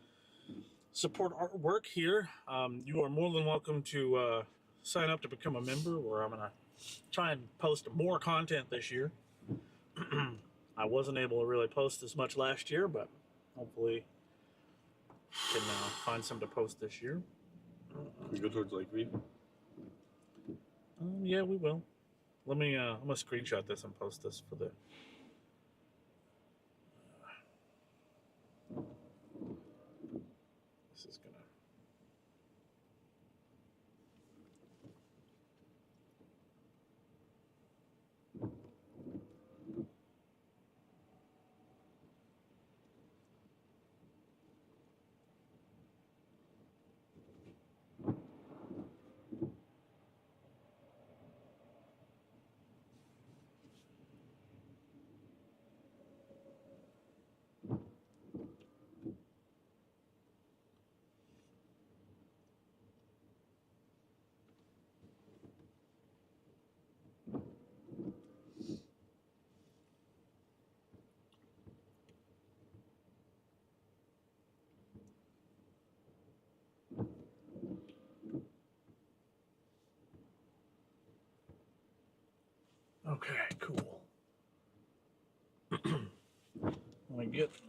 Speaker 2: support our work here, you are more than welcome to sign up to become a member, where I'm going to try and post more content this year. I wasn't able to really post as much last year, but hopefully can find some to post this year.
Speaker 1: We go towards Lakeview.
Speaker 2: Yeah, we will. I'm gonna screenshot this and post this for the. This is gonna.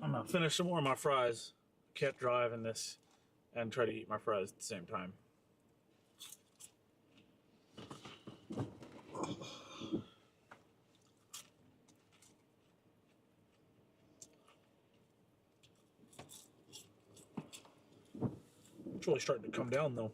Speaker 2: gonna finish some more of my fries. Can't drive in this and try to eat my fries at the same time. It's really starting to come down though.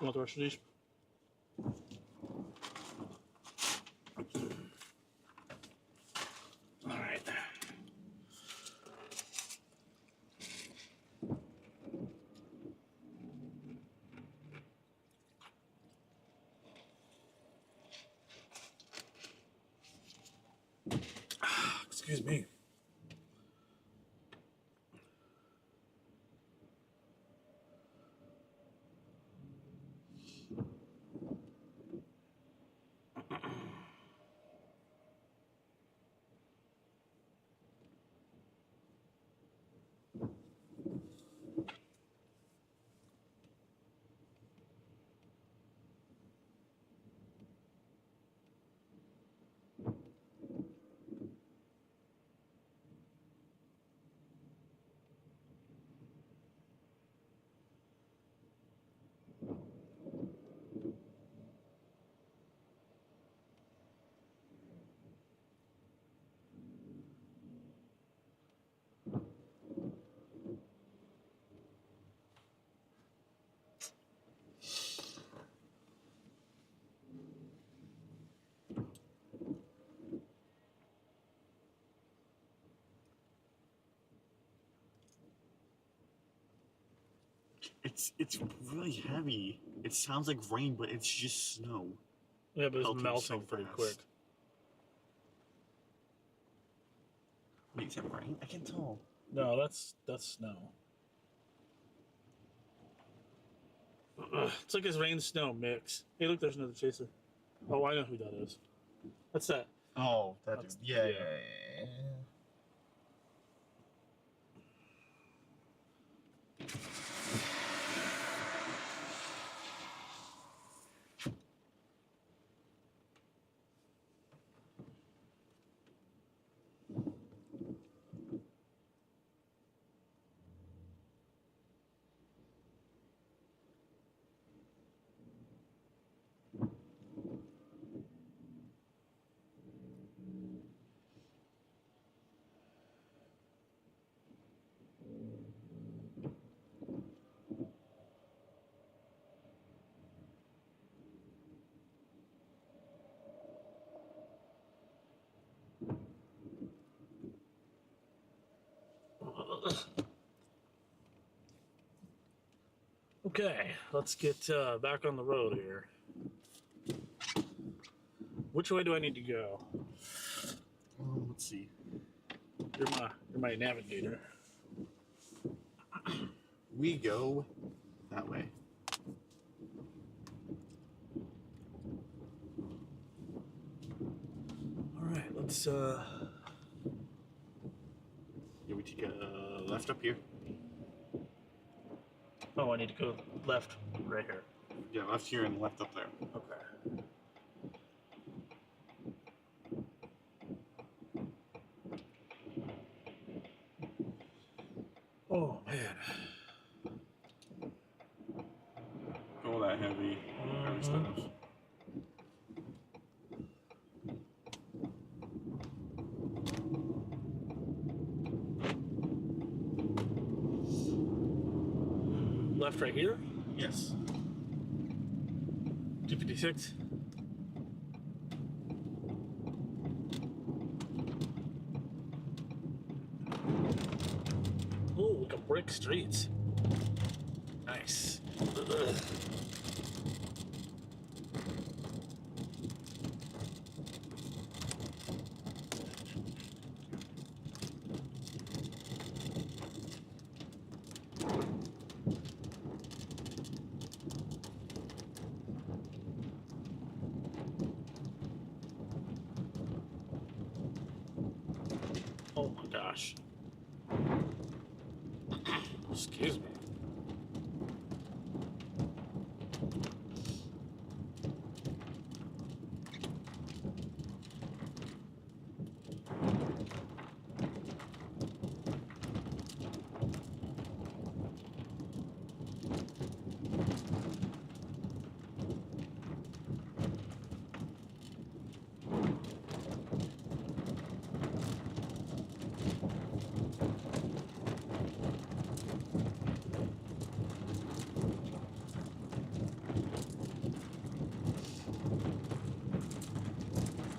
Speaker 2: You want the rest of these? All right. Excuse me.
Speaker 1: It's really heavy. It sounds like rain, but it's just snow.
Speaker 2: Yeah, but it's
Speaker 1: Melting
Speaker 2: melting
Speaker 1: so
Speaker 2: pretty
Speaker 1: fast.
Speaker 2: quick.
Speaker 1: Wait, is that rain? I can't tell.
Speaker 2: No, that's snow. It's like this rain snow mix. Hey, look, there's another chaser. Oh, I know who that is. That's that.
Speaker 1: Oh, that dude.
Speaker 2: That's-
Speaker 1: Yeah,
Speaker 2: yeah.
Speaker 1: yeah.
Speaker 2: Okay, let's get back on the road here. Which way do I need to go?
Speaker 1: Let's see.
Speaker 2: You're my navigator.
Speaker 1: We go that way.
Speaker 2: All right, let's.
Speaker 1: Yeah, we take a left up here.
Speaker 2: Oh, I need to go left right here.
Speaker 1: Yeah, left here and left up there.
Speaker 2: Okay. Oh man.
Speaker 1: All that heavy stuff.
Speaker 2: left right here.
Speaker 1: Yes.
Speaker 2: 256. Oh, we got brick streets. Nice. Oh my gosh. Excuse me.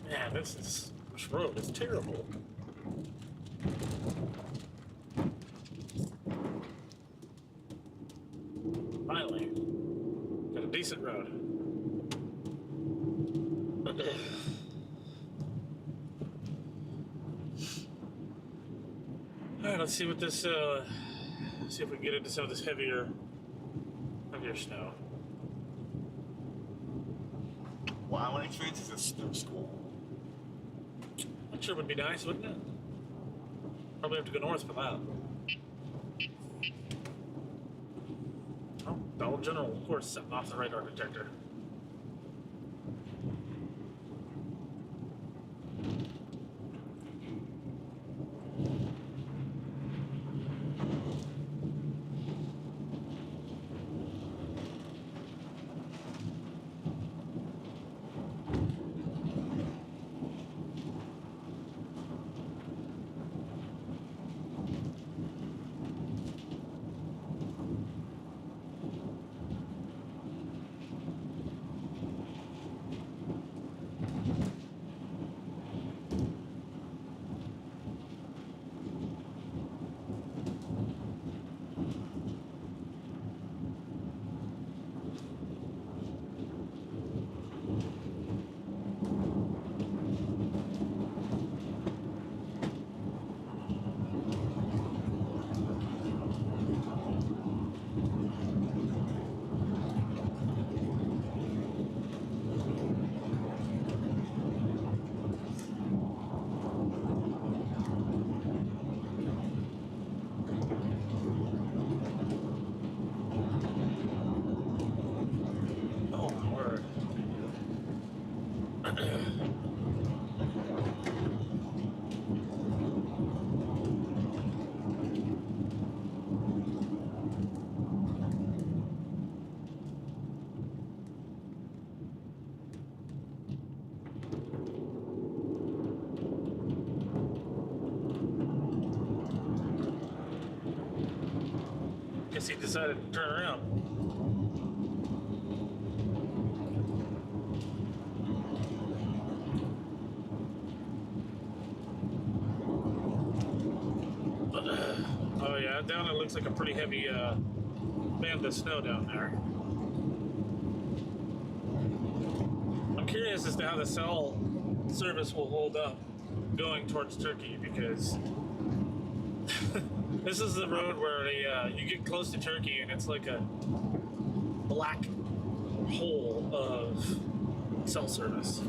Speaker 2: Man, this road is terrible. Finally, got a decent road. All right, let's see what this. See if we can get into some of this heavier snow.
Speaker 1: Well, I want to experience this snow school.
Speaker 2: I'm sure it would be nice, wouldn't it? Probably have to go north for that. Oh, Dollar General, of course, setting off the radar detector. Oh, my word. Guess he decided to turn around. Oh yeah, down it looks like a pretty heavy band of snow down there. I'm curious as to how the cell service will hold up going towards Turkey, because this is the road where you get close to Turkey and it's like a black hole of cell service.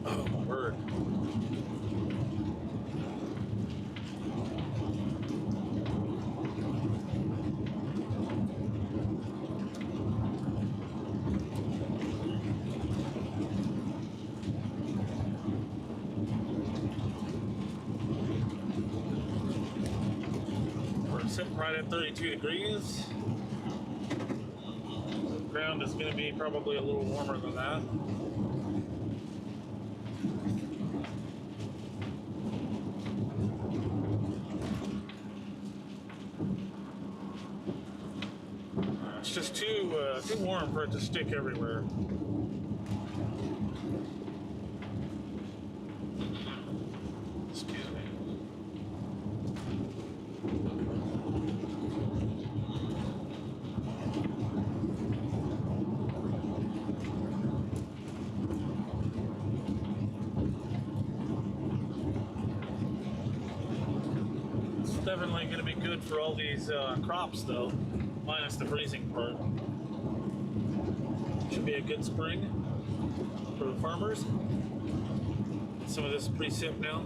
Speaker 2: Oh my word. right at 32 degrees. The ground is going to be probably a little warmer than that. It's just too warm for it to stick everywhere. Excuse me. It's definitely going to be good for all these crops, though, minus the freezing part. Should be a good spring for the farmers. Some of this is precip now.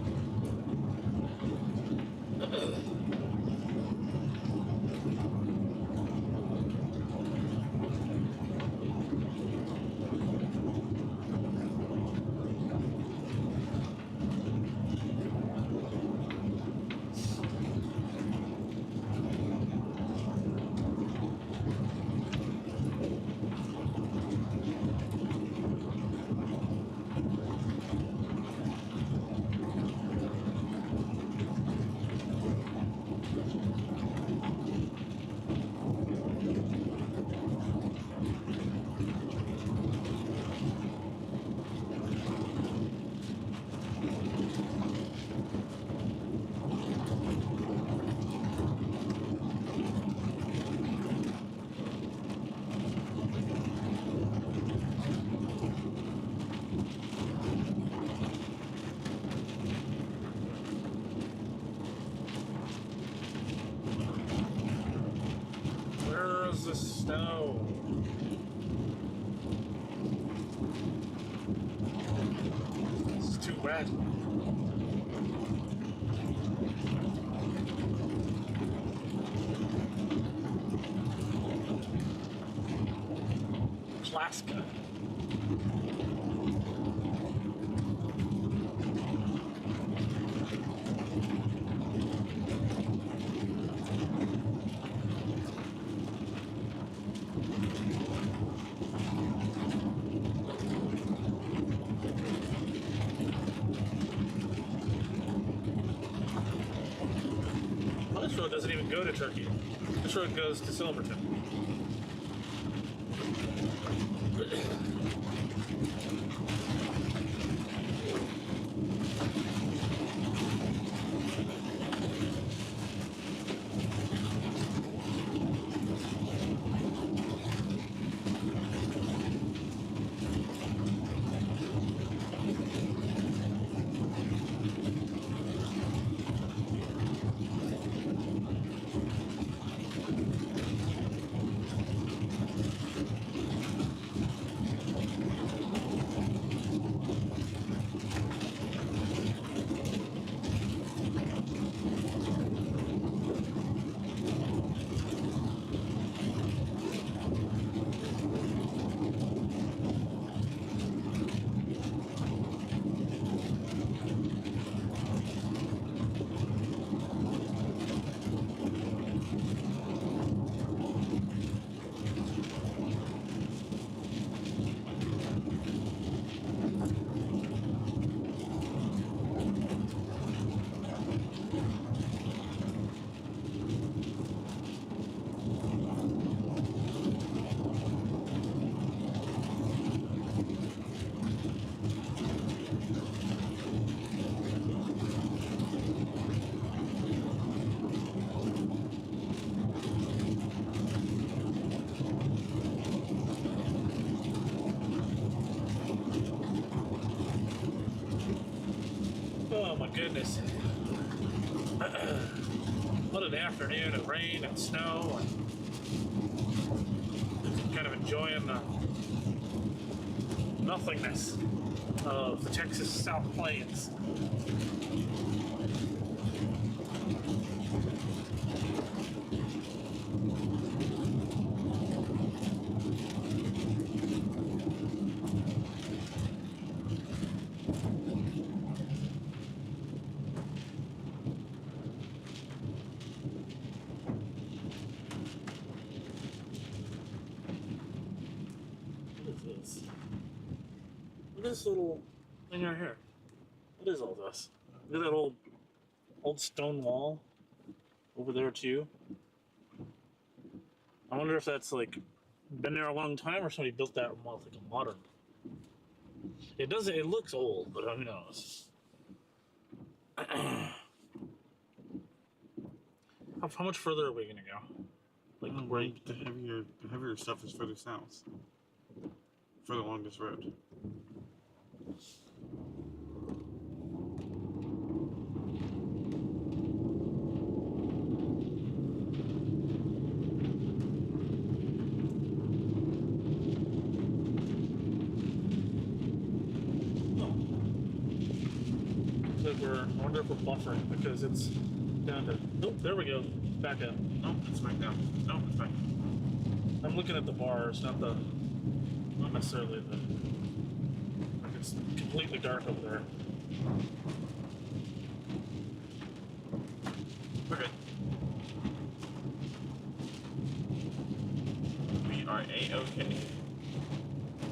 Speaker 2: Where's the snow? It's too wet. Alaska. Well, this road doesn't even go to Turkey. This road goes to Silverton. Oh my goodness. What an afternoon of rain and snow. And kind of enjoying the nothingness of the Texas South Plains. this little thing right here? What is all this? Look at that old stone wall over there too. I wonder if that's like been there a long time or somebody built that more like a modern. It doesn't. It looks old, but who knows? How much further are we gonna go? Like right?
Speaker 1: The heavier stuff is further south. For the longest road.
Speaker 2: I wonder if we're buffering because it's down to. Oh, there we go. Back up.
Speaker 1: No, it's back down. No, it's back.
Speaker 2: I'm looking at the bars, not necessarily the. Like it's completely dark over there.
Speaker 1: Okay. We are A-okay.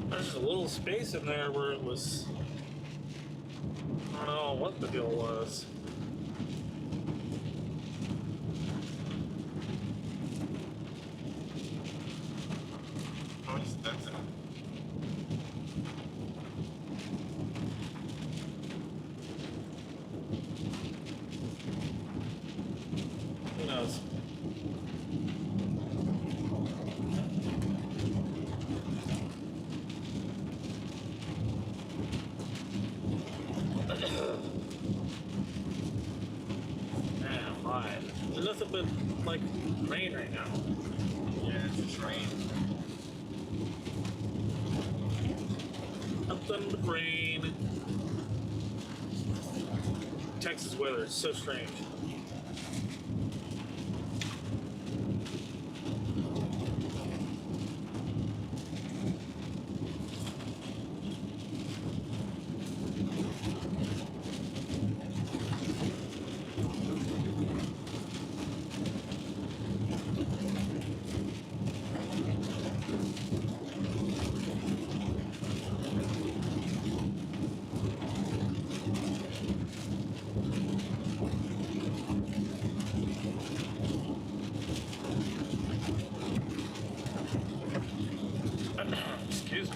Speaker 2: There's just a little space in there where it was. I don't know what the deal was.
Speaker 1: How much is that?
Speaker 2: Who knows? Man, why? There's nothing but like rain right now.
Speaker 1: Yeah, it's just rain.
Speaker 2: Nothing but rain. Texas weather is so strange. Excuse me.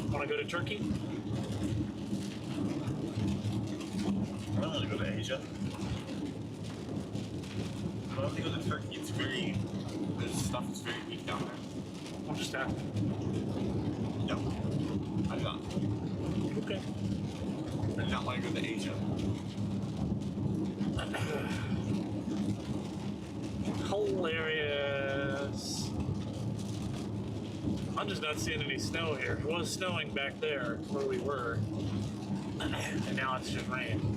Speaker 2: Want to go to Turkey?
Speaker 1: I don't want to go to Asia. I don't want to go to Turkey. It's very. This stuff is very weak down there.
Speaker 2: I'm just asking.
Speaker 1: No. I do not.
Speaker 2: Okay.
Speaker 1: I do not want to go to Asia.
Speaker 2: Hilarious. I'm just not seeing any snow here. It was snowing back there where we were. And now it's just rain.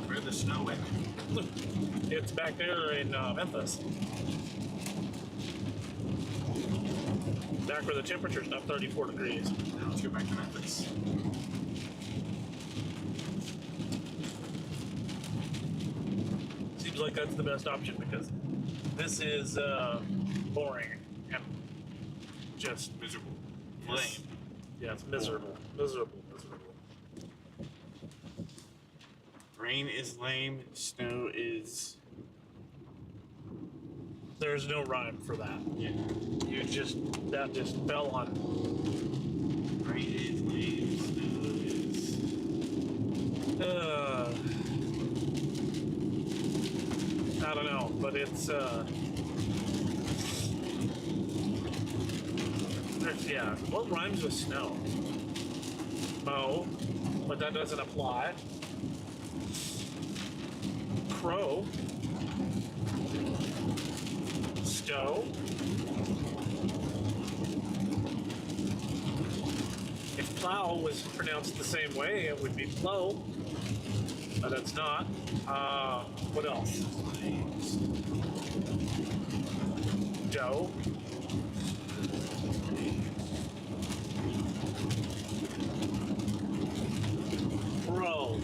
Speaker 1: Where's the snow at?
Speaker 2: It's back there in Memphis. Back where the temperature's not 34 degrees.
Speaker 1: Now let's go back to Memphis.
Speaker 2: Seems like that's the best option because this is boring and just
Speaker 1: Miserable.
Speaker 2: Yes.
Speaker 1: Lame.
Speaker 2: Yeah, it's miserable. Miserable.
Speaker 1: Rain is lame. Snow is.
Speaker 2: There's no rhyme for that.
Speaker 1: Yeah.
Speaker 2: That just fell on.
Speaker 1: Rain is lame. Snow is.
Speaker 2: I don't know, but it's yeah. What rhymes with snow? Mow, but that doesn't apply. Crow. Stow. If plow was pronounced the same way, it would be plow, but it's not. What else? Dough. Bro.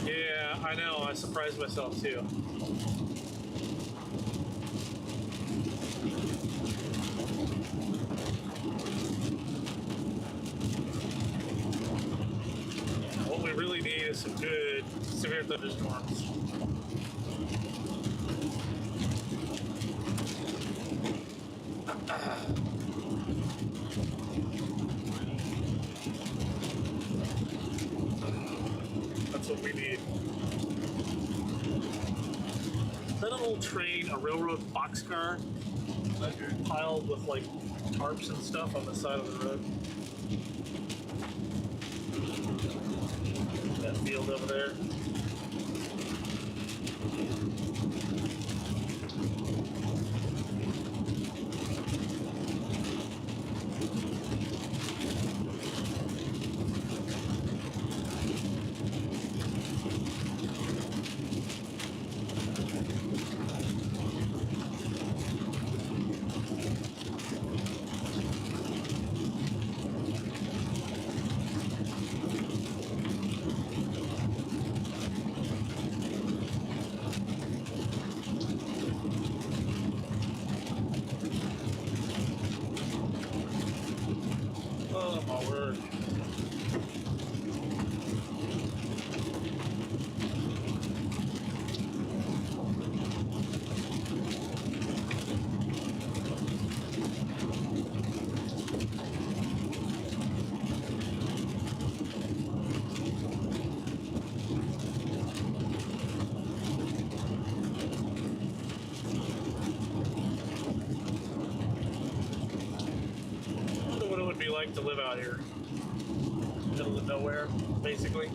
Speaker 2: Yeah, I know. I surprised myself too. What we really need is some good severe thunderstorms. That's what we need. Is that an old train, a railroad boxcar, piled with like tarps and stuff on the side of the road? That field over there. Oh my word. I wonder what it would be like to live out here. Middle of nowhere, basically.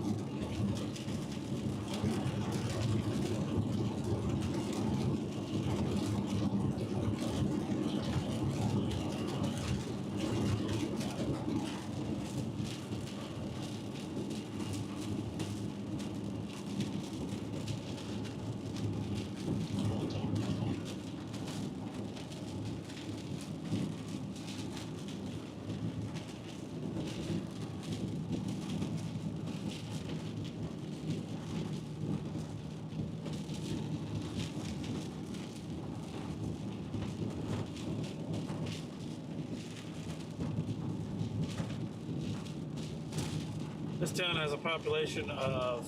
Speaker 2: This town has a population of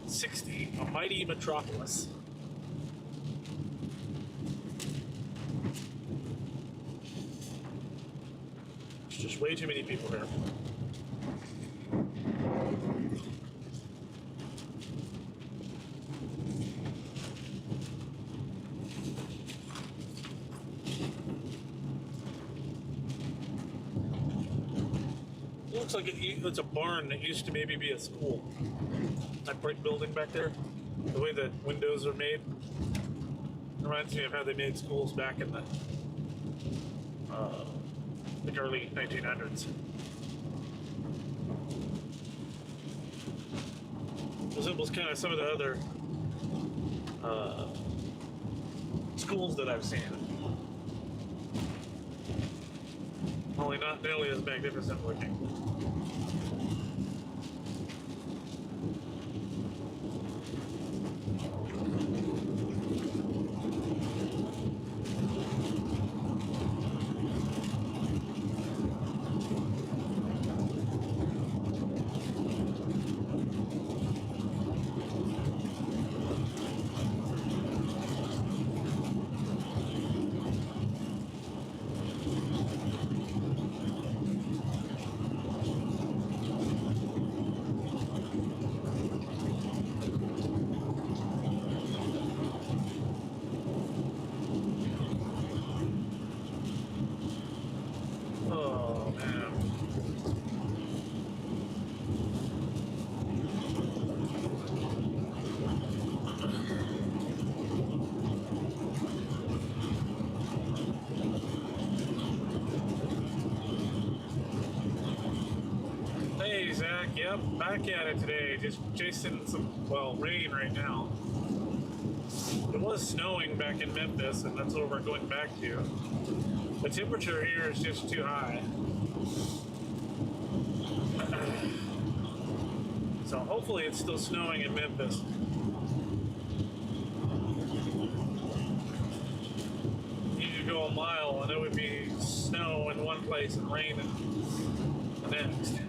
Speaker 2: 60, a mighty metropolis. There's just way too many people here. Looks like it's a barn that used to maybe be a school. That brick building back there, the way the windows are made, reminds me of how they made schools back in the early 1900s. Resembles kind of some of the other schools that I've seen. Only not nearly as magnificent looking. Yep, back at it today. Just chasing some, well, rain right now. It was snowing back in Memphis, and that's what we're going back to. The temperature here is just too high. So hopefully it's still snowing in Memphis. You could go a mile and it would be snow in one place and rain in the next.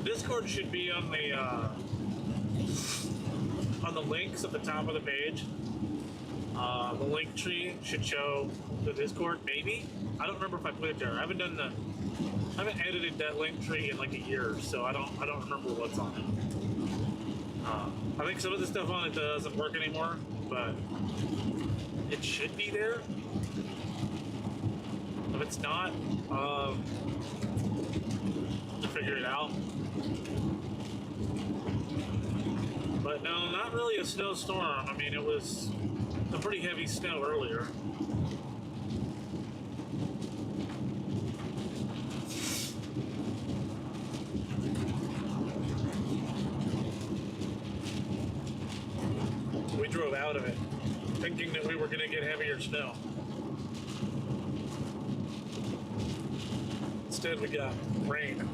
Speaker 2: Discord should be on the links at the top of the page. The link tree should show the Discord, maybe. I don't remember if I put it there. I haven't edited that link tree in like a year, so I don't remember what's on it. I think some of the stuff on it doesn't work anymore, but it should be there. If it's not, to figure it out. But no, not really a snowstorm. I mean, it was some pretty heavy snow earlier. We drove out of it thinking that we were going to get heavier snow. Instead, we got rain.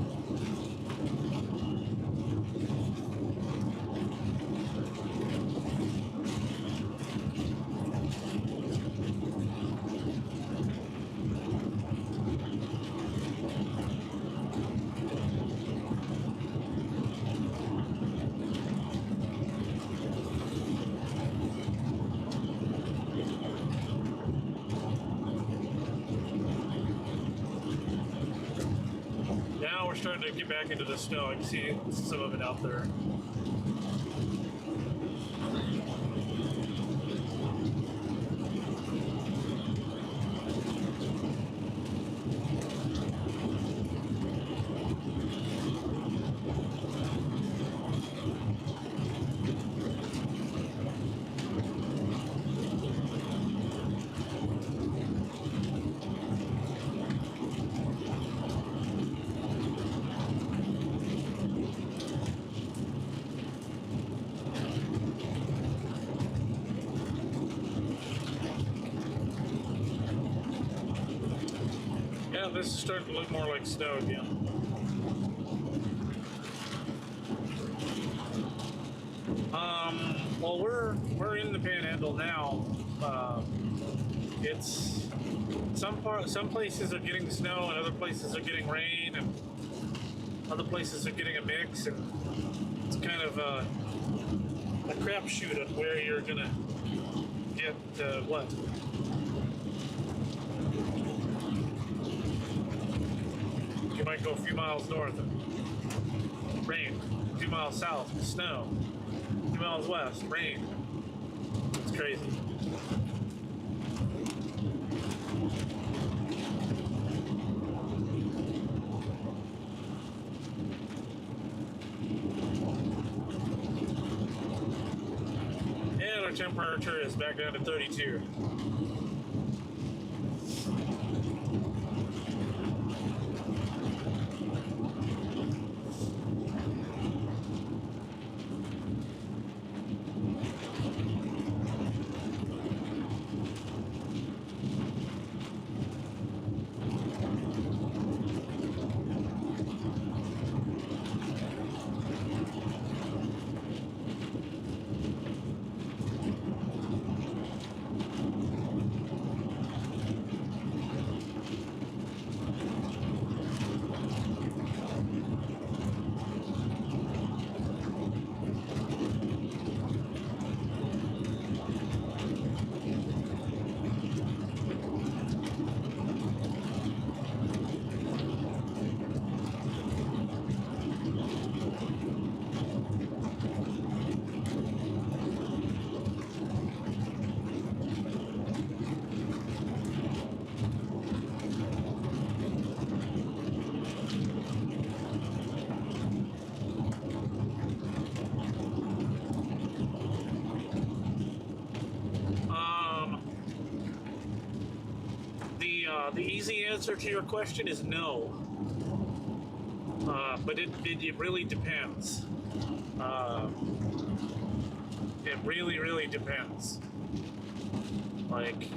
Speaker 2: Now we're starting to get back into the snow. I can see some of it out there. Yeah, this is starting to look more like snow again. Well, we're in the Panhandle now. It's some places are getting snow, and other places are getting rain, and other places are getting a mix, and it's kind of a crapshoot on where you're gonna get what. You might go a few miles north and rain, a few miles south, snow, a few miles west, rain. It's crazy. And our temperature is back down to 32. The easy answer to your question is no. But it really depends. It really depends. Like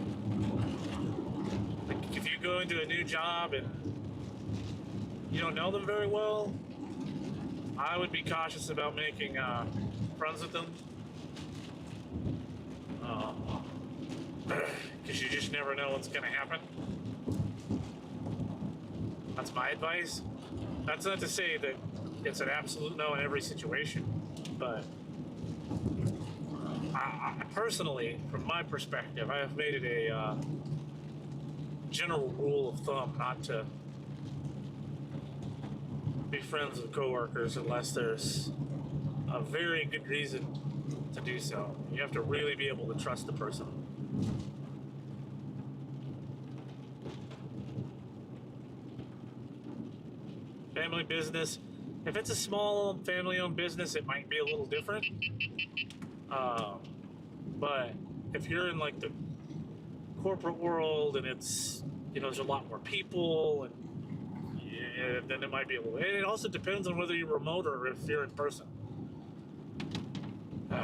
Speaker 2: if you go into a new job and you don't know them very well, I would be cautious about making friends with them. Because you just never know what's going to happen. That's my advice. That's not to say that it's an absolute no in every situation, but I personally, from my perspective, I have made it a general rule of thumb not to be friends with coworkers unless there's a very good reason to do so. You have to really be able to trust the person. Family business. If it's a small family-owned business, it might be a little different. But if you're in like the corporate world and it's, there's a lot more people, and then it might be a little. And it also depends on whether you're remote or if you're in person.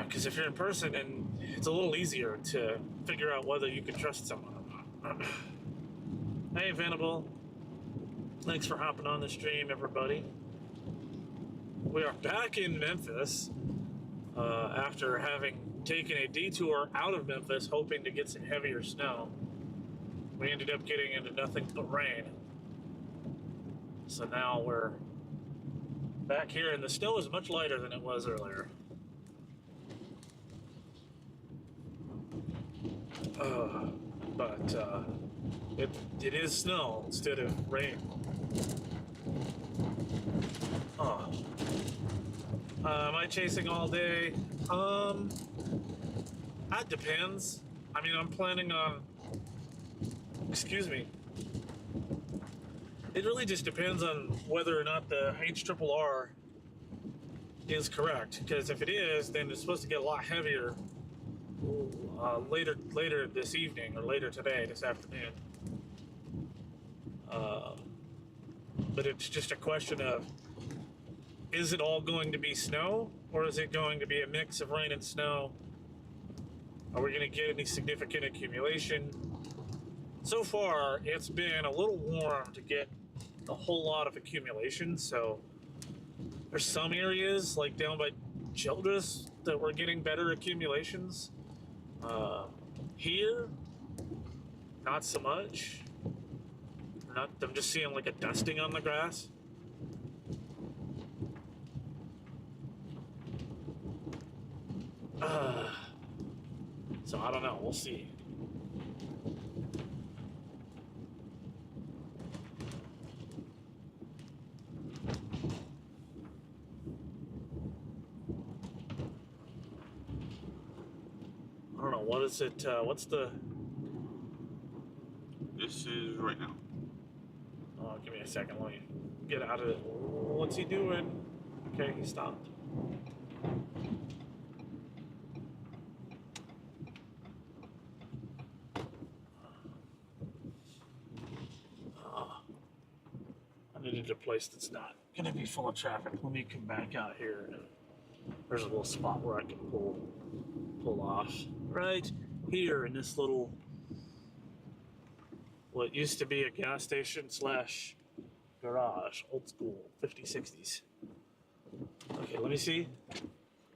Speaker 2: Because if you're in person, then it's a little easier to figure out whether you can trust someone or not. Hey, Venable. Thanks for hopping on the stream, everybody. We are back in Memphis after having taken a detour out of Memphis, hoping to get some heavier snow. We ended up getting into nothing but rain. So now we're back here, and the snow is much lighter than it was earlier. But it is snow instead of rain. Am I chasing all day? That depends. I mean, I'm planning on. Excuse me. It really just depends on whether or not the HRRR is correct. Because if it is, then it's supposed to get a lot heavier later this evening or later today, this afternoon. But it's just a question of, is it all going to be snow, or is it going to be a mix of rain and snow? Are we going to get any significant accumulation? So far, it's been a little warm to get a whole lot of accumulation, so there's some areas, like down by Childress, that we're getting better accumulations. Here, not so much. I'm just seeing like a dusting on the grass. So I don't know, we'll see. I don't know, what is it, what's the...
Speaker 1: This is right now.
Speaker 2: Oh, give me a second, let me get out of it. What's he doing? Okay, he stopped. I needed a place that's not going to be full of traffic. Let me come back out here. There's a little spot where I can pull off. Right here in this little, what used to be a gas station slash garage, old school, 50s, 60s. Okay, let me see.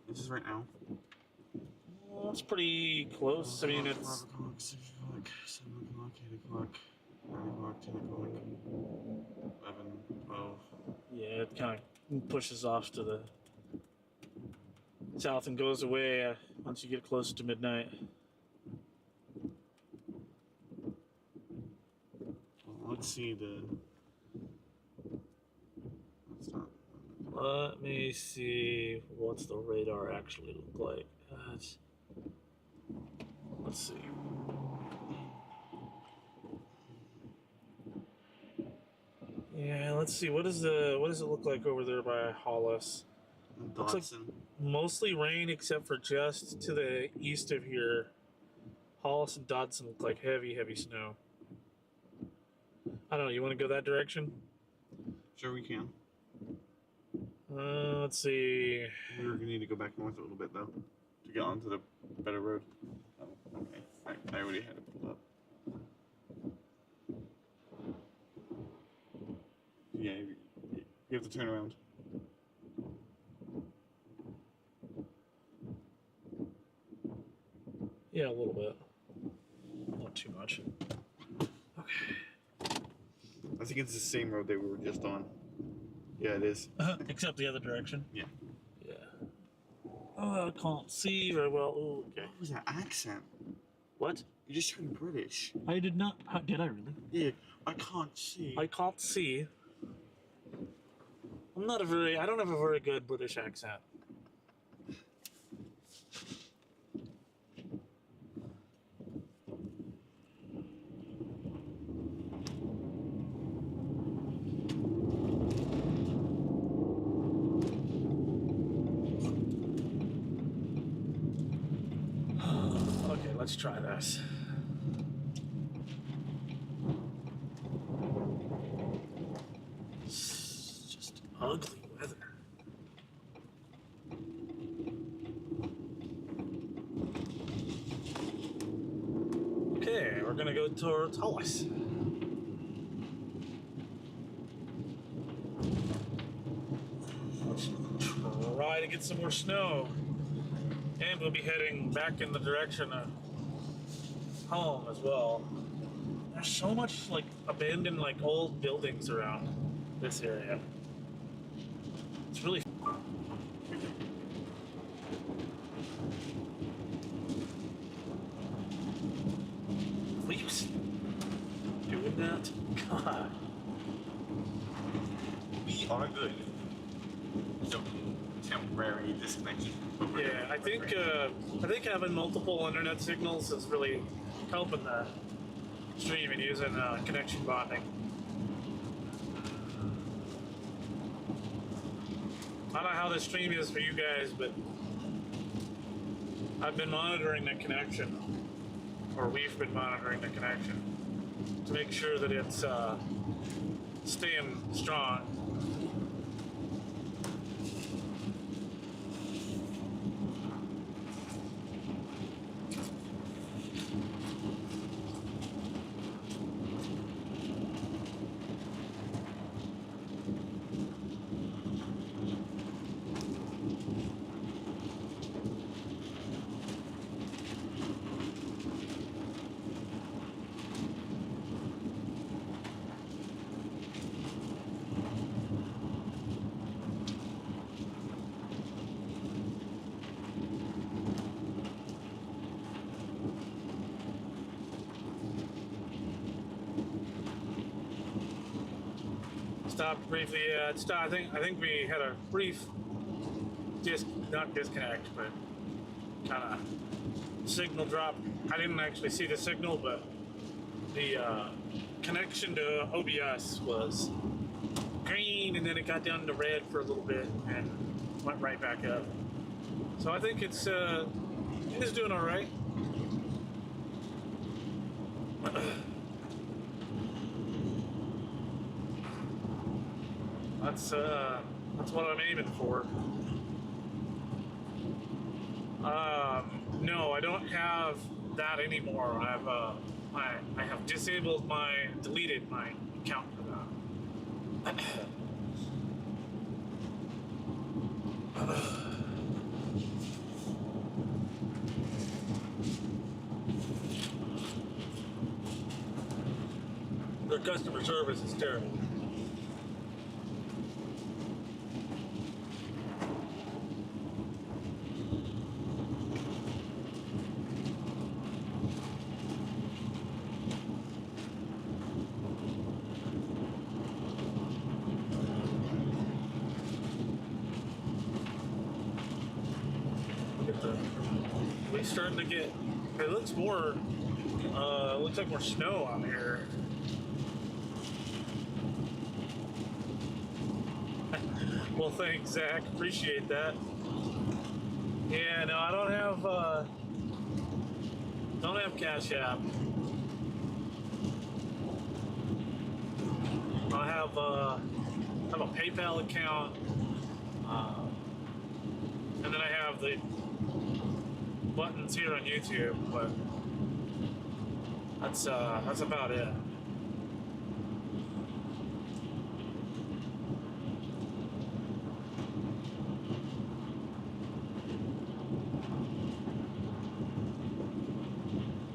Speaker 1: This is right now.
Speaker 2: Well, it's pretty close. I mean, it's
Speaker 1: 5 o'clock, 6 o'clock, 7 o'clock, 8 o'clock, 9 o'clock, 10 o'clock, 11, 12.
Speaker 2: Yeah, it kind of pushes off to the south and goes away once you get close to midnight.
Speaker 1: Well, let's see the. That's not.
Speaker 2: Let me see what's the radar actually look like. Let's see. Yeah, let's see. What does it look like over there by Hollis? Looks like mostly rain except for just to the east of here. Hollis and Dodson look like heavy, heavy snow. I don't know. You want to go that direction?
Speaker 1: Sure, we can.
Speaker 2: Let's see.
Speaker 1: We're gonna need to go back north a little bit though to get onto the better road. Oh, okay. I already had it pulled up. Yeah, you have to turn around.
Speaker 2: Yeah, a little bit. Not too much. Okay.
Speaker 1: I think it's the same road that we were just on. Yeah, it is.
Speaker 2: Except the other direction.
Speaker 1: Yeah.
Speaker 2: Yeah. Oh, I can't see very well. Ooh, okay.
Speaker 1: What was that accent?
Speaker 2: What?
Speaker 1: You just turned British.
Speaker 2: I did not. Did I really?
Speaker 1: Yeah, I can't see.
Speaker 2: I can't see. I don't have a very good British accent. Okay, let's try this. It's just ugly weather. Okay, we're gonna go towards Hollis. Let's try to get some more snow. And we'll be heading back in the direction of home as well. There's so much like abandoned like old buildings around this area. It's really please doing that. God.
Speaker 1: We are good. So temporary disconnection.
Speaker 2: Yeah, I think having multiple internet signals is really helping the stream and using connection bonding. I don't know how the stream is for you guys, but I've been monitoring the connection, or we've been monitoring the connection to make sure that it's staying strong. Stopped briefly. I think we had a brief not disconnect, but kind of signal drop. I didn't actually see the signal, but the connection to OBS was green, and then it got down to red for a little bit and went right back up. So I think it's doing all right. That's what I'm aiming for. No, I don't have that anymore. I have deleted my account for that. Their customer service is terrible. We're starting to get. It looks more. Looks like more snow out here. Well, thanks, Zach. Appreciate that. Yeah, no, I don't have Cash App. I have a PayPal account, and then I have the buttons here on YouTube, but that's about it.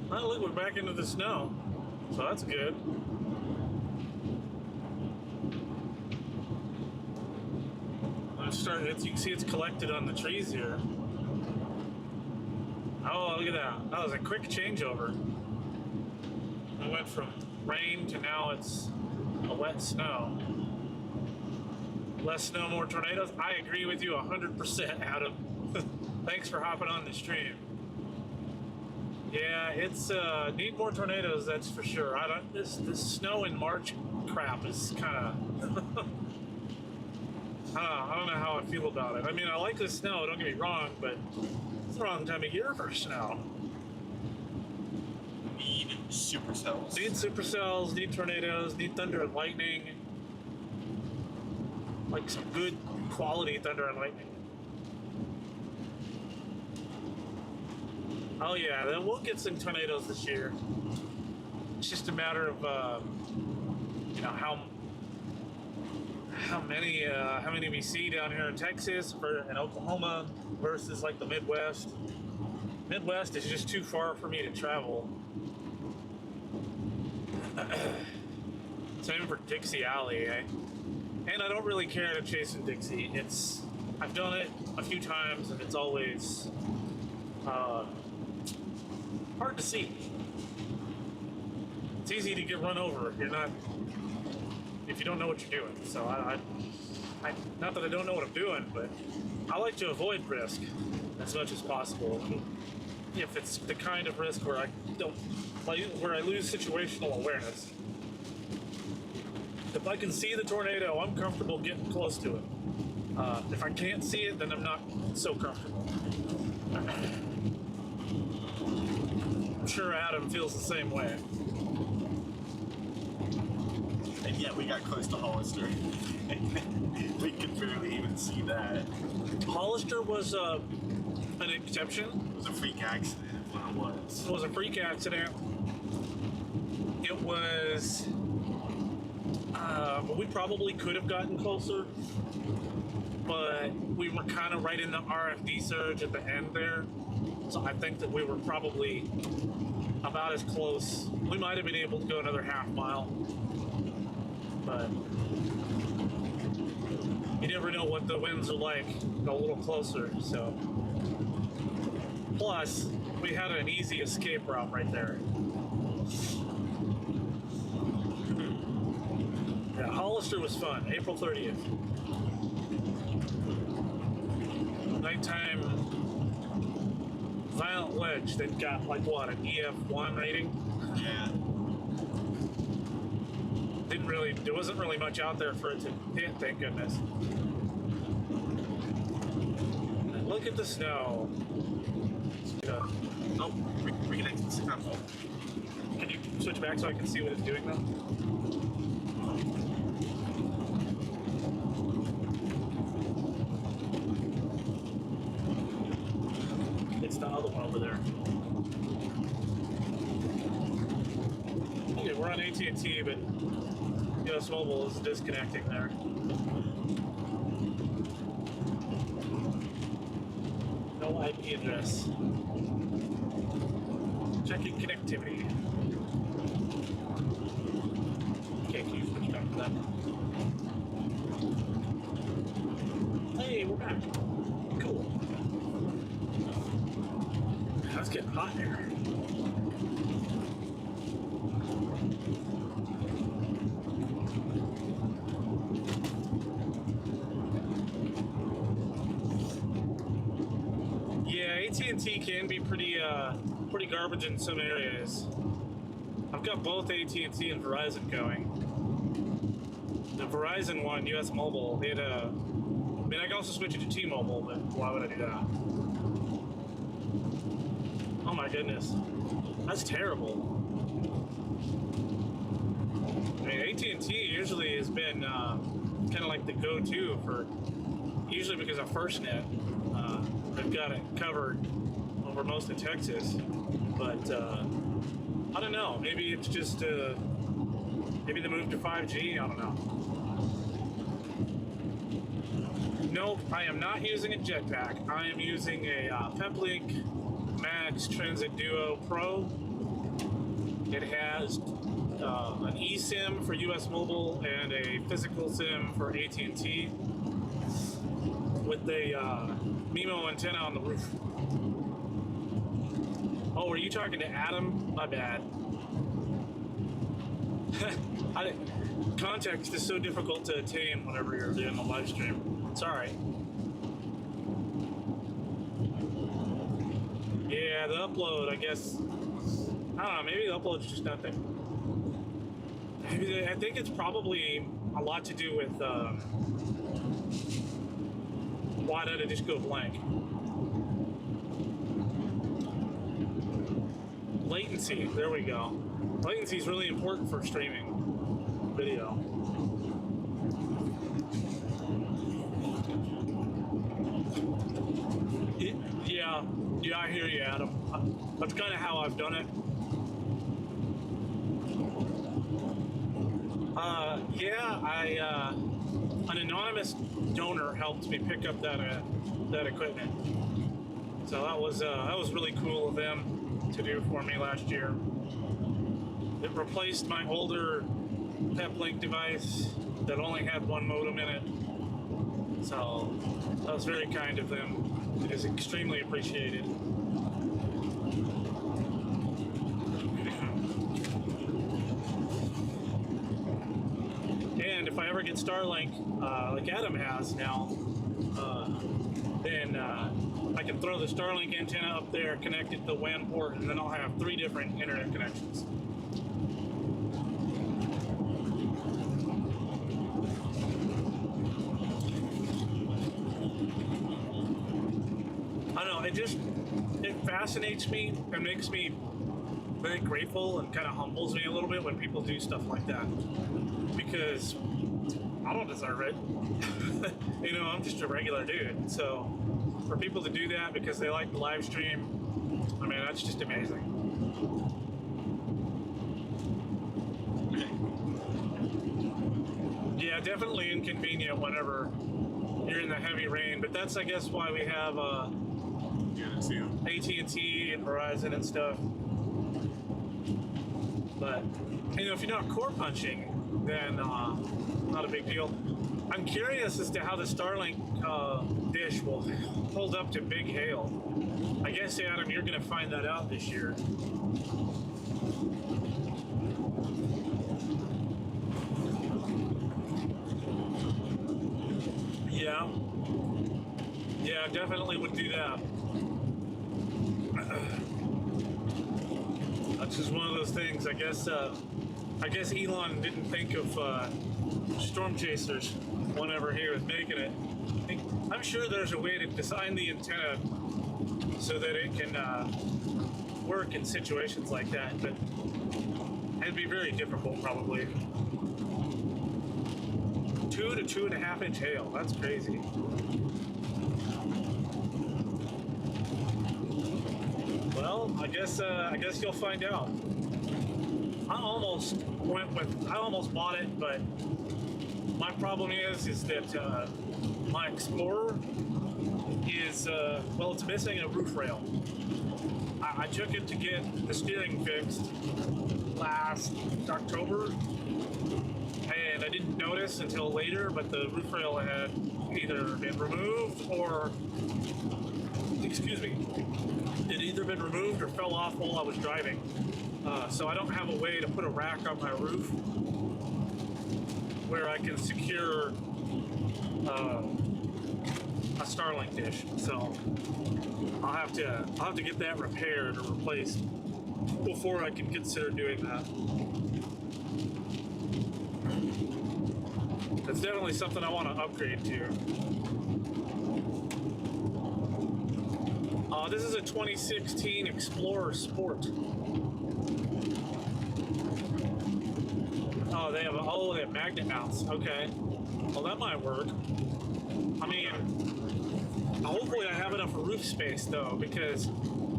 Speaker 2: Well, look, we're back into the snow, so that's good. You can see it's collected on the trees here. Oh, look at that. That was a quick changeover. We went from rain to now it's a wet snow. Less snow, more tornadoes. I agree with you 100%, Adam. Thanks for hopping on the stream. Yeah, it's need more tornadoes, that's for sure. This snow in March crap is kind of I don't know how I feel about it. I mean, I like the snow, don't get me wrong, but it's the wrong time of year for snow.
Speaker 1: Need supercells.
Speaker 2: Need supercells, need tornadoes, need thunder and lightning. Like some good quality thunder and lightning. Oh yeah, then we'll get some tornadoes this year. It's just a matter of, you know, how many we see down here in Texas or in Oklahoma versus like the Midwest. Midwest is just too far for me to travel. Same for Dixie Alley, eh? And I don't really care to chase in Dixie. I've done it a few times and it's always hard to see. It's easy to get run over if you don't know what you're doing. So I not that I don't know what I'm doing, but I like to avoid risk as much as possible. If it's the kind of risk where I lose situational awareness. If I can see the tornado, I'm comfortable getting close to it. If I can't see it, then I'm not so comfortable. I'm sure Adam feels the same way.
Speaker 1: And yet we got close to Hollister. We could barely even see that.
Speaker 2: Hollister was an exception.
Speaker 1: It was a freak accident, is what it was.
Speaker 2: It was a freak accident. It was... we probably could have gotten closer, but we were kind of right in the RFD surge at the end there. So I think that we were probably about as close. We might have been able to go another half mile, but you never know what the winds are like a little closer. So plus we had an easy escape route right there. Yeah, Hollister was fun. April 30th. Nighttime violent ledge that got like what, an EF1 rating?
Speaker 1: Yeah.
Speaker 2: There wasn't really much out there for it to hit, thank goodness. And look at the snow.
Speaker 1: Oh, reconnect to the console.
Speaker 2: Can you switch back so I can see what it's doing now? It's the other one over there. Okay, we're on AT&T, but US Mobile is disconnecting there. No IP address. Checking connectivity. Okay, can you switch back to that? Hey, we're back. Cool. It's getting hot here. Yeah, AT&T can be pretty garbage in some areas. I've got both AT&T and Verizon going. The Verizon one, US Mobile, they had I mean, I can also switch it to T-Mobile, but why would I do that? Oh my goodness. That's terrible. I mean, AT&T usually has been kind of like the go-to for, usually because of FirstNet. They've got it covered over most of Texas, but I don't know. Maybe it's just maybe the move to 5G. I don't know. Nope, I am not using a jetpack. I am using a Peplink Max Transit Duo Pro. It has an eSIM for US Mobile and a physical SIM for AT&T with a MIMO antenna on the roof. Oh, were you talking to Adam? My bad. Context is so difficult to attain whenever you're doing a live stream. Sorry. Yeah, the upload, I guess. I don't know, maybe the upload's just not there. I think it's probably a lot to do with why did it just go blank? Latency, there we go. Latency is really important for streaming video. Yeah, I hear you, Adam. That's kind of how I've done it. An anonymous donor helped me pick up that equipment. So that was really cool of them to do for me last year. It replaced my older Peplink device that only had one modem in it. So that was very kind of them. It is extremely appreciated. And if I ever get Starlink, like Adam has now, then I can throw the Starlink antenna up there, connect it to the WAN port, and then I'll have 3 different internet connections. I don't know, it fascinates me and makes me very grateful and kind of humbles me a little bit when people do stuff like that, because I don't deserve it. You know, I'm just a regular dude. So for people to do that because they like the live stream, I mean, that's just amazing. Yeah, definitely inconvenient whenever you're in the heavy rain, but that's, I guess, why we have AT&T and Verizon and stuff. But, you know, if you're not core punching, then not a big deal. I'm curious as to how the Starlink dish will hold up to big hail. I guess, Adam, you're going to find that out this year. Yeah, I definitely would do that. That's just one of those things. I guess Elon didn't think of storm chasers whenever he was making it. I'm sure there's a way to design the antenna so that it can work in situations like that, but it'd be very difficult probably. 2 to 2.5 inch hail. That's crazy. Well, I guess you'll find out. I almost bought it, but my problem is that my Explorer is well, it's missing a roof rail. I took it to get the steering fixed last October, and I didn't notice until later, but the roof rail had either been removed or, excuse me, it either been removed or fell off while I was driving. So I don't have a way to put a rack on my roof where I can secure a Starlink dish. So I'll have to get that repaired or replaced before I can consider doing that. That's definitely something I want to upgrade to. This is a 2016 Explorer Sport. Oh, they have magnet mounts. Okay. Well, that might work. I mean, hopefully I have enough roof space though, because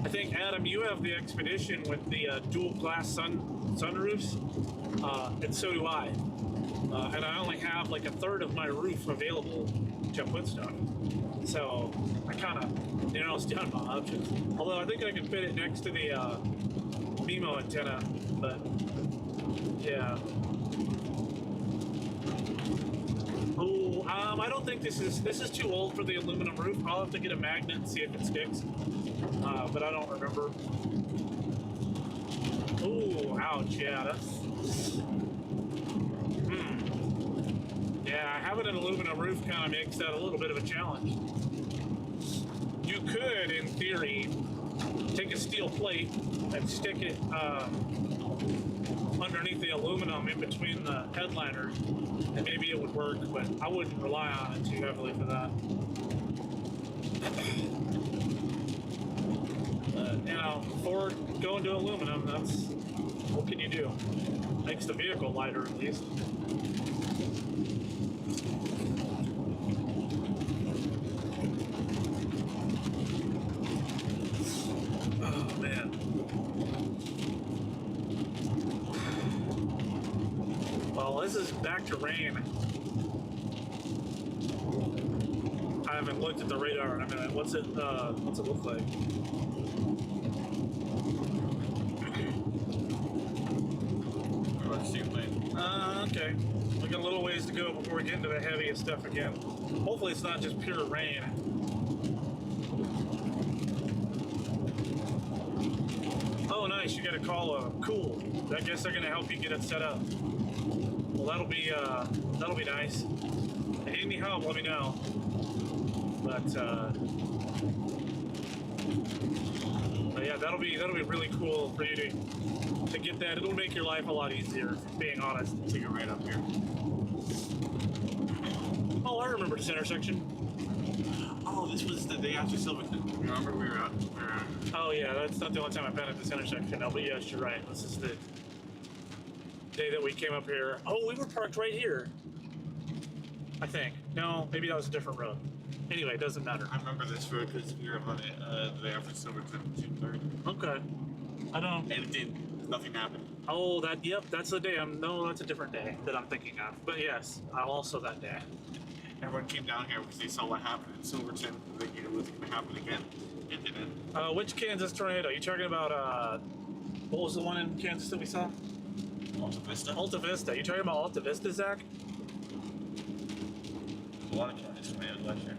Speaker 2: I think Adam, you have the Expedition with the dual glass sunroofs, and so do I. And I only have like a third of my roof available to put stuff. So I kind of narrows down my options. Although I think I can fit it next to the MIMO antenna, but yeah. Oh, I don't think this is too old for the aluminum roof. I'll have to get a magnet and see if it sticks. But I don't remember. Oh, ouch! Yeah, that's. Yeah, having an aluminum roof kind of makes that a little bit of a challenge. You could, in theory, take a steel plate and stick it underneath the aluminum in between the headliners, and maybe it would work, but I wouldn't rely on it too heavily for that. You know, Ford going to aluminum, that's, what can you do? Makes the vehicle lighter at least. Oh man. Well, this is back to rain. I haven't looked at the radar in a minute. What's it look like? Okay. We got a little ways to go before we get into the heaviest stuff again. Hopefully it's not just pure rain. Oh, nice. You got a call. Cool. I guess they're gonna help you get it set up. Well, that'll be nice. If you need any help, let me know. But yeah, that'll be really cool for you to get that. It'll make your life a lot easier, being honest.
Speaker 1: Take it right up here.
Speaker 2: Oh, I remember this intersection.
Speaker 1: Oh, this was the day after Silverton. Remember we were out.
Speaker 2: Oh yeah, that's not the only time I've been at this intersection. No, but yes, you're right. This is the day that we came up here. Oh, we were parked right here. I think. No, maybe that was a different road. Anyway, it doesn't matter.
Speaker 1: I remember this road because we were on it the day after Silverton, June 3rd.
Speaker 2: Okay. I don't.
Speaker 1: And it didn't. Nothing happened.
Speaker 2: Oh, yep, that's the day. No, that's a different day that I'm thinking of. But yes, also that day.
Speaker 1: Everyone came down here because they saw what happened in Silverton. They knew it wasn't going to happen again. It didn't.
Speaker 2: Which Kansas tornado? You talking about, what was the one in Kansas that we saw?
Speaker 1: Alta Vista.
Speaker 2: Alta Vista. You talking about Alta Vista, Zach?
Speaker 1: A lot of Kansas tornadoes last year.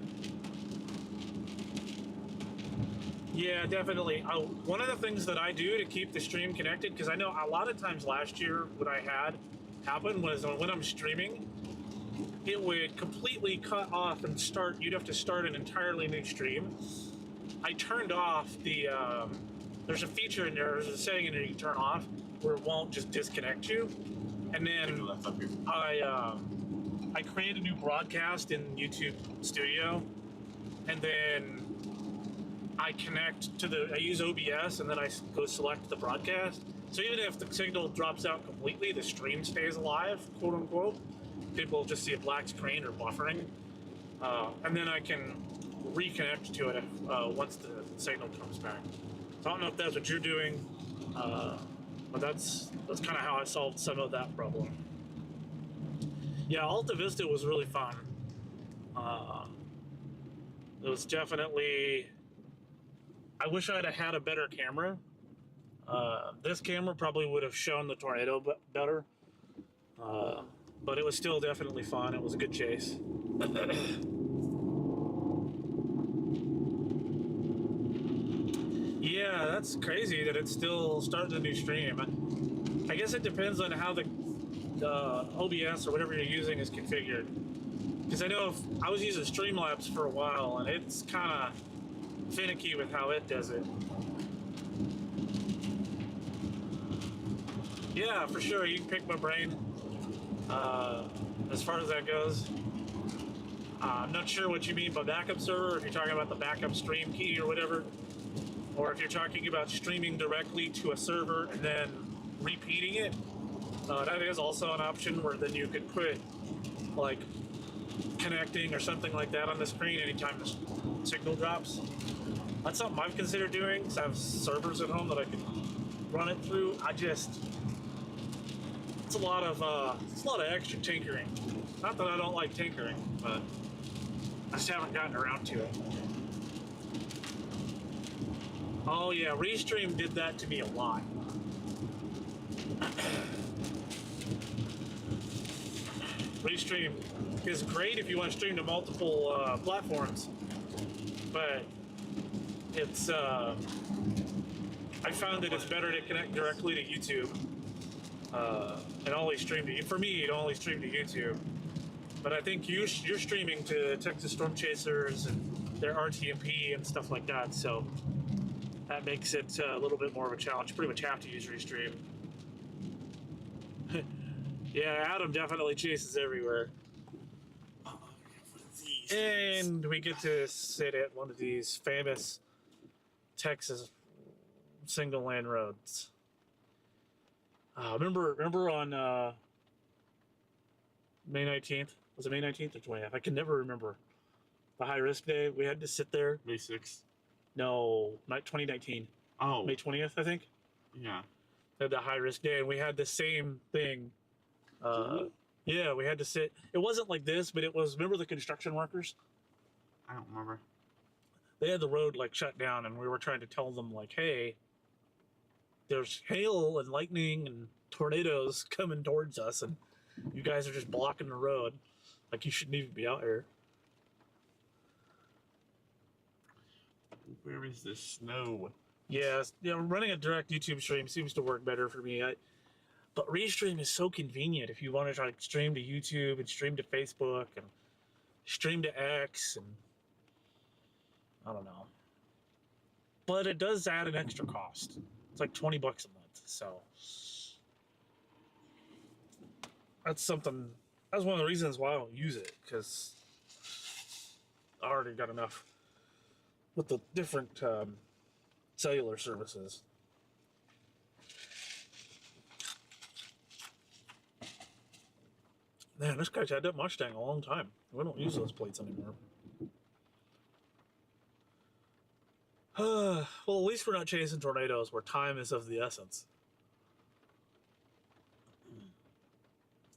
Speaker 2: Yeah, definitely. One of the things that I do to keep the stream connected, because I know a lot of times last year what I had happen was when I'm streaming, it would completely cut off and start. You'd have to start an entirely new stream. I turned off the. There's a feature in there. There's a setting in there you can turn off where it won't just disconnect you. And then I create a new broadcast in YouTube Studio, and then I connect to I use OBS, and then I go select the broadcast. So even if the signal drops out completely, the stream stays alive, quote unquote. People just see a black screen or buffering, and then I can reconnect to it once the signal comes back. So I don't know if that's what you're doing, but that's kind of how I solved some of that problem. Yeah, Alta Vista was really fun. It was definitely. I wish I'd have had a better camera. This camera probably would have shown the tornado better. But it was still definitely fun. It was a good chase. Yeah, that's crazy that it's still starting a new stream. I guess it depends on how the OBS or whatever you're using is configured. Because I know I was using Streamlabs for a while, and it's kind of finicky with how it does it. Yeah, for sure. You can pick my brain as far as that goes. I'm not sure what you mean by backup server, if you're talking about the backup stream key or whatever, or if you're talking about streaming directly to a server and then repeating it. That is also an option where then you could put like connecting or something like that on the screen anytime the signal drops. That's something I've considered doing because I have servers at home that I can run it through. It's a lot of extra tinkering. Not that I don't like tinkering, but I just haven't gotten around to it. Oh yeah, Restream did that to me a lot. Restream is great if you want to stream to multiple platforms, but it's I found that it's better to connect directly to YouTube and only stream to. For me, it only stream to YouTube. But I think you're streaming to Texas Storm Chasers and their RTMP and stuff like that, so that makes it a little bit more of a challenge. You pretty much have to use Restream. Yeah, Adam definitely chases everywhere. And we get to sit at one of these famous Texas single lane roads. Remember on May 19th? Was it May 19th or 20th? I can never remember. The high risk day, we had to sit there.
Speaker 1: May 6th.
Speaker 2: No, not 2019.
Speaker 1: Oh.
Speaker 2: May 20th, I think.
Speaker 1: Yeah.
Speaker 2: They had the high risk day, and we had the same thing. Yeah, we had to sit. It wasn't like this, but it was. Remember the construction workers?
Speaker 1: I don't remember.
Speaker 2: They had the road like shut down, and we were trying to tell them like, "Hey, there's hail and lightning and tornadoes coming towards us, and you guys are just blocking the road. Like you shouldn't even be out here."
Speaker 1: Where is the snow?
Speaker 2: Yeah, running a direct YouTube stream seems to work better for me. But Restream is so convenient if you want to try to stream to YouTube and stream to Facebook and stream to X and I don't know. But it does add an extra cost. It's like $20 a month. So that's something. That's one of the reasons why I don't use it, because I already got enough with the different cellular services. Man, this guy's had that Mustang a long time. We don't use those plates anymore. Well, at least we're not chasing tornadoes where time is of the essence.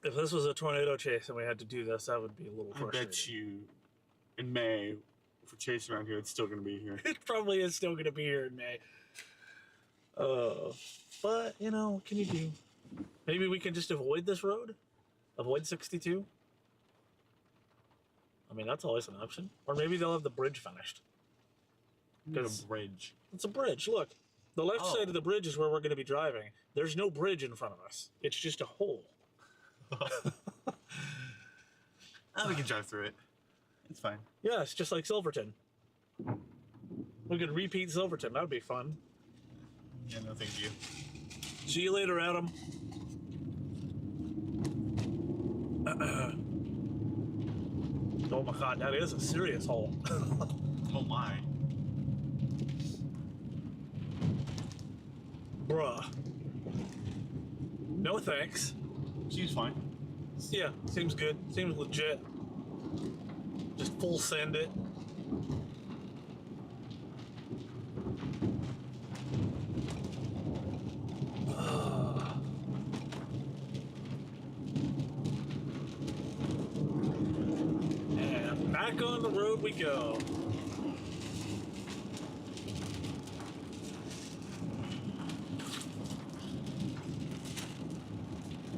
Speaker 2: If this was a tornado chase and we had to do this, that would be a little frustrating.
Speaker 1: I bet you in May, if we're chasing around here, it's still going to be here.
Speaker 2: It probably is still going to be here in May. But, you know, what can you do? Maybe we can just avoid this road? Avoid 62? I mean, that's always an option. Or maybe they'll have the bridge finished.
Speaker 1: It's a bridge.
Speaker 2: It's a bridge. Look, the left side of the bridge is where we're going to be driving. There's no bridge in front of us. It's just a hole.
Speaker 1: We can drive through it. It's fine.
Speaker 2: Yeah, it's just like Silverton. We could repeat Silverton. That would be fun.
Speaker 1: Yeah, no thank you.
Speaker 2: See you later, Adam. Oh my god, that is a serious hole.
Speaker 1: Oh my.
Speaker 2: Bruh. No thanks.
Speaker 1: Seems fine.
Speaker 2: Yeah, seems good. Seems legit. Just full send it. And back on the road we go.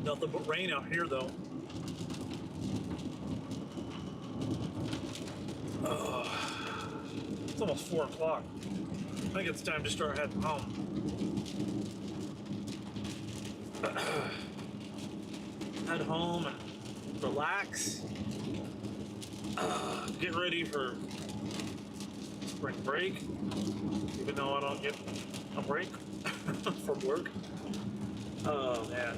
Speaker 2: Nothing but rain out here, though. It's almost 4 o'clock. I think it's time to start heading home. Head home and relax. Get ready for spring break, even though I don't get a break from work. Oh, man.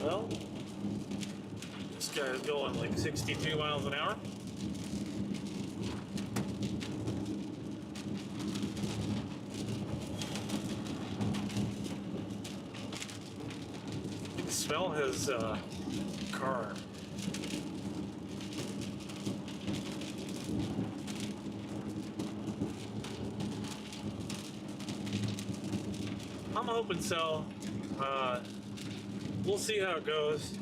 Speaker 2: Well, this guy is going like 62 miles an hour. Smell his car. I'm hoping so. We'll see how it goes.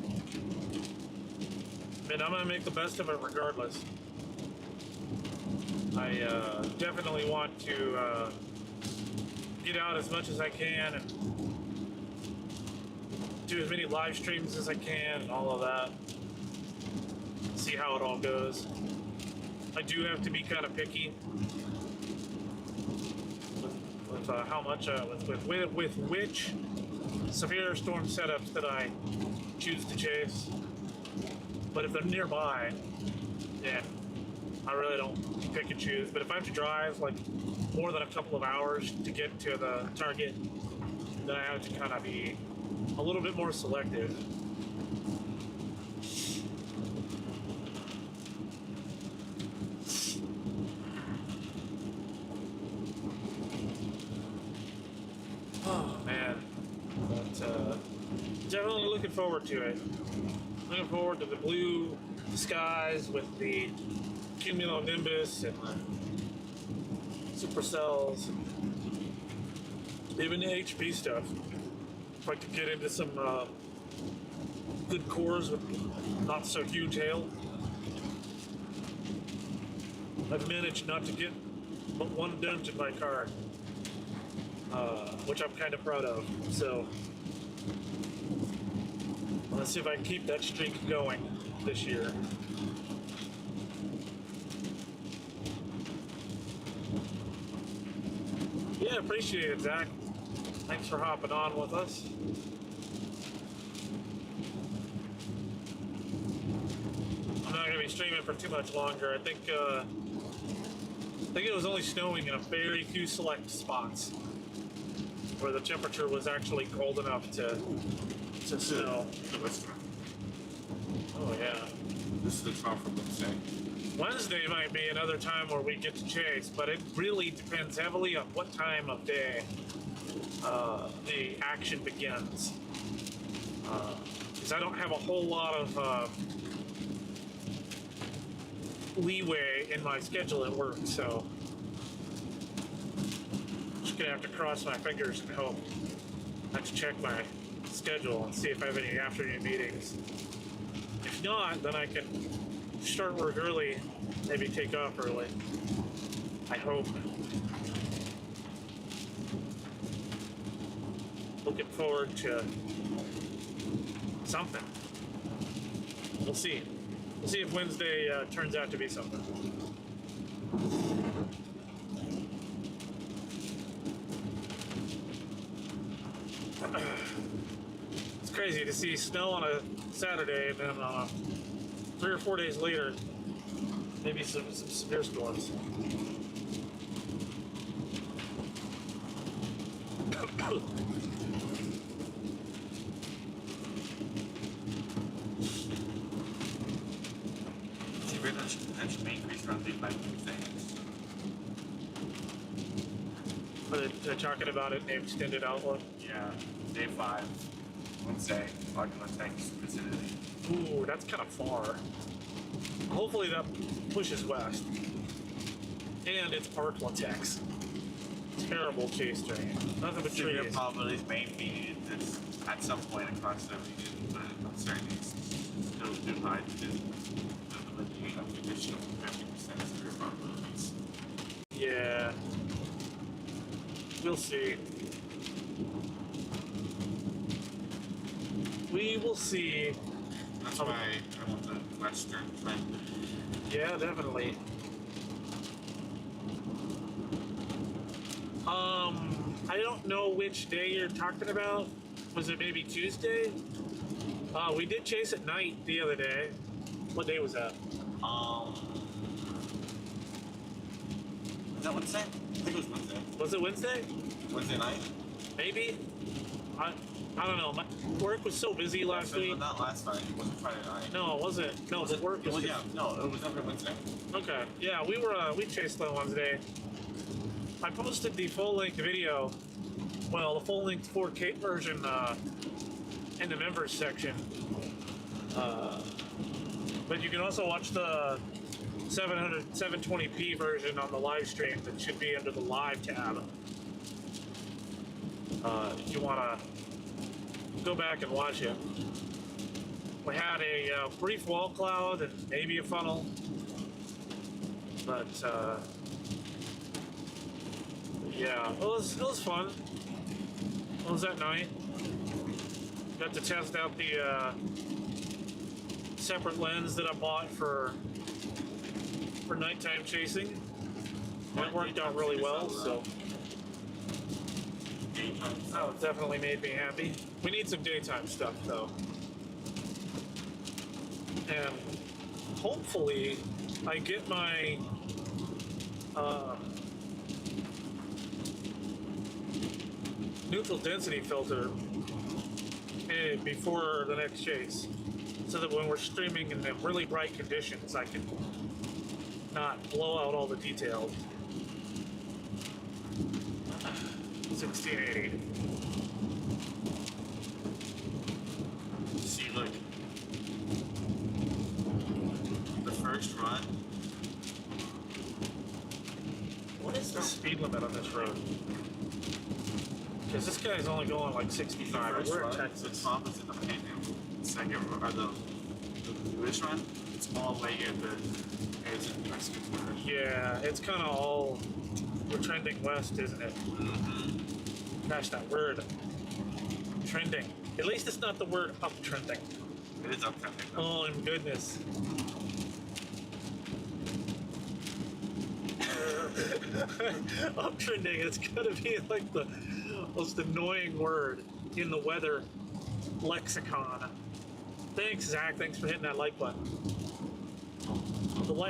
Speaker 2: I mean, I'm gonna make the best of it regardless. I definitely want to get out as much as I can and do as many live streams as I can and all of that. See how it all goes. I do have to be kind of picky with how much with which severe storm setups that I choose to chase. But if they're nearby, then I really don't pick and choose. But if I have to drive like more than a couple of hours to get to the target, then I have to kind of be a little bit more selective. Oh man, but definitely looking forward to it. Looking forward to the blue skies with the cumulonimbus and the supercells, even the HP stuff. If I could get into some good cores with not so huge hail. I've managed not to get but one dent in my car, which I'm kind of proud of. So let's see if I can keep that streak going this year. Yeah, appreciate it, Zach. Thanks for hopping on with us. I'm not going to be streaming for too much longer. I think it was only snowing in a very few select spots where the temperature was actually cold enough to snow. Oh yeah.
Speaker 1: This is the trial for Wednesday.
Speaker 2: Wednesday might be another time where we get to chase, but it really depends heavily on what time of day the action begins. Because I don't have a whole lot of leeway in my schedule at work, so I'm just gonna have to cross my fingers and hope. I have to check my schedule and see if I have any afternoon meetings. If not, then I can start work early, maybe take off early. I hope. Looking forward to something. We'll see. We'll see if Wednesday turns out to be something. It's crazy to see snow on a Saturday and then 3 or 4 days later, maybe some severe storms.
Speaker 1: That should be increased around day 5 things.
Speaker 2: But they're talking about it in the extended outlook.
Speaker 1: Yeah, day 5. Wednesday, Oculus X vicinity.
Speaker 2: Ooh, that's kind of far. Hopefully that pushes west. And it's Park Latex. Terrible chase terrain. Nothing but
Speaker 1: Severe
Speaker 2: trees.
Speaker 1: probabilities may be this at some point across the region, but uncertainty is still too high to eliminate a conditional 50% severe probabilities.
Speaker 2: Yeah. We'll see. We will see.
Speaker 1: That's why I want the western trend.
Speaker 2: Yeah, definitely. I don't know which day you're talking about. Was it maybe Tuesday? We did chase at night the other day. What day was that?
Speaker 1: Is that Wednesday? I think it was Wednesday.
Speaker 2: Was it Wednesday?
Speaker 1: Wednesday night?
Speaker 2: Maybe. I don't know. My work was so busy last week.
Speaker 1: Not last Friday. It wasn't Friday night.
Speaker 2: No, it wasn't. No, the work was.
Speaker 1: Yeah, no, it was every Wednesday.
Speaker 2: Okay. Yeah, we chased on Wednesday. I posted the full length video. Well, the full length 4K version in the members section. But you can also watch the 720p version on the live stream that should be under the live tab. If you want to go back and watch it. We had a brief wall cloud and maybe a funnel, but yeah, it was fun. It was that night. Got to test out the separate lens that I bought for nighttime chasing. That worked out really well, so that definitely made me happy. We need some daytime stuff though. And hopefully I get my neutral density filter before the next chase, so that when we're streaming in the really bright conditions I can not blow out all the details. 1680.
Speaker 1: See, look. The first run.
Speaker 2: What is the speed limit on this road? Because this guy's only going like 65.
Speaker 1: The
Speaker 2: We're in
Speaker 1: first run,
Speaker 2: Texas.
Speaker 1: the top is in the Panhandle. Second, or the newest run, it's all the way in the edge of the Mexican border.
Speaker 2: Yeah, it's kind of all. We're trending west, isn't it?
Speaker 1: Mm-hmm.
Speaker 2: Gosh, that word. Trending. At least it's not the word uptrending.
Speaker 1: It is uptrending.
Speaker 2: Oh, my goodness. Uptrending, it's gonna be like the most annoying word in the weather lexicon. Thanks, Zach. Thanks for hitting that like button.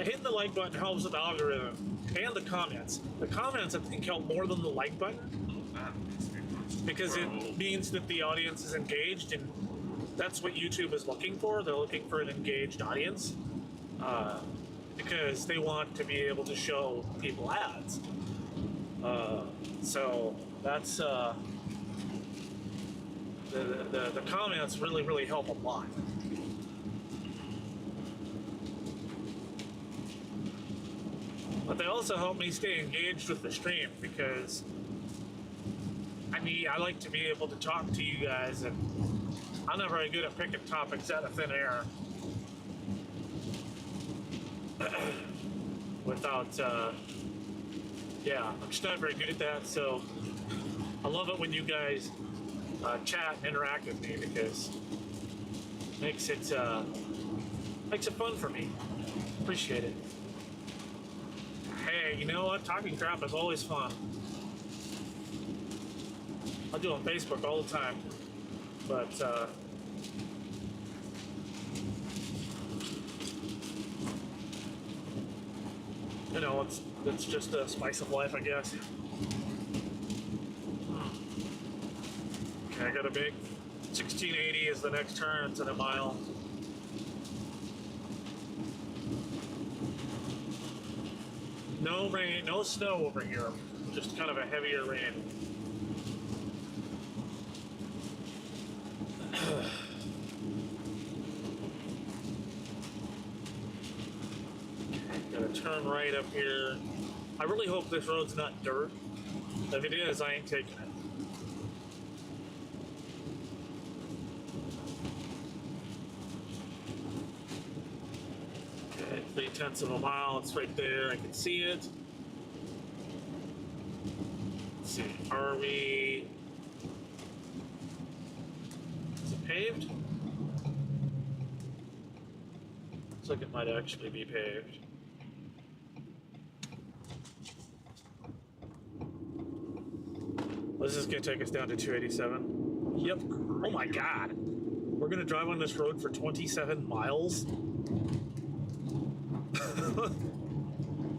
Speaker 2: Hitting the like button helps with the algorithm and the comments. The comments, I think, help more than the like button because it means that the audience is engaged, and that's what YouTube is looking for. They're looking for an engaged audience because they want to be able to show people ads. So that's the comments really help a lot. But they also help me stay engaged with the stream because I like to be able to talk to you guys, and I'm not very good at picking topics out of thin air without, yeah, I'm just not very good at that. So I love it when you guys chat and interact with me because it makes it fun for me. Appreciate it. Hey, you know what? Talking crap is always fun. I do it on Facebook all the time, but you know, it's just a spice of life, I guess. Okay, I got a big 1680 is the next turn. It's in a mile. No rain, no snow over here. Just kind of a heavier rain. Gotta turn right up here. I really hope this road's not dirt. If it is, I ain't taking it. Okay, 3/10 of a mile. It's right there. I can see it. Let's see. Are we? Is it paved? Looks like it might actually be paved. This is gonna take us down to 287. Yep. Oh my God. We're gonna drive on this road for 27 miles.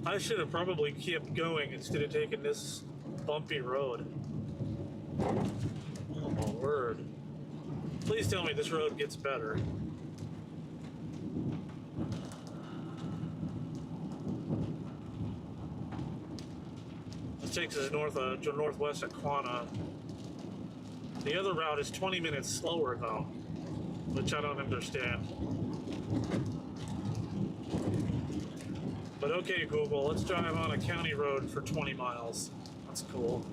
Speaker 2: I should have probably kept going instead of taking this bumpy road. Oh my word. Please tell me this road gets better. This takes us northwest of Quanah. The other route is 20 minutes slower though. which I don't understand. But okay, Google, let's drive on a county road for 20 miles. That's cool.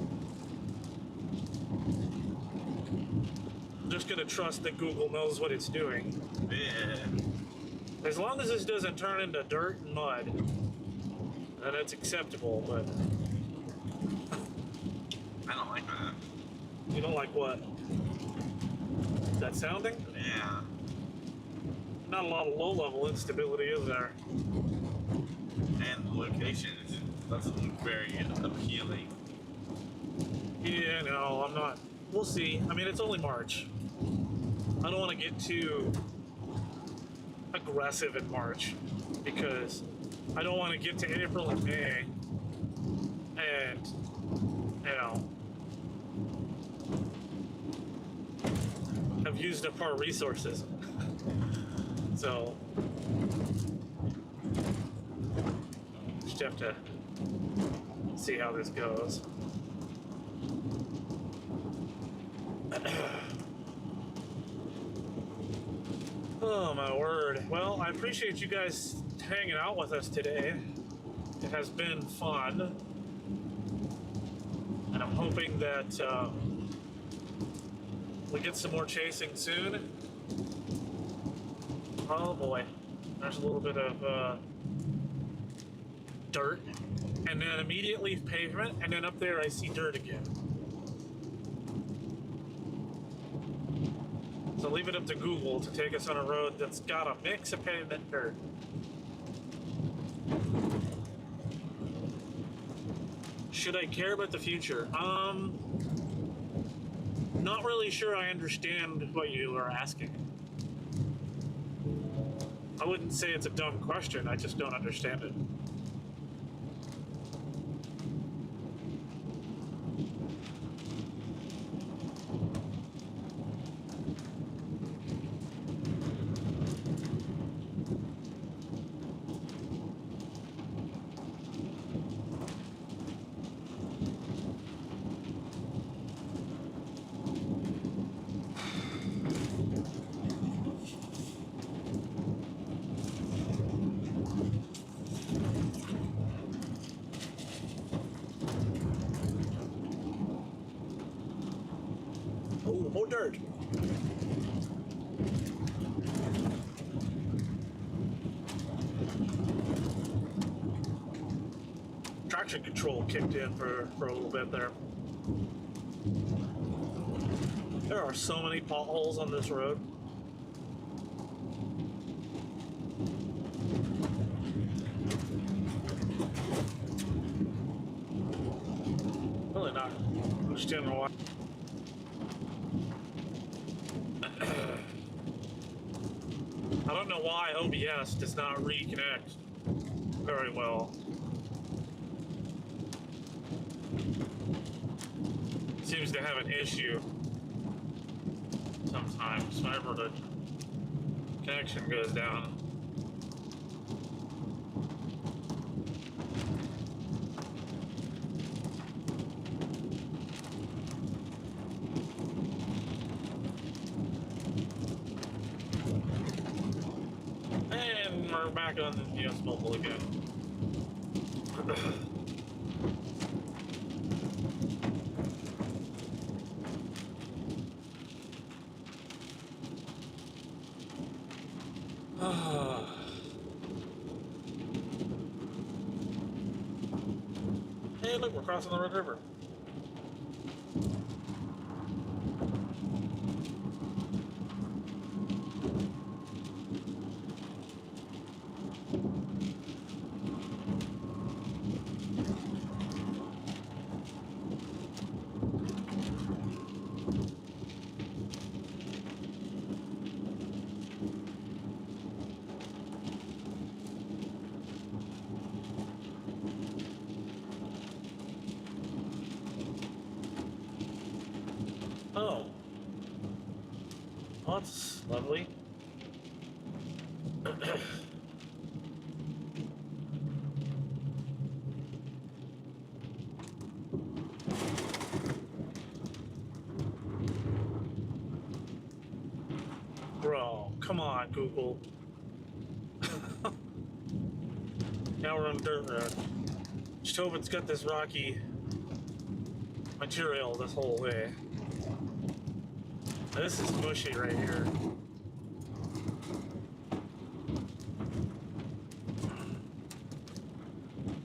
Speaker 2: I'm just gonna trust that Google knows what it's doing.
Speaker 1: Yeah.
Speaker 2: As long as this doesn't turn into dirt and mud, then it's acceptable, but
Speaker 1: I don't like that.
Speaker 2: you don't like what? That sounding?
Speaker 1: Yeah.
Speaker 2: Not a lot of low-level instability, is there?
Speaker 1: And the location doesn't look very appealing.
Speaker 2: Yeah, no, I'm not. We'll see. I mean, it's only March. I don't want to get too aggressive in March because I don't want to get to April and May and, you know, have used up our resources. So, just have to see how this goes. Oh my word. Well, I appreciate you guys hanging out with us today. It has been fun. And I'm hoping that we get some more chasing soon. Oh boy. There's a little bit of dirt. And then immediately pavement. And then up there I see dirt again. So leave it up to Google to take us on a road that's got a mix of pavement and dirt. Should I care about the future? Not really sure I understand what you are asking. I wouldn't say it's a dumb question, I just don't understand it. Oh, more dirt. Traction control kicked in for a little bit there. There are so many potholes on this road. Really not understanding why. I don't know why OBS does not reconnect very well. Seems to have an issue sometimes whenever the connection goes down. And we're back on the US Mobile again. Hey, look, we're crossing the Red River. Oh. Oh, that's lovely. Bro. Come on, Google. Now we're on dirt road. Just hope it's got this rocky material this whole way. This is mushy right here.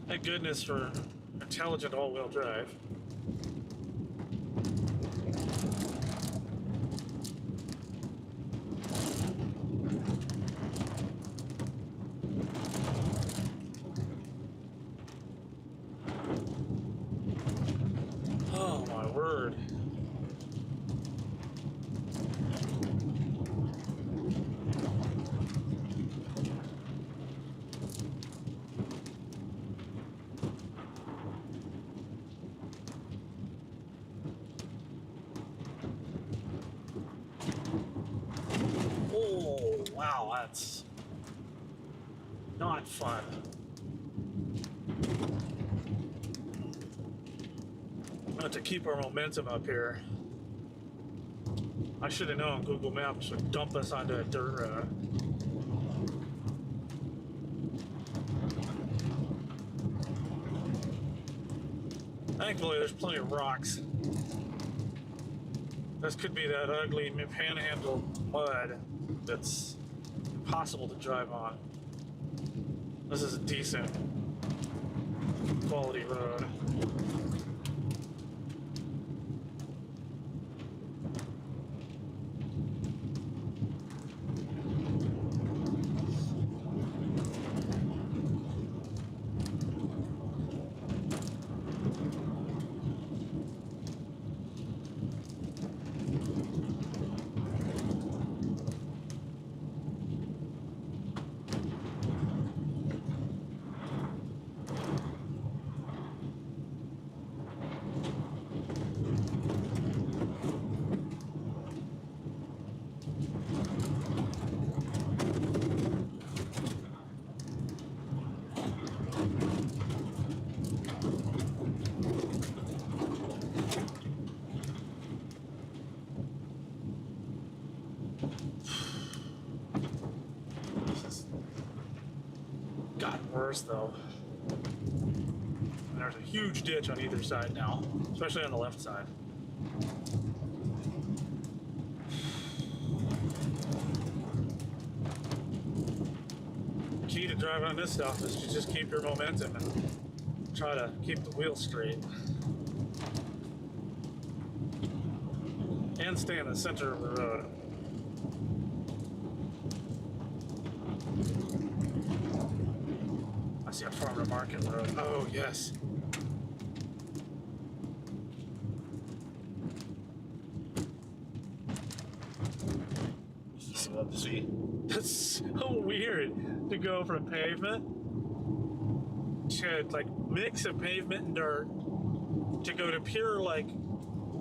Speaker 2: Thank goodness for intelligent all-wheel drive. Oh my word. Oh, wow, that's not fun. To keep our momentum up here. I should have known Google Maps would dump us onto a dirt road. Thankfully, there's plenty of rocks. This could be that ugly Panhandle mud that's impossible to drive on. This is a decent quality road. Gotten worse though. There's a huge ditch on either side now, especially on the left side. Key to driving on this stuff is to just keep your momentum and try to keep the wheel straight. And stay in the center of the road. I see a farmer market road. Oh, yes.
Speaker 1: Love to see.
Speaker 2: That's so weird to go from pavement to like mix of pavement and dirt to go to pure like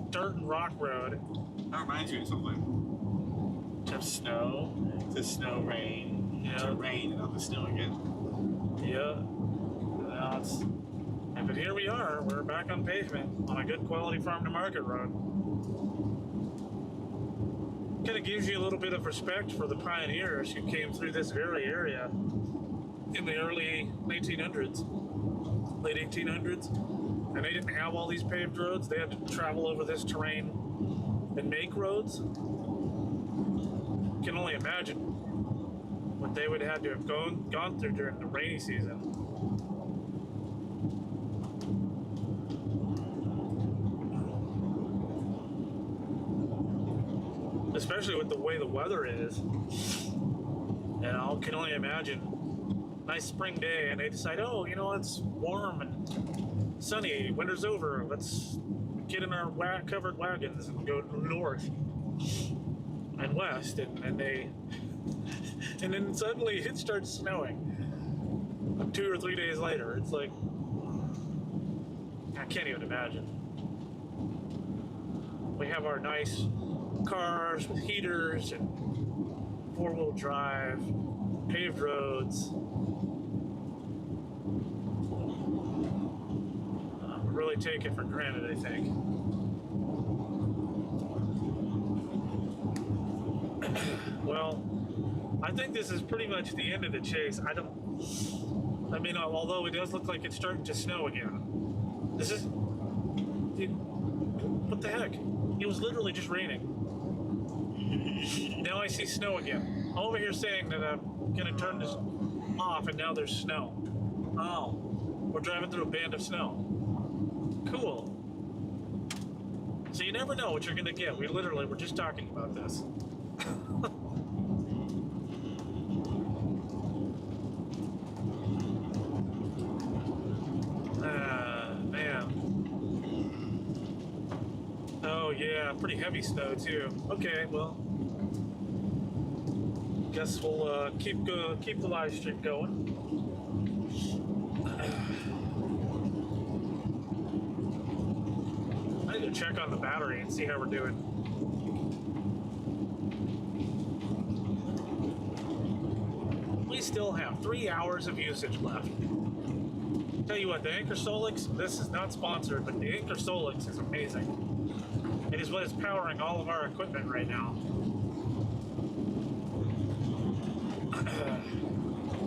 Speaker 2: dirt and rock road.
Speaker 1: That reminds me of something. To snow, to snow, rain,
Speaker 2: Yeah.
Speaker 1: to rain, and on the snow again.
Speaker 2: Yeah. Now it's, but here we are. We're back on pavement on a good quality farm to market road. Kind of gives you a little bit of respect for the pioneers who came through this very area in the early 1900s, late 1800s, and they didn't have all these paved roads. They had to travel over this terrain and make roads. You can only imagine what they would have had to have gone through during the rainy season. Especially with the way the weather is. And I can only imagine, nice spring day, and they decide, oh, you know, it's warm and sunny, winter's over, let's get in our covered wagons and go north and west, and then suddenly it starts snowing 2 or 3 days later. It's like, I can't even imagine. We have our nice cars with heaters and four-wheel drive, paved roads. We really take it for granted, I think. Well, I think this is pretty much the end of the chase. I mean, although it does look like it's starting to snow again. This is... Dude, what the heck? It was literally just raining. Now I see snow again. I'm over here saying that I'm gonna turn this off and now there's snow. Oh, we're driving through a band of snow. Cool. So you never know what you're gonna get. We literally were just talking about this. Man. Oh yeah, pretty heavy snow too. Okay, well, guess we'll keep the live stream going. I need to check on the battery and see how we're doing. We still have 3 hours of usage left. Tell you what, the Anchor Solix, this is not sponsored, but the Anchor Solix is amazing. It is what is powering all of our equipment right now.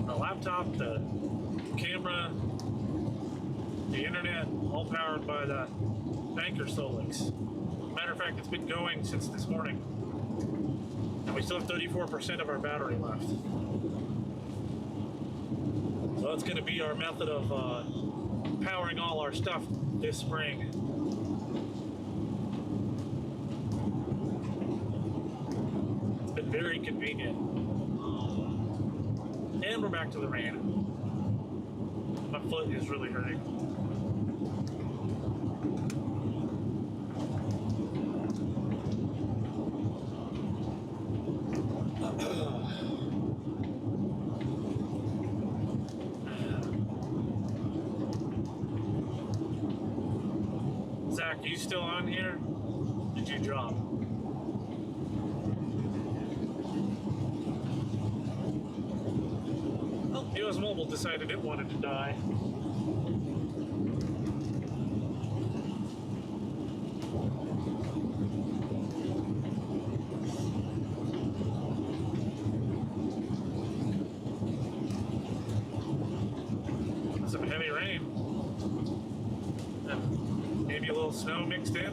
Speaker 2: The laptop, the camera, the internet, all powered by the Anchor Solix. Matter of fact, it's been going since this morning. And we still have 34% of our battery left. So that's going to be our method of powering all our stuff this spring. It's been very convenient. And we're back to the rain. My foot is really hurting. Zach, you still on here? Did you drop? Oh, US Mobile decided it wanted to die. Some heavy rain. Maybe a little snow mixed in.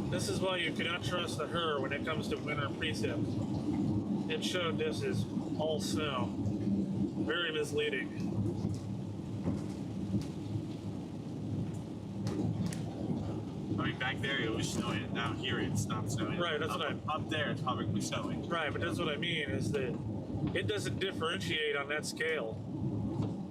Speaker 2: This is why you cannot trust the HER when it comes to winter precip. It showed this is all snow. Very misleading.
Speaker 1: I mean, back there it was snowing. Now here it's not snowing.
Speaker 2: Right, that's what
Speaker 1: Up there it's probably snowing.
Speaker 2: Right, but that's what I mean is that it doesn't differentiate on that scale.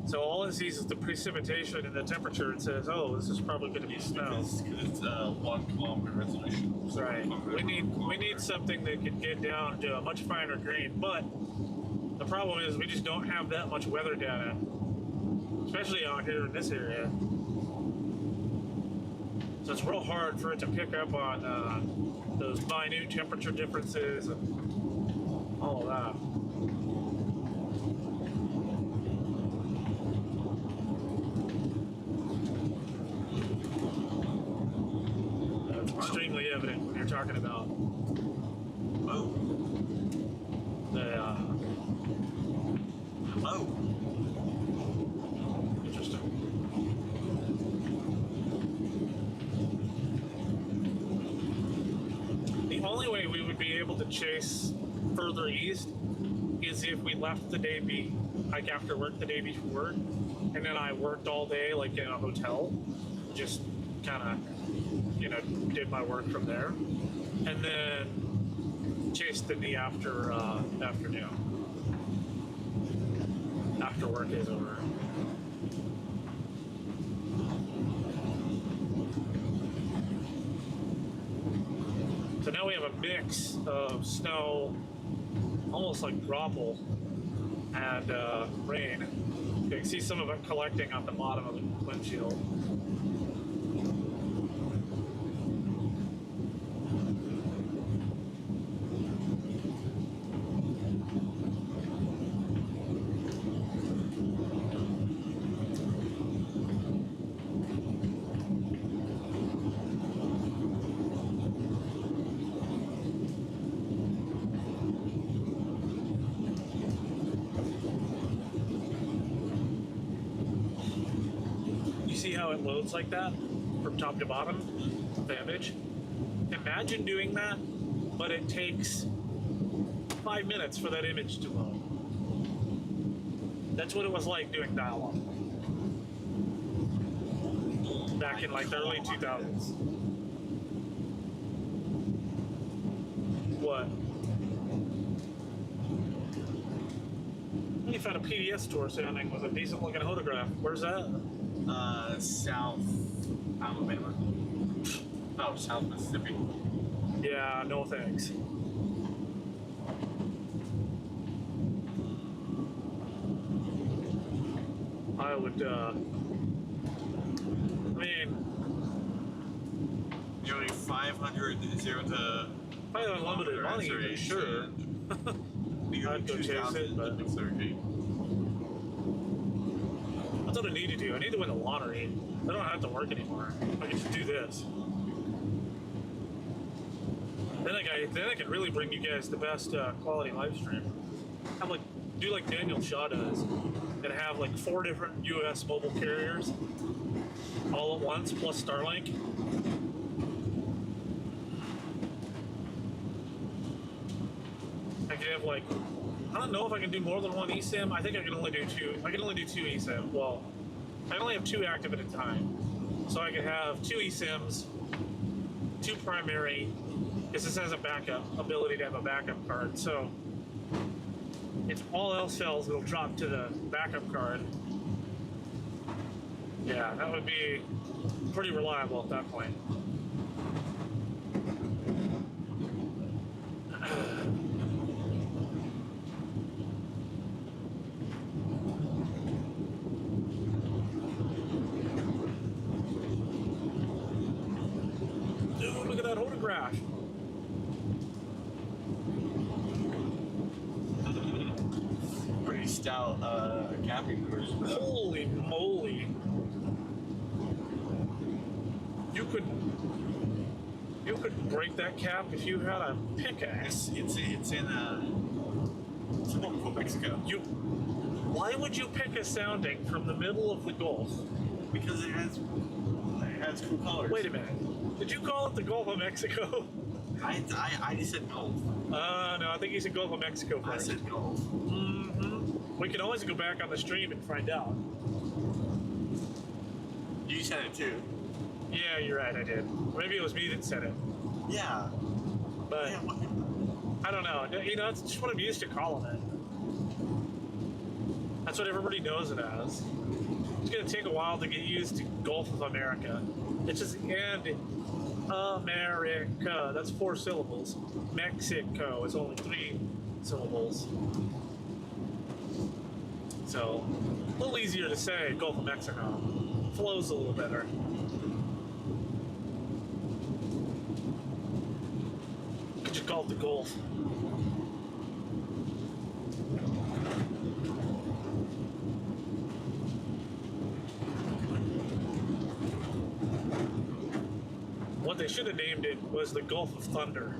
Speaker 2: So all it sees is the precipitation and the temperature. It says, "Oh, this is probably going to be snow."
Speaker 1: Because it's 1 kilometer resolution.
Speaker 2: Right. We need something that can get down to a much finer grain. But the problem is we just don't have that much weather data, especially out here in this area. So it's real hard for it to pick up on those minute temperature differences and all of that. That's extremely evident when you're talking about interesting. The only way we would be able to chase further east is if we left the day like after work the day before, and then I worked all day like in a hotel, just kind of, did my work from there, and then chased in the afternoon after work is over. So now we have a mix of snow, almost like graupel, and rain. You can see some of it collecting on the bottom of the windshield. see how it loads like that from top to bottom, the image? Imagine doing that, but it takes 5 minutes for that image to load. That's what it was like doing dial-up back in like the early 2000s. What? You found a PDS store sounding with a decent looking photograph. Where's that?
Speaker 1: South Alabama. Oh, South Mississippi.
Speaker 2: Yeah, no thanks. I would, I mean,
Speaker 1: You're only 500 0 to.
Speaker 2: if I had unlimited money, then sure. I'd go chase it, but that's what I need to do. I need to win the lottery. I don't have to work anymore. I can just do this. Then I can really bring you guys the best quality live stream. Do like Daniel Shaw does, and have like 4 different U.S. mobile carriers all at once, plus Starlink. I can have like, I don't know if I can do more than 1 eSIM. I think I can only do 2. I can only do 2 eSIM. Well, I only have 2 active at a time, so I could have 2 eSIMs, 2 primary, because this has a backup ability to have a backup card. So if all else fails, it'll drop to the backup card. Yeah, that would be pretty reliable at that point. Dude, look at that photograph.
Speaker 1: Pretty stout camping course.
Speaker 2: Holy moly. You could break that cap if you had a pickaxe.
Speaker 1: It's in Mexico.
Speaker 2: Why would you pick a sounding from the middle of the Gulf?
Speaker 1: Because it has cool colors.
Speaker 2: Wait a minute. Did you call it the Gulf of Mexico?
Speaker 1: I just said Gulf.
Speaker 2: No, I think you said Gulf of Mexico
Speaker 1: I
Speaker 2: first.
Speaker 1: said Gulf.
Speaker 2: Mm-hmm. We can always go back on the stream and find out.
Speaker 1: You said it too.
Speaker 2: Yeah, you're right, I did. Maybe it was me that said it.
Speaker 1: Yeah.
Speaker 2: But
Speaker 1: Yeah,
Speaker 2: I don't know. You know, it's just what I'm used to calling it. That's what everybody knows it as. It's gonna take a while to get used to Gulf of America. It's just and America. That's 4 syllables. Mexico is only 3 syllables. So a little easier to say Gulf of Mexico. Flows a little better. Could you call it the Gulf? What they should have named it was the Gulf of Thunder.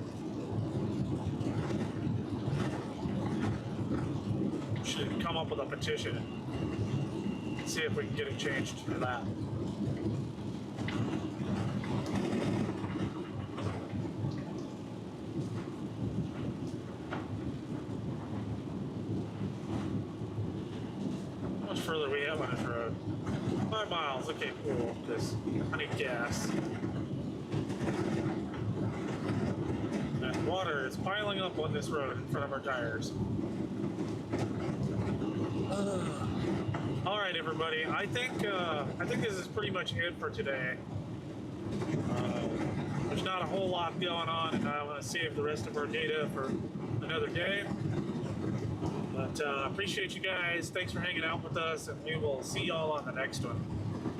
Speaker 2: Should have come up with a petition. See if we can get it changed to that. How much further we have on this road? 5 miles. Okay, cool. Because I need gas. That water is piling up on this road in front of our tires. All right, everybody. I think this is pretty much it for today. There's not a whole lot going on, and I want to save the rest of our data for another day. But appreciate you guys. Thanks for hanging out with us, and we will see y'all on the next one.